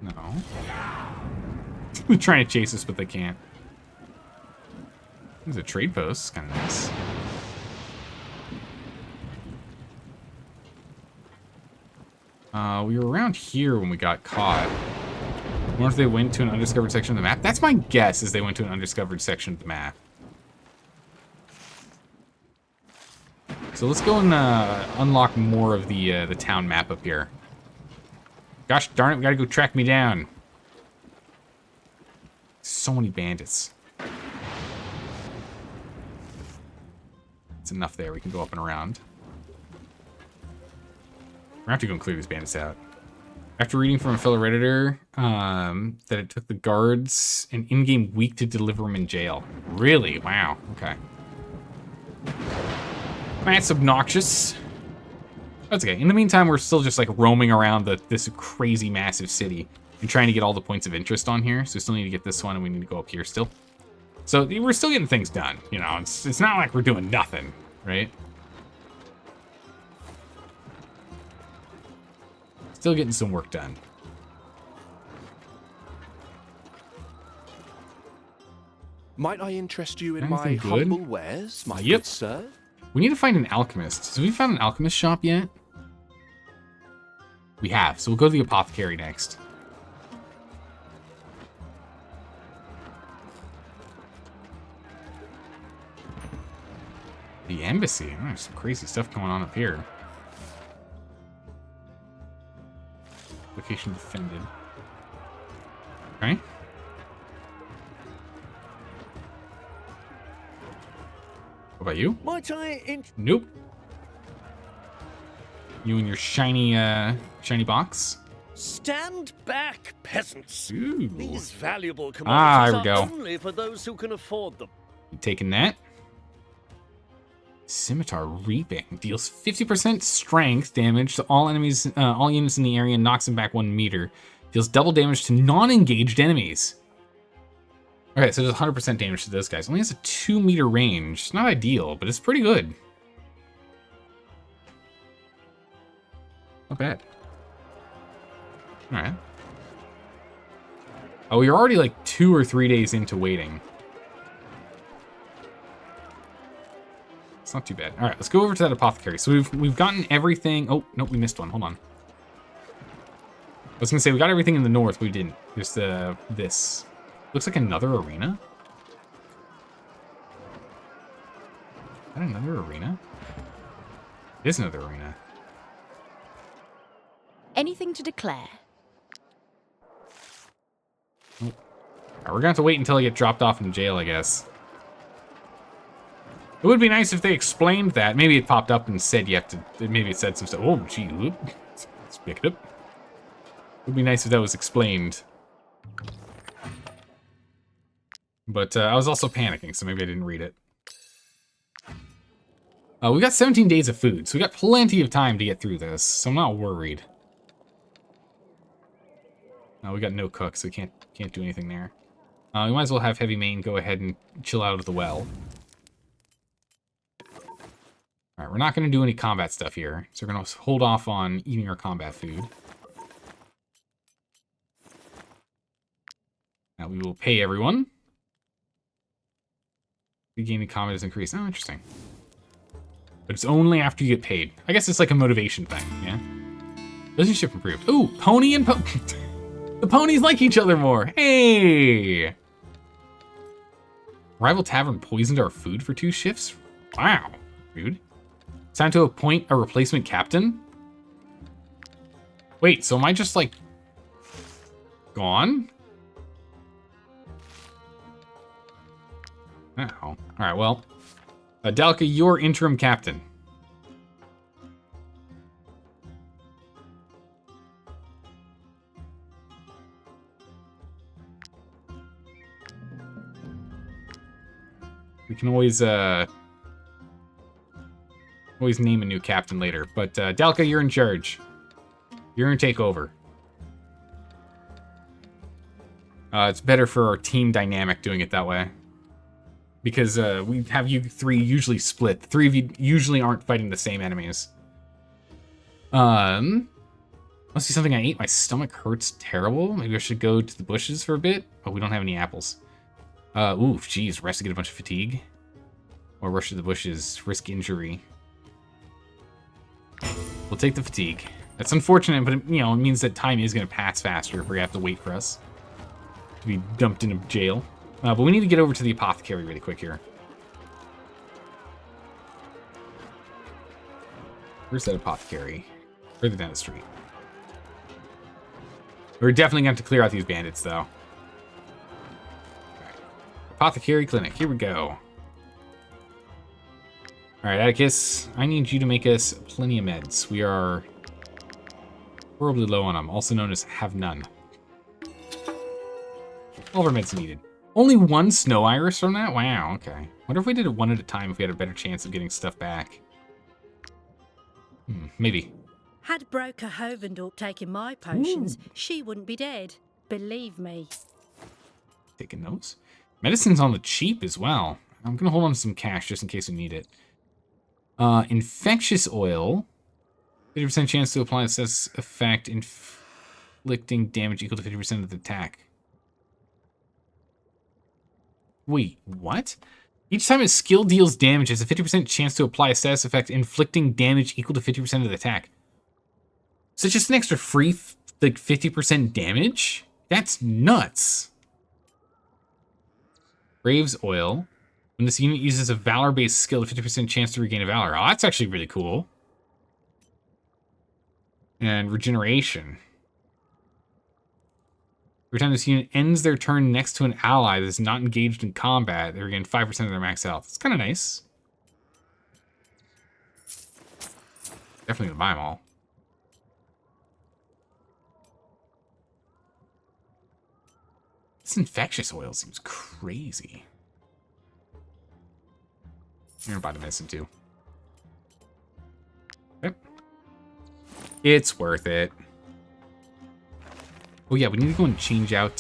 No. They're trying to chase us, but they can't. There's a trade post. Kind of nice. We were around here when we got caught. I wonder if they went to an undiscovered section of the map. That's my guess, is they went to an undiscovered section of the map. So let's go and unlock more of the town map up here. Gosh darn it, we gotta go track me down. So many bandits. It's enough there, we can go up and around. We're gonna have to go and clear these bandits out. After reading from a fellow Redditor, that it took the guards an in-game week to deliver them in jail. Really? Wow, okay. That's obnoxious. That's okay. In the meantime, we're still just like roaming around this crazy massive city and trying to get all the points of interest on here. So we still need to get this one, and we need to go up here still. So we're still getting things done. You know, it's not like we're doing nothing, right? Still getting some work done. Might I interest you in my humble wares, my good sir? We need to find an alchemist. Have we found an alchemist shop yet? We have, so we'll go to the apothecary next. The embassy. Oh, there's some crazy stuff going on up here. Location defended. Okay. What about you? Might I Nope. You and your shiny, shiny box. Stand back, peasants. Ooh. These valuable There commodities we are go. only for those who can afford them. You taking that? Scimitar Reaping deals 50% strength damage to all enemies, all units in the area, and knocks them back 1 meter. Deals double damage to non-engaged enemies. Okay, so does 100% damage to those guys. Only has a 2 meter range. It's not ideal, but it's pretty good. Not bad. All right. Oh, we're already like 2 or 3 days into waiting. It's not too bad. All right, let's go over to that apothecary. So we've gotten everything. Oh, nope, we missed one. Hold on. was gonna say, we got everything in the north, but we didn't. There's this. Looks like another arena. Is that another arena? It is another arena. Anything to declare? Nope. All right, we're gonna have to wait until I get dropped off in jail, I guess. It would be nice if they explained that. Maybe it popped up and said you have to. Maybe it said some stuff. Oh, gee, whoop. Let's pick it up. It would be nice if that was explained. But I was also panicking, so maybe I didn't read it. We got 17 days of food, so we got plenty of time to get through this, so I'm not worried. We got no cook, so we can't do anything there. We might as well have Heavy Mane go ahead and chill out at the well. Alright, we're not going to do any combat stuff here, so we're going to hold off on eating our combat food. Now we will pay everyone. The gaining combat is increased. Oh, interesting. But it's only after you get paid. I guess it's like a motivation thing, yeah? Relationship improved. Ooh, pony and the ponies like each other more. Hey! Rival tavern poisoned our food for 2 shifts? Wow. Rude. It's time to appoint a replacement captain? Wait, so am I just, like, gone? Oh. Alright, well. Dalka, you're interim captain. We can always name a new captain later. But Dalka, you're in charge. You're gonna take over. It's better for our team dynamic doing it that way. Because we have you 3 usually split. The 3 of you usually aren't fighting the same enemies. Must be something I ate. My stomach hurts terrible. Maybe I should go to the bushes for a bit. Oh, we don't have any apples. Ooh, geez, rest to get a bunch of fatigue. Or rush to the bushes, risk injury. We'll take the fatigue. That's unfortunate, but it, you know, it means that time is going to pass faster if we have to wait for us to be dumped into jail. But we need to get over to the apothecary really quick here. Where's that apothecary? Further down the street. We're definitely going to have to clear out these bandits, though. Right. Apothecary clinic. Here we go. Alright, Atticus, I need you to make us plenty of meds. We are horribly low on them, also known as have none. All of our meds needed. Only 1 snow iris from that? Wow, okay. Wonder if we did it 1 at a time if we had a better chance of getting stuff back. Maybe. Had Broker Hovendorp taken my potions, she wouldn't be dead. Believe me. Taking notes. Medicine's on the cheap as well. I'm gonna hold on to some cash just in case we need it. Infectious oil. 50% chance to apply assess effect, inflicting damage equal to 50% of the attack. Wait, what? Each time a skill deals damage, has a 50% chance to apply a status effect, inflicting damage equal to 50% of the attack. So it's just an extra free, like, 50% damage? That's nuts. Brave's oil. When this unit uses a Valor-based skill, a 50% chance to regain a Valor. Oh, that's actually really cool. And regeneration. Every time this unit ends their turn next to an ally that is not engaged in combat, they regain 5% of their max health. It's kind of nice. Definitely gonna buy them all. This infectious oil seems crazy. I'm gonna buy the medicine too. Okay. It's worth it. Oh yeah, we need to go and change out,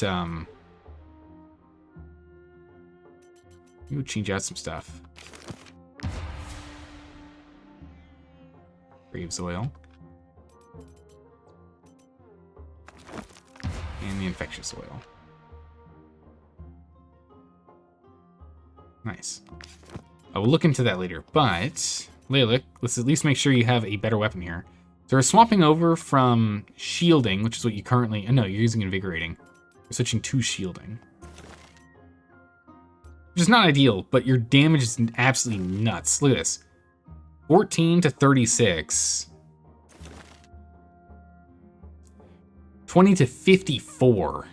we would change out some stuff. Graves oil. And the infectious oil. Nice. I will look into that later, but Layla, let's at least make sure you have a better weapon here. So we're swapping over from shielding, which is what you currently... No, you're using invigorating. You're switching to shielding. Which is not ideal, but your damage is absolutely nuts. Look at this. 14 to 36. 20 to 54.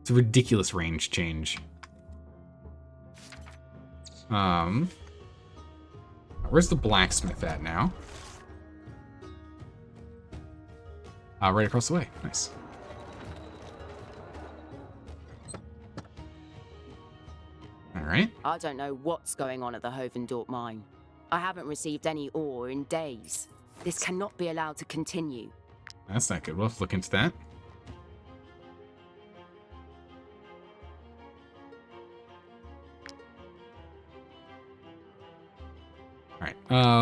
It's a ridiculous range change. Where's the blacksmith at now? Right across the way. Nice. All right. I don't know what's going on at the Hovendorp mine. I haven't received any ore in days. This cannot be allowed to continue. That's not good. We'll have to look into that. All right.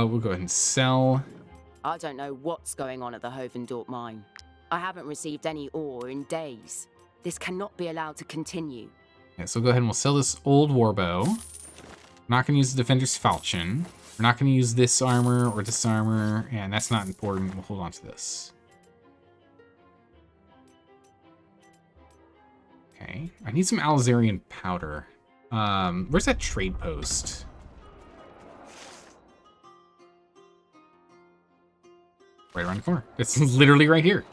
We'll go ahead and sell. I don't know what's going on at the Hovendorp mine. I haven't received any ore in days. This cannot be allowed to continue. Yeah, so we'll go ahead and we'll sell this old warbow. We're not going to use the Defender's Falchion. We're not going to use this armor or this armor, and that's not important. We'll hold on to this. Okay, I need some Alizarian powder. Where's that trade post? Right around the corner. It's literally right here.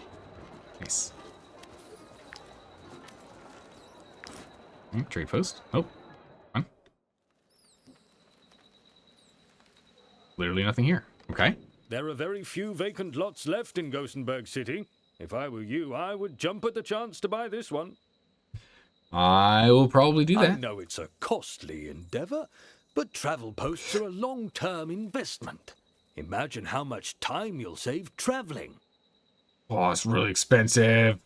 Nice. Trade post. Oh, come on. Literally nothing here. Okay. There are very few vacant lots left in Gossenburg City. If I were you, I would jump at the chance to buy this one. I will probably do that. I know it's a costly endeavor, but travel posts are a long-term investment. Imagine how much time you'll save traveling. Oh, it's really expensive.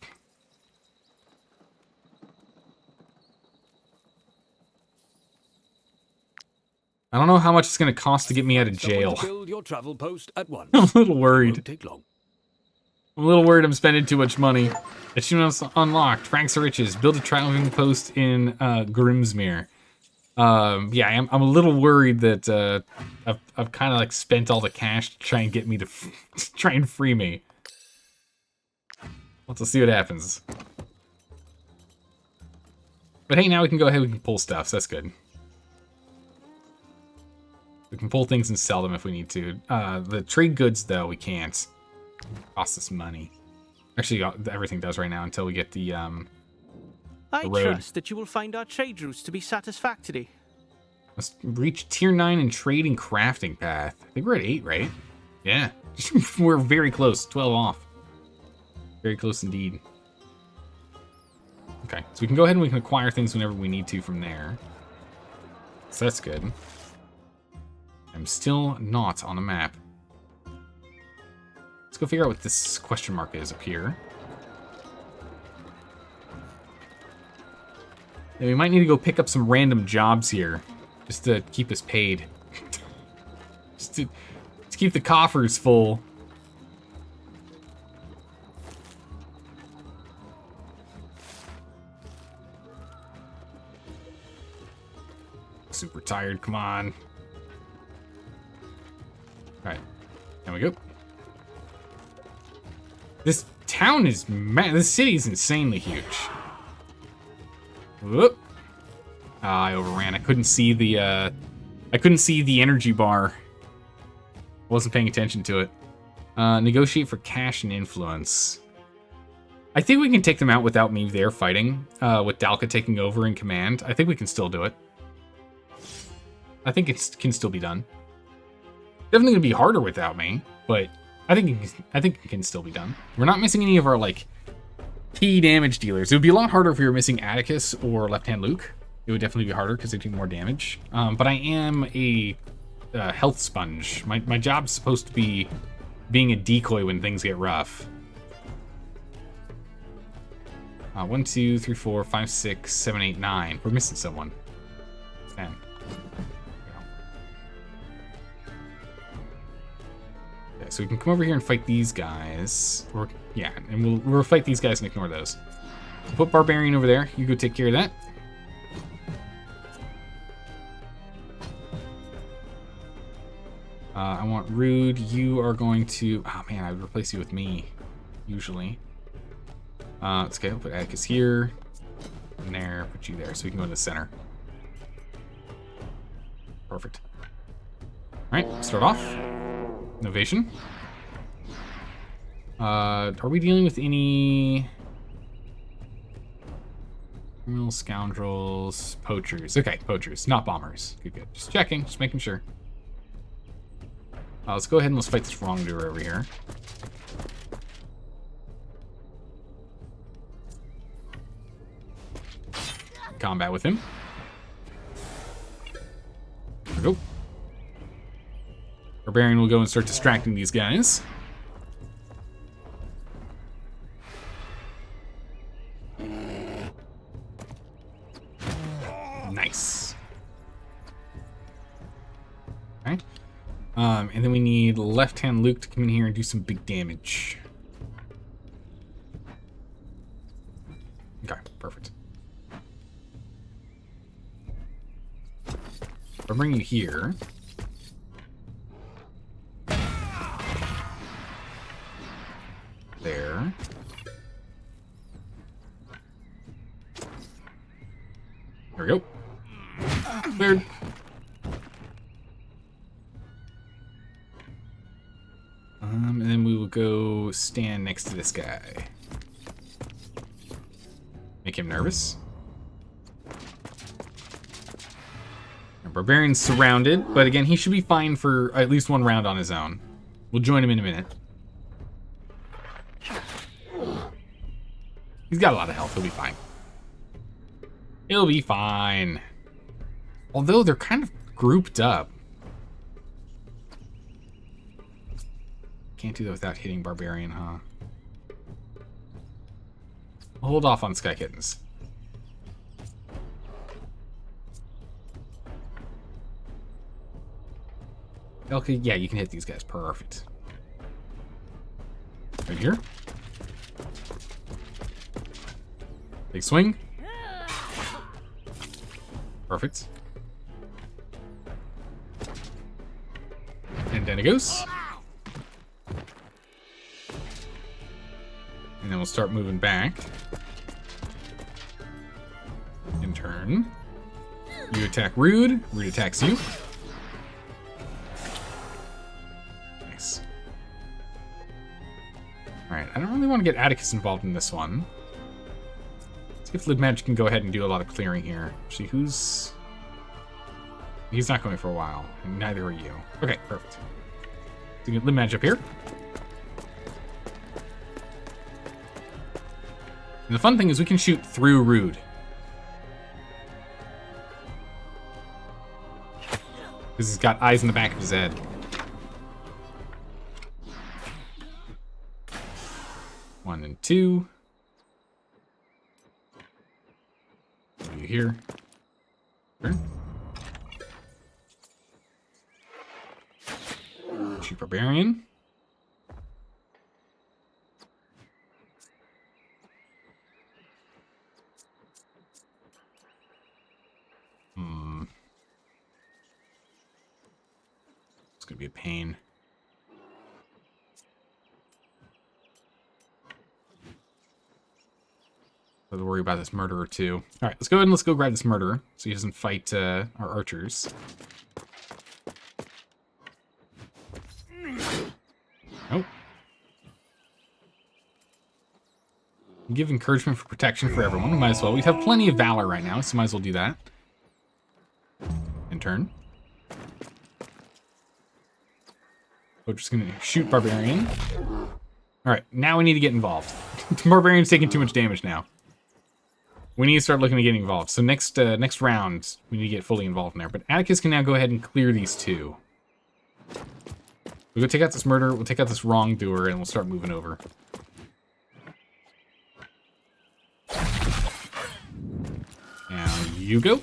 I don't know how much it's going to cost to get me out of jail. Build your travel post at once. I'm a little worried. It won't take long. I'm a little worried I'm spending too much money. Achievements unlocked. Franks are riches. Build a traveling post in Grimsmere. Yeah, I'm a little worried that I've kind of like spent all the cash to try and get me to try and free me. Let's see what happens. But hey, now we can go ahead. We can pull stuff. So that's good. We can pull things and sell them if we need to. The trade goods, though, we can't. Cost us money. Actually, everything does right now until we get the road. I trust that you will find our trade routes to be satisfactory. Let's reach tier 9 in trade and crafting path. I think we're at 8, right? Yeah. We're very close. 12 off. Very close indeed. Okay, so we can go ahead and we can acquire things whenever we need to from there. So that's good. I'm still not on the map. Let's go figure out what this question mark is up here. And we might need to go pick up some random jobs here, just to keep us paid. Just to keep the coffers full. Super tired, come on. Alright, there we go. This town is this city is insanely huge. Whoop. I overran. I couldn't see the energy bar. Wasn't paying attention to it. Negotiate for cash and influence. I think we can take them out without me there fighting. With Dalka taking over in command. I think we can still do it. I think it can still be done. Definitely gonna be harder without me, but I think it can still be done. We're not missing any of our like key damage dealers. It would be a lot harder if we were missing Atticus or Left Hand Luke. It would definitely be harder because they do more damage. But I am a health sponge. My job's supposed to be being a decoy when things get rough. 1, 2, 3, 4, 5, 6, 7, 8, 9. We're missing someone. 10. Okay, so we can come over here and fight these guys. Or yeah, and we'll fight these guys and ignore those. So put Barbarian over there. You go take care of that. I want Rude. You are going to... Oh, man, I would replace you with me, usually. It's okay. We'll put Atticus here. And there. Put you there so we can go to the center. Perfect. All right, start off. Innovation. Are we dealing with any... Criminal scoundrels, poachers. Okay, poachers, not bombers. Good, good. Just checking, just making sure. Let's go ahead and let's fight this wrongdoer over here. Combat with him. There we go. Barbarian will go and start distracting these guys. Nice. Okay. And then we need left-hand Luke to come in here and do some big damage. Okay, perfect. I'll bring you here. There. There we go. Cleared. And then we will go stand next to this guy. Make him nervous. And Barbarian's surrounded, but again, he should be fine for at least one round on his own. We'll join him in a minute. He's got a lot of health. He'll be fine. He'll be fine. Although they're kind of grouped up. Can't do that without hitting Barbarian, huh? I'll hold off on Sky Kittens. Okay, yeah, you can hit these guys. Perfect. Right here. Big swing. Perfect. And then it goes. And then we'll start moving back. In turn. You attack Rude. Rude attacks you. Nice. Alright, I don't really want to get Atticus involved in this one. Let's see if Lid Magic can go ahead and do a lot of clearing here. Actually, who's... He's not going for a while, and neither are you. Okay, perfect. So you get Lid Magic up here. And the fun thing is we can shoot through Rude. Because he's got eyes in the back of his head. One and two. You here? Sure. Shoot Barbarian. It's gonna be a pain. Don't worry about this murderer too. All right, let's go ahead and let's go grab this murderer so he doesn't fight our archers. Nope. Give encouragement for protection for everyone. We might as well. We have plenty of valor right now, so might as well do that. In turn. We're just gonna shoot Barbarian. Alright, now we need to get involved. Barbarian's taking too much damage now. We need to start looking at getting involved. So next round, we need to get fully involved in there. But Atticus can now go ahead and clear these two. We'll go take out this murderer, we'll take out this wrongdoer, and we'll start moving over. Now you go.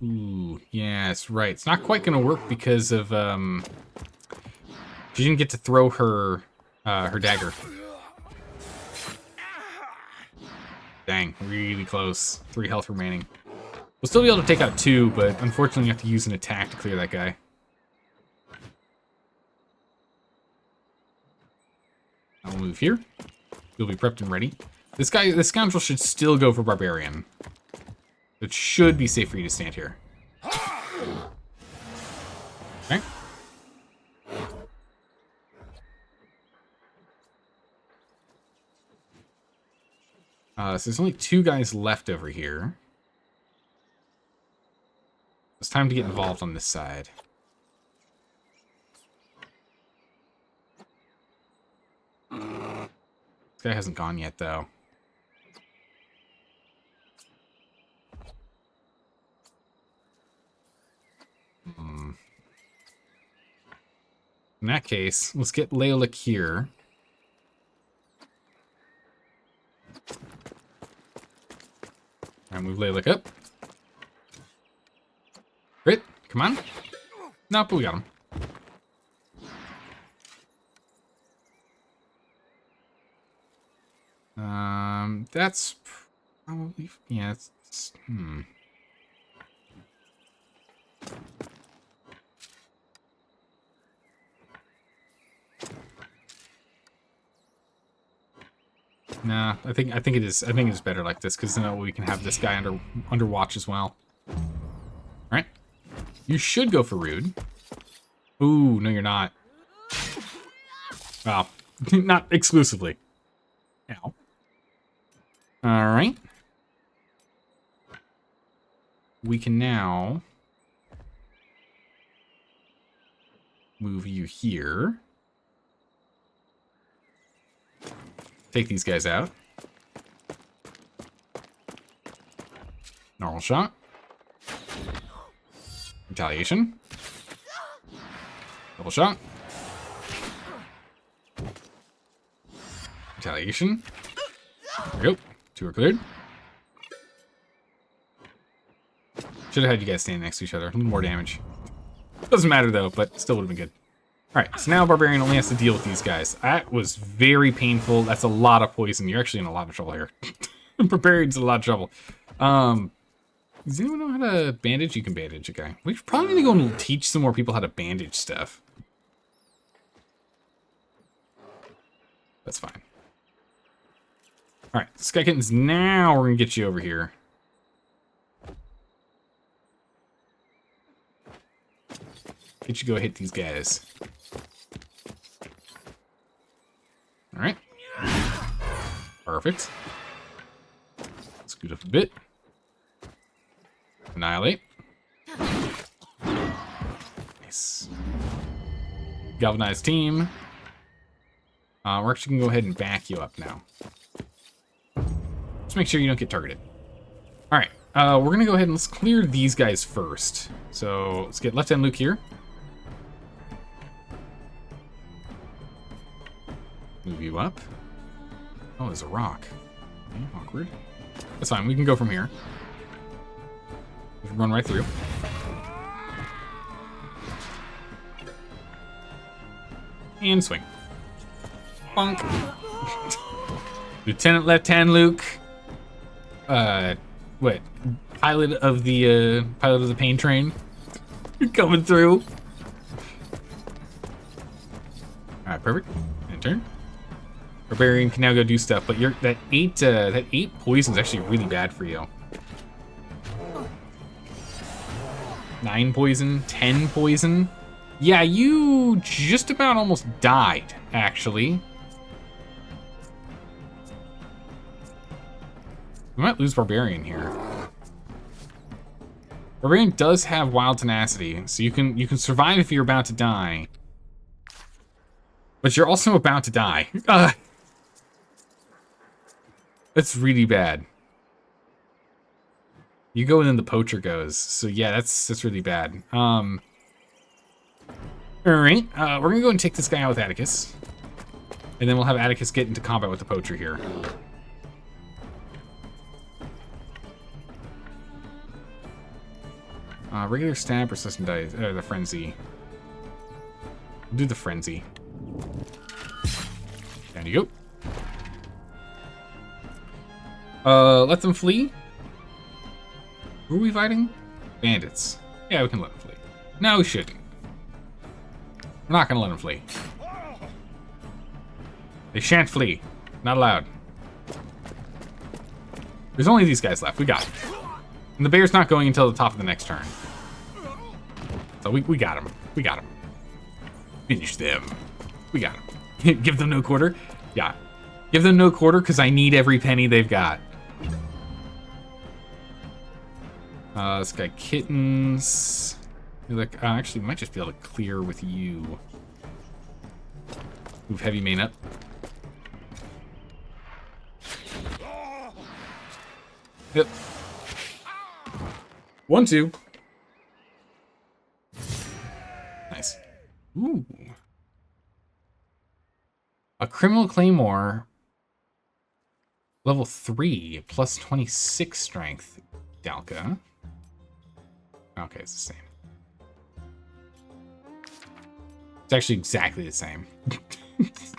Ooh, yes, right. It's not quite gonna work because of she didn't get to throw her her dagger. Dang, really close. 3 health remaining. We'll still be able to take out 2, but unfortunately you have to use an attack to clear that guy. I'll move here. You'll be prepped and ready. This scoundrel should still go for Barbarian. It should be safe for you to stand here. Okay. So there's only 2 guys left over here. It's time to get involved on this side. This guy hasn't gone yet, though. In that case, let's get Leolik here. Alright, move Leolik up. Crit, come on. Nope, we got him. That's probably, yeah, it's Nah, I think it is. I think it's better like this because then we can have this guy under watch as well. All right, you should go for rude. Ooh, no, you're not. Well, not exclusively. Ow. All right. We can now move you here. Take these guys out. Normal shot. Retaliation. Double shot. Retaliation. There we go. 2 are cleared. Should have had you guys stand next to each other. A little more damage. Doesn't matter though, but still would have been good. Alright, so now Barbarian only has to deal with these guys. That was very painful. That's a lot of poison. You're actually in a lot of trouble here. Barbarian's in a lot of trouble. Does anyone know how to bandage? You can bandage a guy. We probably need to go and teach some more people how to bandage stuff. That's fine. Alright, Sky Kittens, now we're going to get you over here. Get you go hit these guys. Alright. Perfect. Scoot up a bit. Annihilate. Nice. Galvanized team. We're actually going to go ahead and back you up now. Just make sure you don't get targeted. Alright. We're going to go ahead and let's clear these guys first. So let's get Left Hand Luke here. Move you up. Oh, there's a rock. Okay, awkward. That's fine. We can go from here. We can run right through. And swing. Bonk. Lieutenant Left Hand Luke. What? Pilot of the pain train. You're coming through. Alright, perfect. And turn. Barbarian can now go do stuff, but that 8 poison is actually really bad for you. 9 poison, 10 poison. Yeah, you just about almost died, actually. We might lose Barbarian here. Barbarian does have wild tenacity, so you can survive if you're about to die. But you're also about to die. That's really bad. You go and then the poacher goes. So yeah, that's really bad. Alright, we're gonna go and take this guy out with Atticus. And then we'll have Atticus get into combat with the poacher here. Regular stab, persistent dice, the frenzy. We'll do the frenzy. Down you go. Let them flee. Who are we fighting? Bandits. Yeah, we can let them flee. No, we shouldn't. We're not gonna let them flee. They shan't flee. Not allowed. There's only these guys left. We got it. And the bear's not going until the top of the next turn. So we got him. We got him. Finish them. We got him. Give them no quarter? Yeah. Give them no quarter because I need every penny they've got. This guy Kittens. Like, actually, we might just be able to clear with you. Move heavy main up. Yep. 1, 2. Nice. Ooh. A criminal claymore. Level 3 plus 26 strength. Dalka. Okay, it's the same. It's actually exactly the same.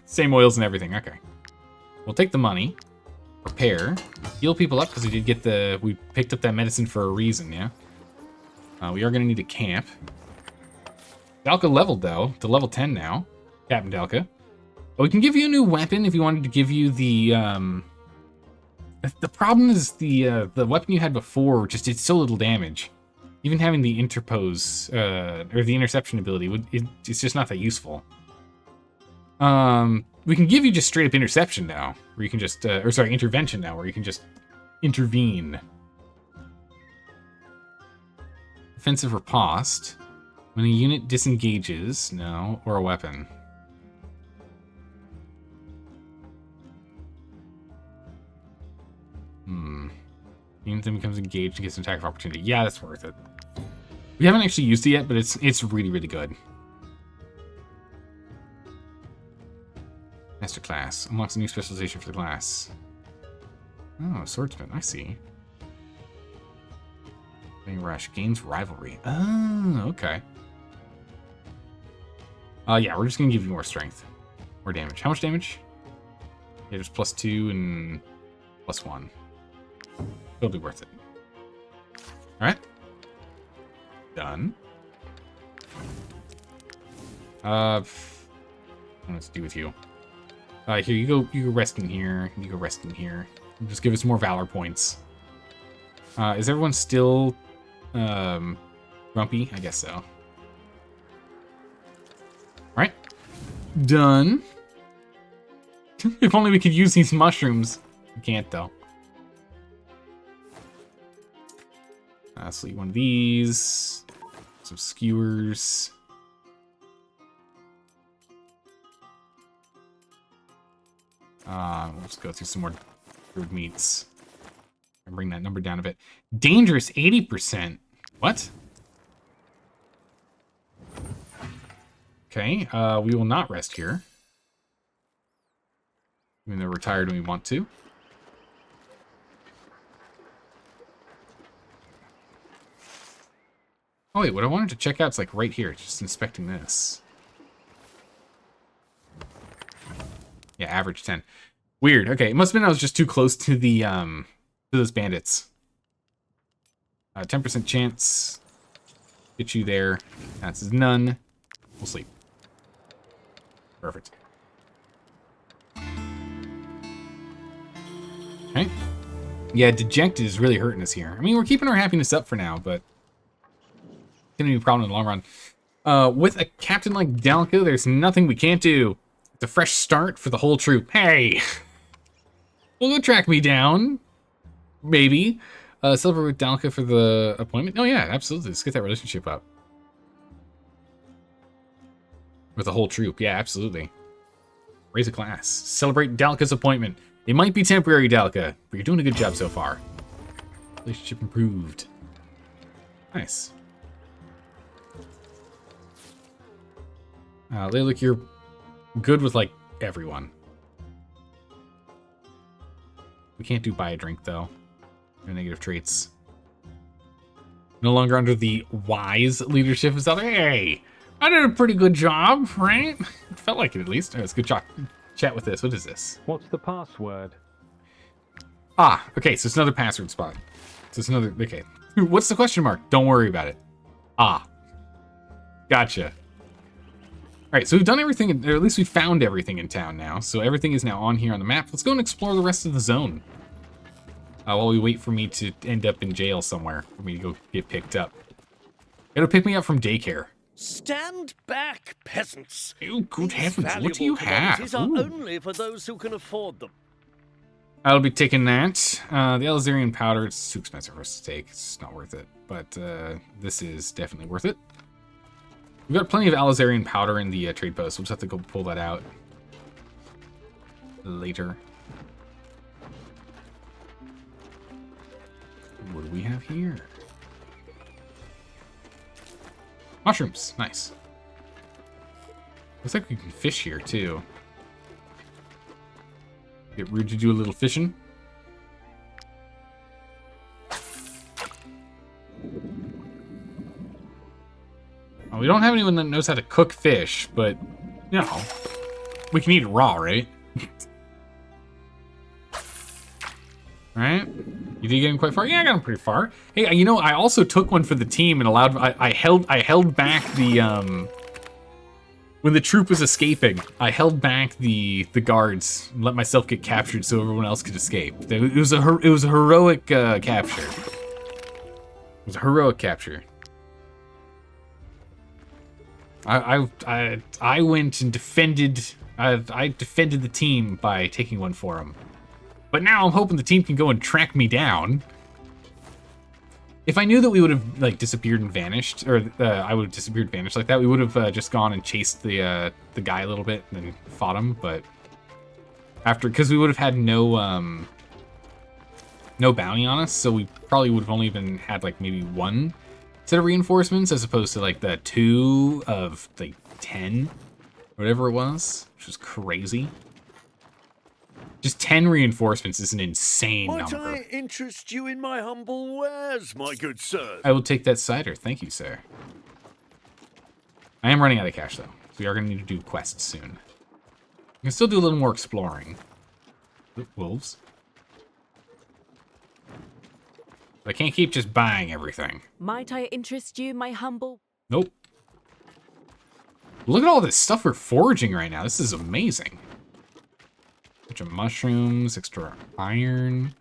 Same oils and everything. Okay. We'll take the money. Prepare. Heal people up because we did get the... We picked up that medicine for a reason, yeah? We are going to need a camp. Dalka leveled, though, to level 10 now. Captain Dalka. But we can give you a new weapon if you wanted to give you the... The problem is the weapon you had before just did so little damage. Even having the interpose, or the interception ability, it's just not that useful. We can give you just straight up interception now, where you can just, or sorry, intervention now, where you can just intervene. Offensive riposte. When a unit disengages, no, or a weapon. Unit then becomes engaged and gets an attack of opportunity. Yeah, that's worth it. We haven't actually used it yet, but it's really, really good. Master class. Unlocks a new specialization for the class. Oh, swordsman. I see. Rush. Gains rivalry. Oh, okay. Yeah, we're just going to give you more strength. More damage. How much damage? Yeah, just +2 and +1. Totally worth it. Alright. Done. What to do with you? Here, you go rest in here. You go rest in here. Just give us more valor points. Is everyone still grumpy? I guess so. Alright. Done. If only we could use these mushrooms. We can't, though. So one of these. Some skewers. We'll just go through some more brewed meats. And bring that number down a bit. Dangerous 80%. What? Okay, we will not rest here. Even though we're retired when we want to. Oh wait, what I wanted to check out is like right here, just inspecting this. Yeah, average 10. Weird. Okay, it must have been I was just too close to the to those bandits. 10% chance. Get you there. That's none. We'll sleep. Perfect. Okay. Yeah, dejected is really hurting us here. I mean, we're keeping our happiness up for now, but gonna be a problem in the long run. With a captain like Dalka, there's nothing we can't do. It's a fresh start for the whole troop. Hey! Well, go track me down. Maybe. Celebrate with Dalka for the appointment. Oh yeah, absolutely. Let's get that relationship up. With the whole troop. Yeah, absolutely. Raise a class. Celebrate Dalka's appointment. It might be temporary, Dalka, but you're doing a good job so far. Relationship improved. Nice. Lilac, you're good with, like, everyone. We can't do buy a drink, though. No negative traits. No longer under the wise leadership of Zelda. Hey! I did a pretty good job, right? It felt like it, at least. Oh, it's good chat with this. What is this? What's the password? Ah, okay, so it's another password spot. So it's another... Okay. What's the question mark? Don't worry about it. Ah. Gotcha. Alright, so we've done everything, or at least we found everything in town now. So everything is now on here on the map. Let's go and explore the rest of the zone. While we wait for me to end up in jail somewhere. For me to go get picked up. It'll pick me up from daycare. Stand back, peasants. Oh, good These heavens, what do you commodities have? are Ooh. only for those who can afford them. I'll be taking that. The Alizarian powder, it's too expensive for us to take. It's not worth it. But this is definitely worth it. We've got plenty of Alizarian powder in the trade post. We'll just have to go pull that out later. What do we have here? Mushrooms. Nice. Looks like we can fish here, too. Get rude to do a little fishing. Well, we don't have anyone that knows how to cook fish, but, you know, we can eat it raw, right? Alright. You did get him quite far? Yeah, I got him pretty far. Hey, you know, I also took one for the team and allowed... I held back the, when the troop was escaping, I held back the guards and let myself get captured so everyone else could escape. It was a heroic capture. It was a heroic capture. I went and defended... I defended the team by taking one for him. But now I'm hoping the team can go and track me down. If I knew that we would have like disappeared and vanished, or I would have disappeared and vanished like that, we would have just gone and chased the guy a little bit and then fought him. But because we would have had no bounty on us, so we probably would have only even had like maybe one set of reinforcements as opposed to like the 2 of like 10, whatever it was, which was crazy. Just 10 reinforcements is an insane Might number. I interest you in my humble wares, my good sir? I will take that cider. Thank you, sir. I am running out of cash, though. So we are going to need to do quests soon. We can still do a little more exploring. Oop, wolves. But I can't keep just buying everything. Might I interest you in my humble... Nope. Look at all this stuff we're foraging right now. This is amazing. Bunch of mushrooms, extra iron,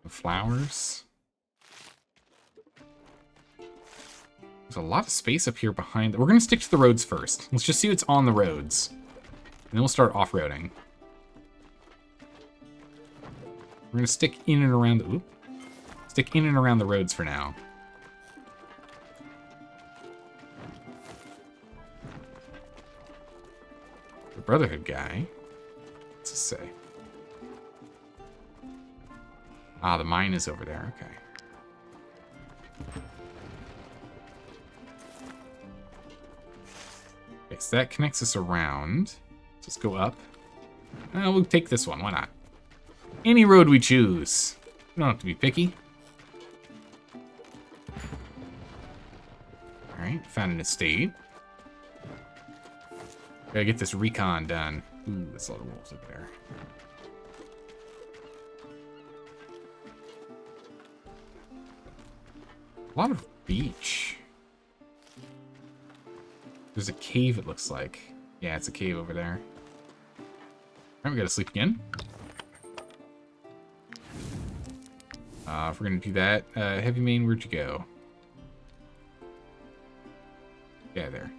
flowers. There's a lot of space up here behind. We're gonna stick to the roads first. Let's just see what's on the roads, and then we'll start off-roading. We're gonna stick in and around the roads for now. Brotherhood guy. What's this say? Ah, the mine is over there. Okay. Okay, so that connects us around. So let's go up. We'll take this one. Why not? Any road we choose. We don't have to be picky. Alright, found an estate. Gotta get this recon done. Ooh, that's a lot of wolves over there. A lot of beach. There's a cave, it looks like. Yeah, it's a cave over there. Alright, we gotta sleep again. If we're gonna do that, Heavy Main, where'd you go? Yeah, there.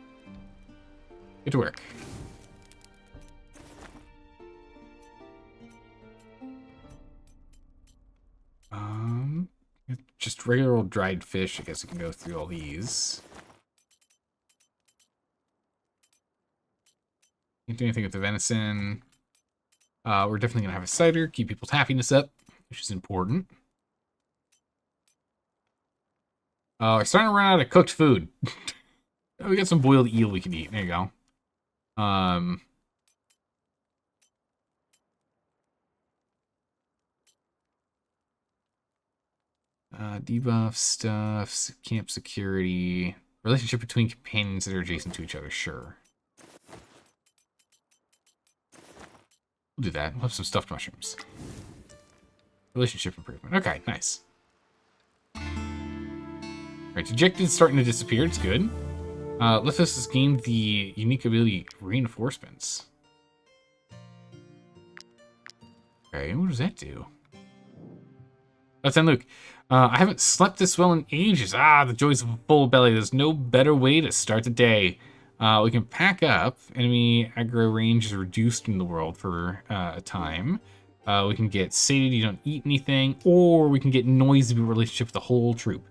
Get to work. Just regular old dried fish. I guess we can go through all these. Can't do anything with the venison. We're definitely gonna have a cider, keep people's happiness up, which is important. We're starting to run out of cooked food. Oh, we got some boiled eel we can eat. There you go. Debuff stuff, camp security, relationship between companions that are adjacent to each other. Sure. We'll do that. We'll have some stuffed mushrooms. Relationship improvement. Okay, nice. Alright, dejected starting to disappear. It's good. Let's just gain the unique ability reinforcements. Okay, what does that do? Let's end Luke. I haven't slept this well in ages. The joys of a full belly. There's no better way to start the day. We can pack up. Enemy aggro range is reduced in the world for a time. We can get sated, you don't eat anything. Or we can get noisy relationship with the whole troop.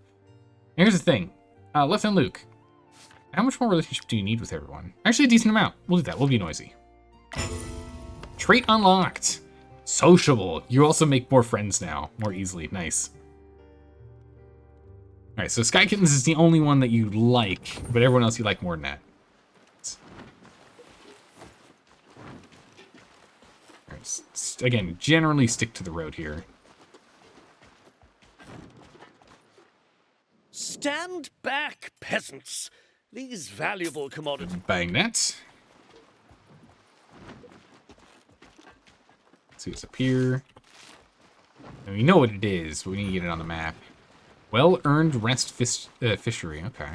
Here's the thing. Left and Luke. How much more relationship do you need with everyone? Actually, a decent amount. We'll do that. We'll be noisy. Trait unlocked. Sociable. You also make more friends now. More easily. Nice. Alright, so Sky Kittens is the only one that you like, but everyone else you like more than that. Alright, again, generally stick to the road here. Stand back, peasants. These valuable commodities. Bang that. Let's see what's up here. And we know what it is, but we need to get it on the map. Well-earned rest fishery. Okay.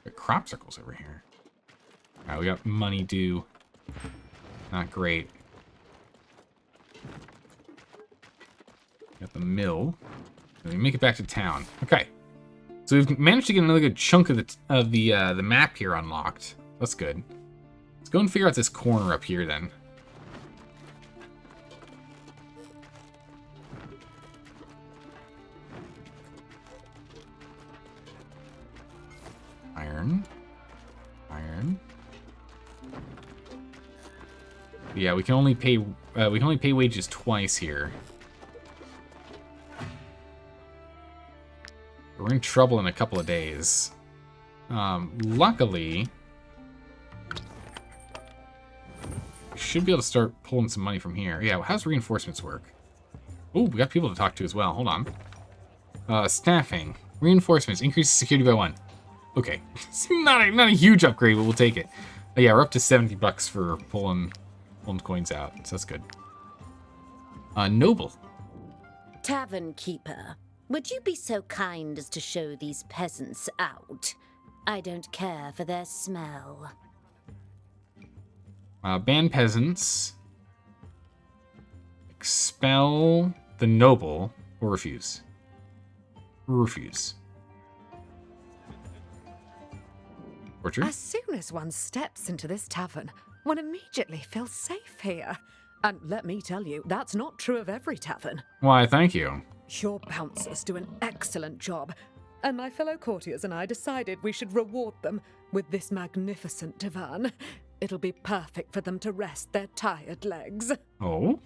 Got crop circles over here. Alright, we got money due. Not great. Got the mill. And we make it back to town. Okay. So we've managed to get another good chunk of the map here unlocked. That's good. Let's go and figure out this corner up here then. Iron. Iron. Yeah, we can only pay wages twice here. We're in trouble in a couple of days. Luckily, we should be able to start pulling some money from here. Yeah, how's reinforcements work? Oh, we got people to talk to as well. Hold on. Staffing. Reinforcements. Increases security by 1. Okay. It's not a huge upgrade, but we'll take it. Yeah, we're up to 70 bucks for pulling coins out, so that's good. Noble. Tavern keeper. Would you be so kind as to show these peasants out? I don't care for their smell. Ban peasants. Expel the noble or refuse. Refuse. Orchard? As soon as one steps into this tavern, one immediately feels safe here. And let me tell you, that's not true of every tavern. Why, thank you. Your bouncers do an excellent job, and my fellow courtiers and I decided we should reward them with this magnificent divan. It'll be perfect for them to rest their tired legs. Oh?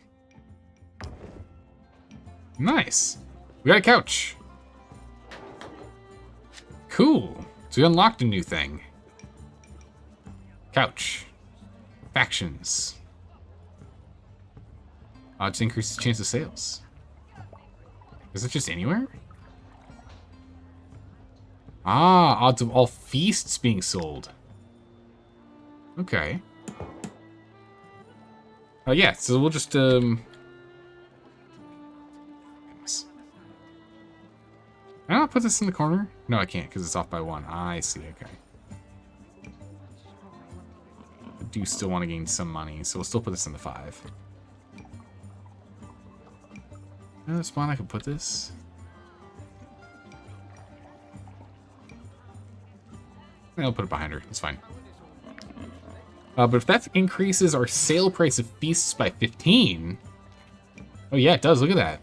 Nice. We got a couch. Cool. So we unlocked a new thing. Couch. Factions. Just increases chance of sales. Is it just anywhere? Odds of all feasts being sold. Okay. Yeah, so we'll just, Can I not put this in the corner? No, I can't, because it's off by 1. I see, okay. I do still want to gain some money, so we'll still put this in the 5. Another spot I can put this? I'll put it behind her. It's fine. But if that increases our sale price of feasts by 15... Oh yeah, it does. Look at that.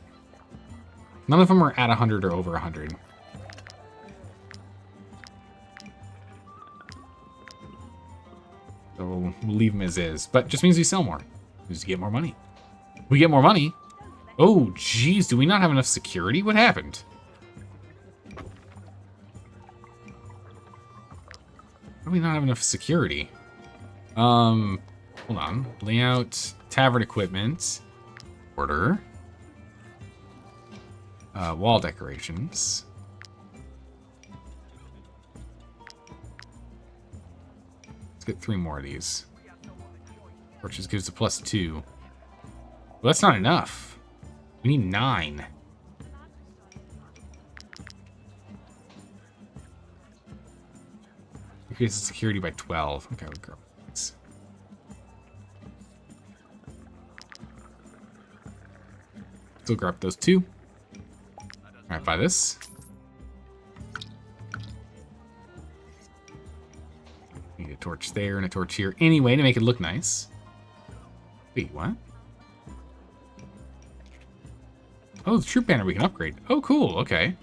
None of them are at 100 or over 100. So we'll leave them as is. But it just means we sell more. We just get more money. We get more money. Oh, jeez, do we not have enough security? What happened? Why do we not have enough security? Hold on. Layout, tavern equipment, order, wall decorations. Let's get 3 more of these. Torches gives a +2. Well, that's not enough. We need 9. Increases security by 12. Okay, we'll go. Thanks. Still grab those 2. Alright, buy this. Need a torch there and a torch here anyway to make it look nice. Wait, what? Oh, the troop banner we can upgrade. Oh, cool. Okay.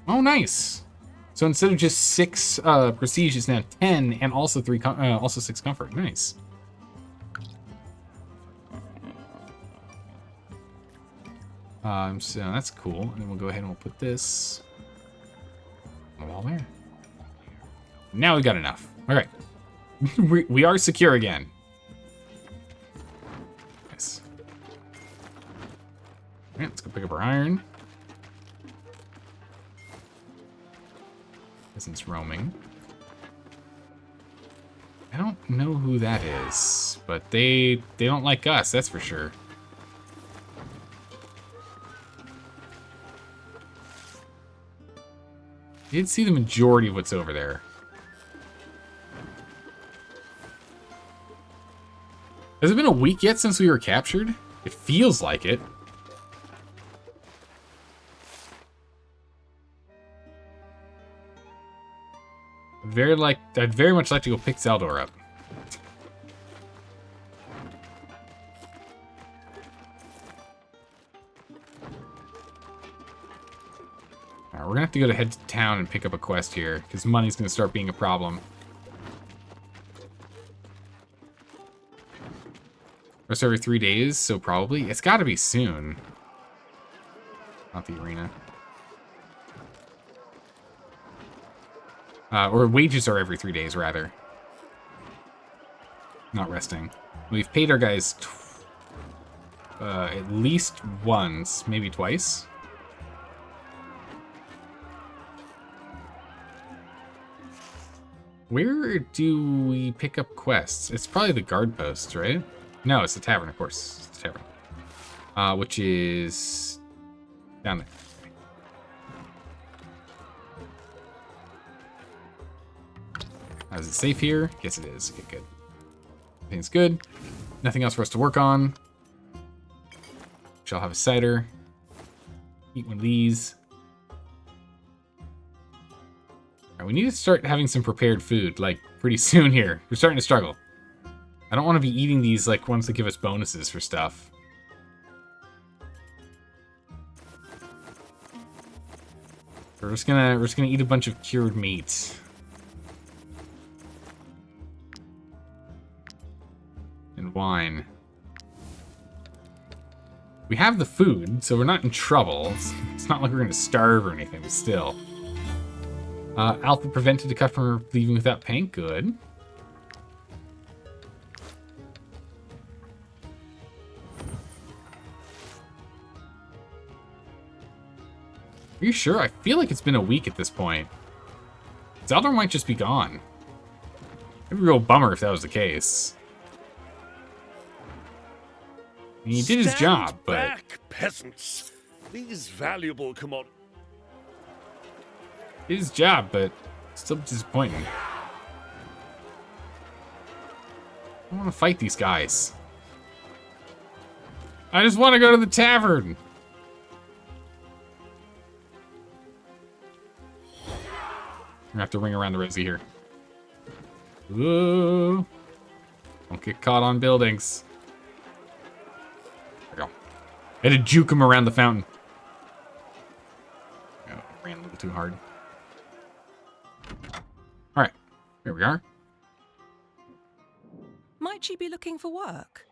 Oh, nice. So instead of just 6 prestige, it's now 10 and also 6 comfort. Nice. So that's cool. And then we'll go ahead and we'll put this on the wall there. Now we got enough. All right. we are secure again. Nice. All right, let's go pick up our iron. Peasants roaming. I don't know who that is, but they don't like us, that's for sure. I did see the majority of what's over there. Has it been a week yet since we were captured? It feels like it. I'd very much like to go pick Zeldor up. Alright, we're gonna have to head to town and pick up a quest here, because money's gonna start being a problem. Rest every 3 days, so probably. It's gotta be soon. Not the arena. Or wages are every 3 days, rather. Not resting. We've paid our guys at least once, maybe twice. Where do we pick up quests? It's probably the guard posts, right? No, it's the tavern, of course. It's the tavern. Which is down there. Is it safe here? Yes, it is. Okay, good. Everything's good. Nothing else for us to work on. Shall have a cider. Eat one of these. Alright, we need to start having some prepared food, like, pretty soon here. We're starting to struggle. I don't want to be eating these, like, ones that give us bonuses for stuff. We're just gonna eat a bunch of cured meat. And wine. We have the food, so we're not in trouble. It's not like we're gonna starve or anything, but still. Alpha prevented a customer leaving without paying. Good. Are you sure? I feel like it's been a week at this point. Zeldor might just be gone. It'd be a real bummer if that was the case. I mean, he did his job, but... Back, peasants! These valuable commodities... Did his job, but still disappointing. I want to fight these guys. I just want to go to the tavern. We're gonna have to ring around the rosy here. Whoa. Don't get caught on buildings. There we go. I had to juke him around the fountain. Oh, ran a little too hard. Alright, here we are. Might she be looking for work?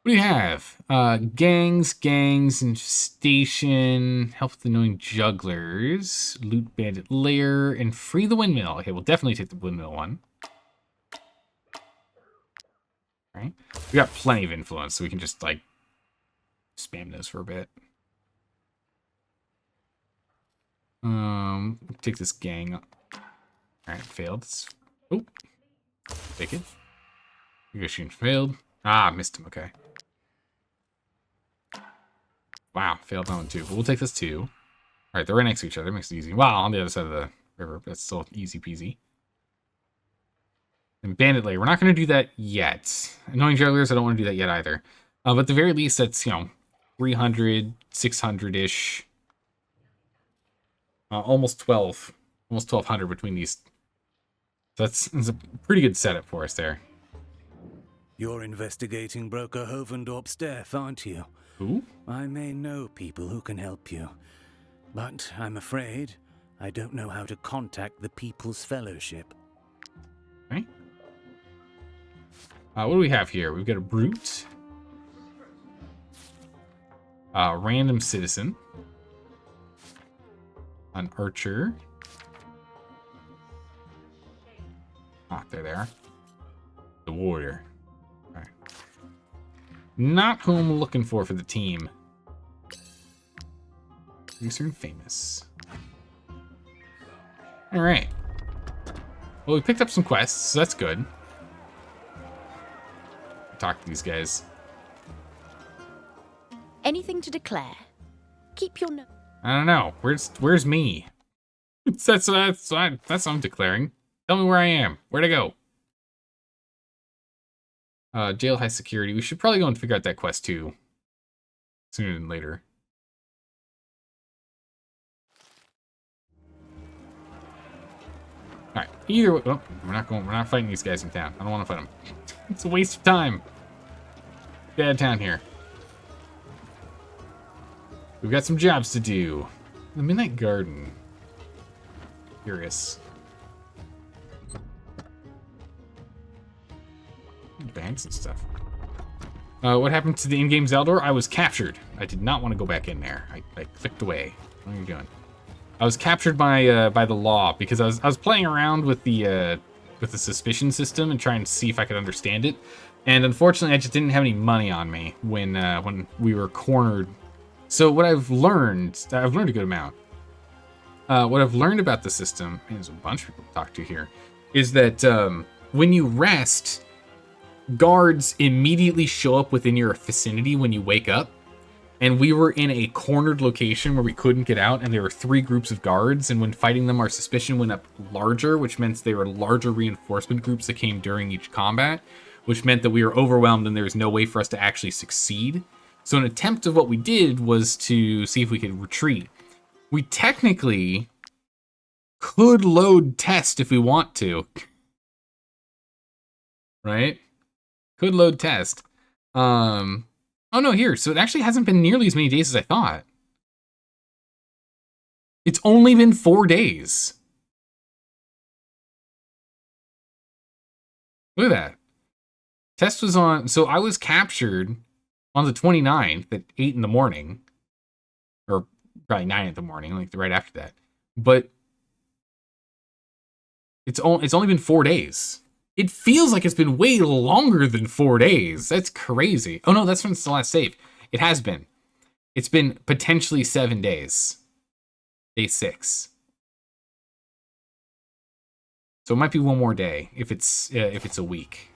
What do you have? Gangs, infestation, help with annoying jugglers, loot bandit lair, and free the windmill. Okay, we'll definitely take the windmill one. Alright. We got plenty of influence, so we can just, like, spam those for a bit. Take this gang. Alright, failed. Oh. Take it. Negotiation failed. Ah, missed him. Okay. Wow, failed that one too. But we'll take this too. All right, they're right next to each other. Makes it easy. Wow, on the other side of the river. That's still easy peasy. And Bandit Lair. We're not going to do that yet. Annoying Jugglers, I don't want to do that yet either. But at the very least, that's, 300, 600-ish. Almost 12. Almost 1,200 between these. So that's a pretty good setup for us there. You're investigating Broker Hovendorp's death, aren't you? Who? I may know people who can help you. But I'm afraid I don't know how to contact the People's Fellowship. Okay. What do we have here? We've got a brute. Random citizen. An archer. Ah, there they are. The warrior. Okay. Not who I'm looking for the team. Producer and famous. Alright. Well, we picked up some quests, so that's good. Talk to these guys. Anything to declare? Keep your note. I don't know. Where's me? That's what I'm declaring. Tell me where I am. Where'd I go? Jail high security. We should probably go and figure out that quest too. Sooner than later. Alright. Either way, oh, we're not fighting these guys in town. I don't want to fight them. It's a waste of time. Get out of town here. We've got some jobs to do. The Midnight Garden. Curious. Banks and stuff. What happened to the in-game Zeldor? I was captured. I did not want to go back in there. I clicked away. What are you doing? I was captured by the law because I was playing around with the suspicion system and trying to see if I could understand it. And unfortunately, I just didn't have any money on me when we were cornered. So what I've learned a good amount. What I've learned about the system, and there's a bunch of people to talk to here, is that when you rest, guards immediately show up within your vicinity when you wake up. And we were in a cornered location where we couldn't get out, and there were 3 groups of guards, and when fighting them, our suspicion went up larger, which meant they were larger reinforcement groups that came during each combat, which meant that we were overwhelmed and there was no way for us to actually succeed. So an attempt of what we did was to see if we could retreat. We technically could load test if we want to. Right? Could load test. Oh no, here. So it actually hasn't been nearly as many days as I thought. It's only been 4 days. Look at that. Test was on, so I was captured on the 29th at 8 in the morning. Or probably 9 in the morning, like right after that. But it's only been 4 days. It feels like it's been way longer than 4 days. That's crazy. Oh no, that's from the last save. It has been. It's been potentially 7 days. Day 6. So it might be one more day if it's a week.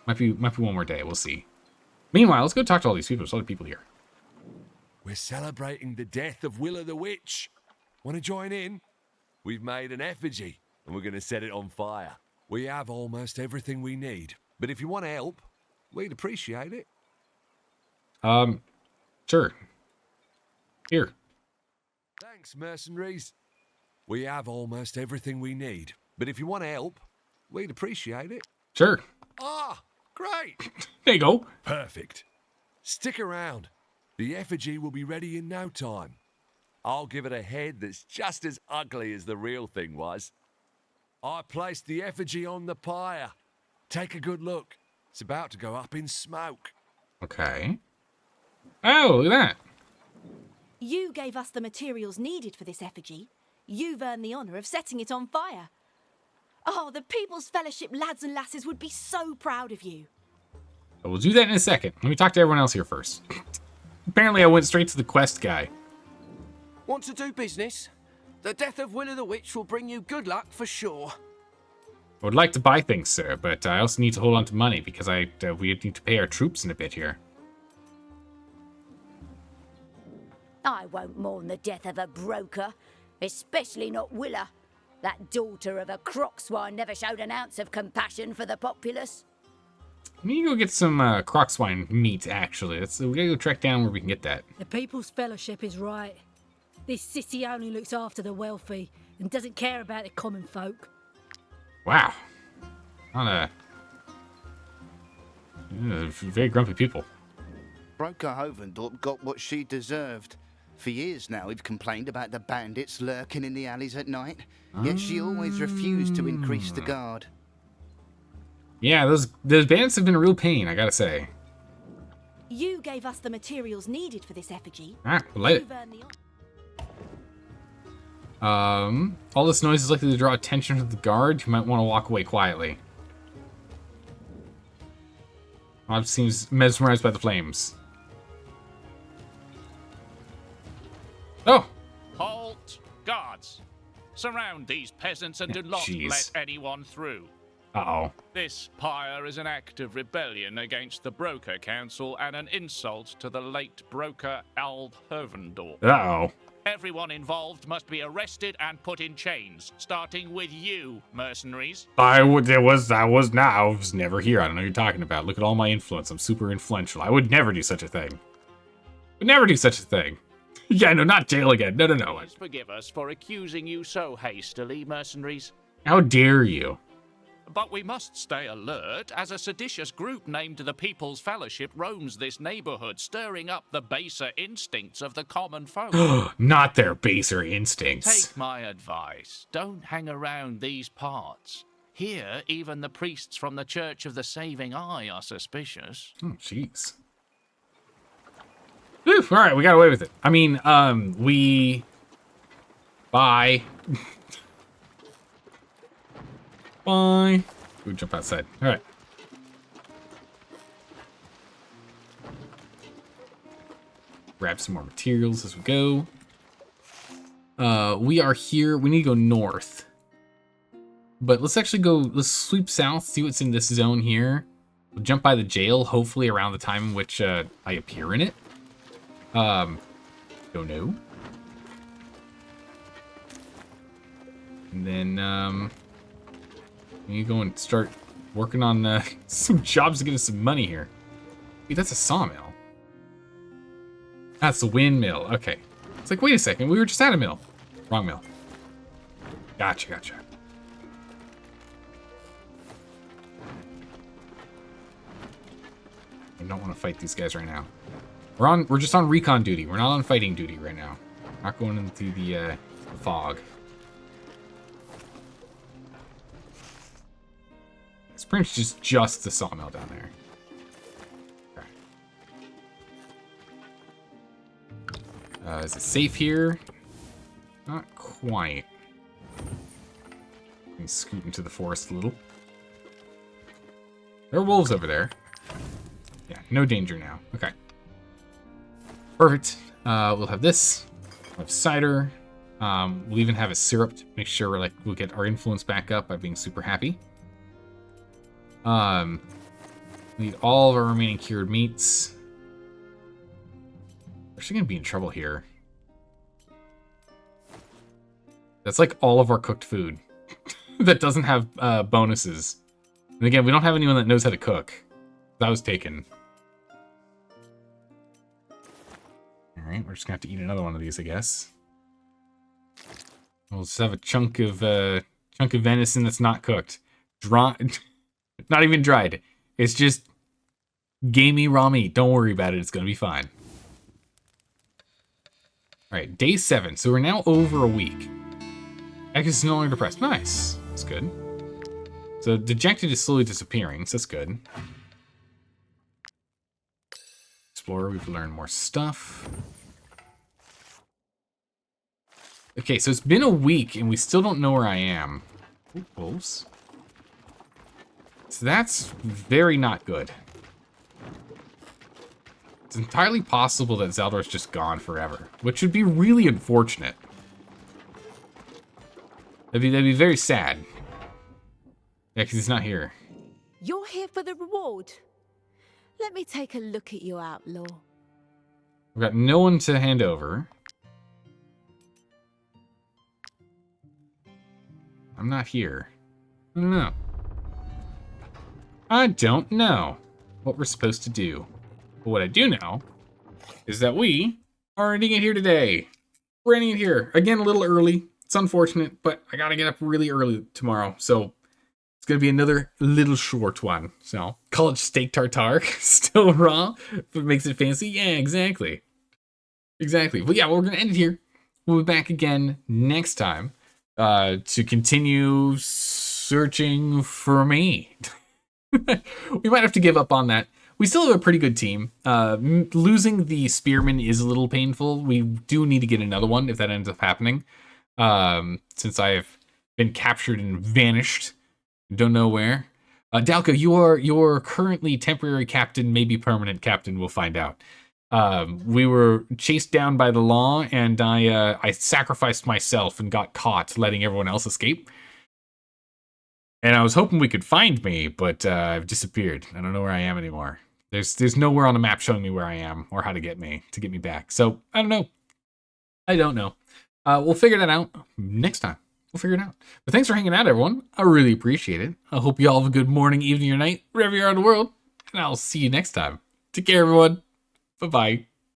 Might be one more day. We'll see. Meanwhile, let's go talk to all these people. There's a lot of people here. We're celebrating the death of Willa the Witch. Want to join in? We've made an effigy, and we're going to set it on fire. We have almost everything we need, but if you want to help, we'd appreciate it. Sure. Here. Thanks, mercenaries. We have almost everything we need, but if you want to help, we'd appreciate it. Sure. Ah, great. There you go. Perfect. Stick around. The effigy will be ready in no time. I'll give it a head that's just as ugly as the real thing was. I placed the effigy on the pyre. Take a good look. It's about to go up in smoke. Okay. Oh, look at that. You gave us the materials needed for this effigy. You've earned the honour of setting it on fire. Oh, the People's Fellowship lads and lasses would be so proud of you. We'll do that in a second. Let me talk to everyone else here first. Apparently, I went straight to the quest guy. Want to do business? The death of Willa the Witch will bring you good luck for sure. I would like to buy things, sir, but I also need to hold on to money because we need to pay our troops in a bit here. I won't mourn the death of a broker, especially not Willa. That daughter of a crockswine never showed an ounce of compassion for the populace. We need to go get some crocswine meat, actually. We gotta go track down where we can get that. The People's Fellowship is right. This city only looks after the wealthy and doesn't care about the common folk. Wow. Not very grumpy people. Broker Hovendorp got what she deserved. For years now, we've complained about the bandits lurking in the alleys at night, yet she always refused to increase the guard. Yeah, those bandits have been a real pain, I gotta say. You gave us the materials needed for this effigy. We'll light it. All this noise is likely to draw attention to the guard. You might want to walk away quietly. Rob seems mesmerized by the flames. Oh! Halt! Guards! Surround these peasants and do not let anyone through. Uh-oh. This pyre is an act of rebellion against the Broker Council and an insult to the late Broker Alv Hovendorp. Uh-oh. Everyone involved must be arrested and put in chains, starting with you, mercenaries. I was never here. I don't know what you're talking about. Look at all my influence. I'm super influential. I would never do such a thing. Would never do such a thing. Yeah, no, not jail again. No. Please forgive us for accusing you so hastily, mercenaries. How dare you? But we must stay alert, as a seditious group named the People's Fellowship roams this neighborhood, stirring up the baser instincts of the common folk. Not their baser instincts. Take my advice. Don't hang around these parts. Here, even the priests from the Church of the Saving Eye are suspicious. Oh, jeez. All right, we got away with it. I mean, Bye. Bye. Go jump outside. All right. Grab some more materials as we go. We are here. We need to go north. But let's actually go, let's sweep south, see what's in this zone here. We'll jump by the jail, hopefully around the time in which I appear in it. Don't know. And then, you go and start working on some jobs to get us some money here. Wait, that's a sawmill. That's a windmill. Okay. It's like, wait a second, we were just at a mill. Wrong mill. Gotcha. I don't want to fight these guys right now. We're just on recon duty. We're not on fighting duty right now. Not going into the fog. It's pretty much just the sawmill down there. Okay. Is it safe here? Not quite. Let me scoot into the forest a little. There are wolves over there. Yeah, no danger now. Okay. Perfect. We'll have this. We'll have cider. We'll even have a syrup to make sure we'll get our influence back up by being super happy. We need all of our remaining cured meats. We're actually gonna be in trouble here. That's like all of our cooked food that doesn't have bonuses. And again, we don't have anyone that knows how to cook. That was taken. All right, we're just gonna have to eat another one of these, I guess. We'll just have a chunk of venison that's not cooked, dried, not even dried. It's just gamey raw meat. Don't worry about it. It's gonna be fine. All right, day 7. So we're now over a week. X is no longer depressed. Nice. That's good. So dejected is slowly disappearing. So that's good. Explorer, we've learned more stuff. Okay, so it's been a week and we still don't know where I am. Ooh, wolves. So that's very not good. It's entirely possible that Zaldor's just gone forever, which would be really unfortunate. That'd be very sad. Yeah, because he's not here. You're here for the reward. Let me take a look at you, outlaw. We've got no one to hand over. I'm not here. I don't know. I don't know what we're supposed to do. But what I do know is that we are ending it here today. We're ending it here. Again, a little early. It's unfortunate, but I gotta get up really early tomorrow. So it's gonna be another little short one. So call it steak tartare. Still raw, but makes it fancy. Yeah, exactly. Exactly. But yeah, we're gonna end it here. We'll be back again next time to continue searching for me. We might have to give up on that. We still have a pretty good team. Losing the spearman is a little painful. We do need to get another one if that ends up happening. Since I have been captured and vanished. Don't know where. Dalka, you're currently temporary captain, maybe permanent captain. We'll find out. We were chased down by the law, and I sacrificed myself and got caught, letting everyone else escape. And I was hoping we could find me, but I've disappeared. I don't know where I am anymore. There's nowhere on the map showing me where I am or how to get me back. So I don't know. I don't know. We'll figure that out next time. We'll figure it out. But thanks for hanging out, everyone. I really appreciate it. I hope you all have a good morning, evening, or night, wherever you are in the world. And I'll see you next time. Take care, everyone. Bye-bye.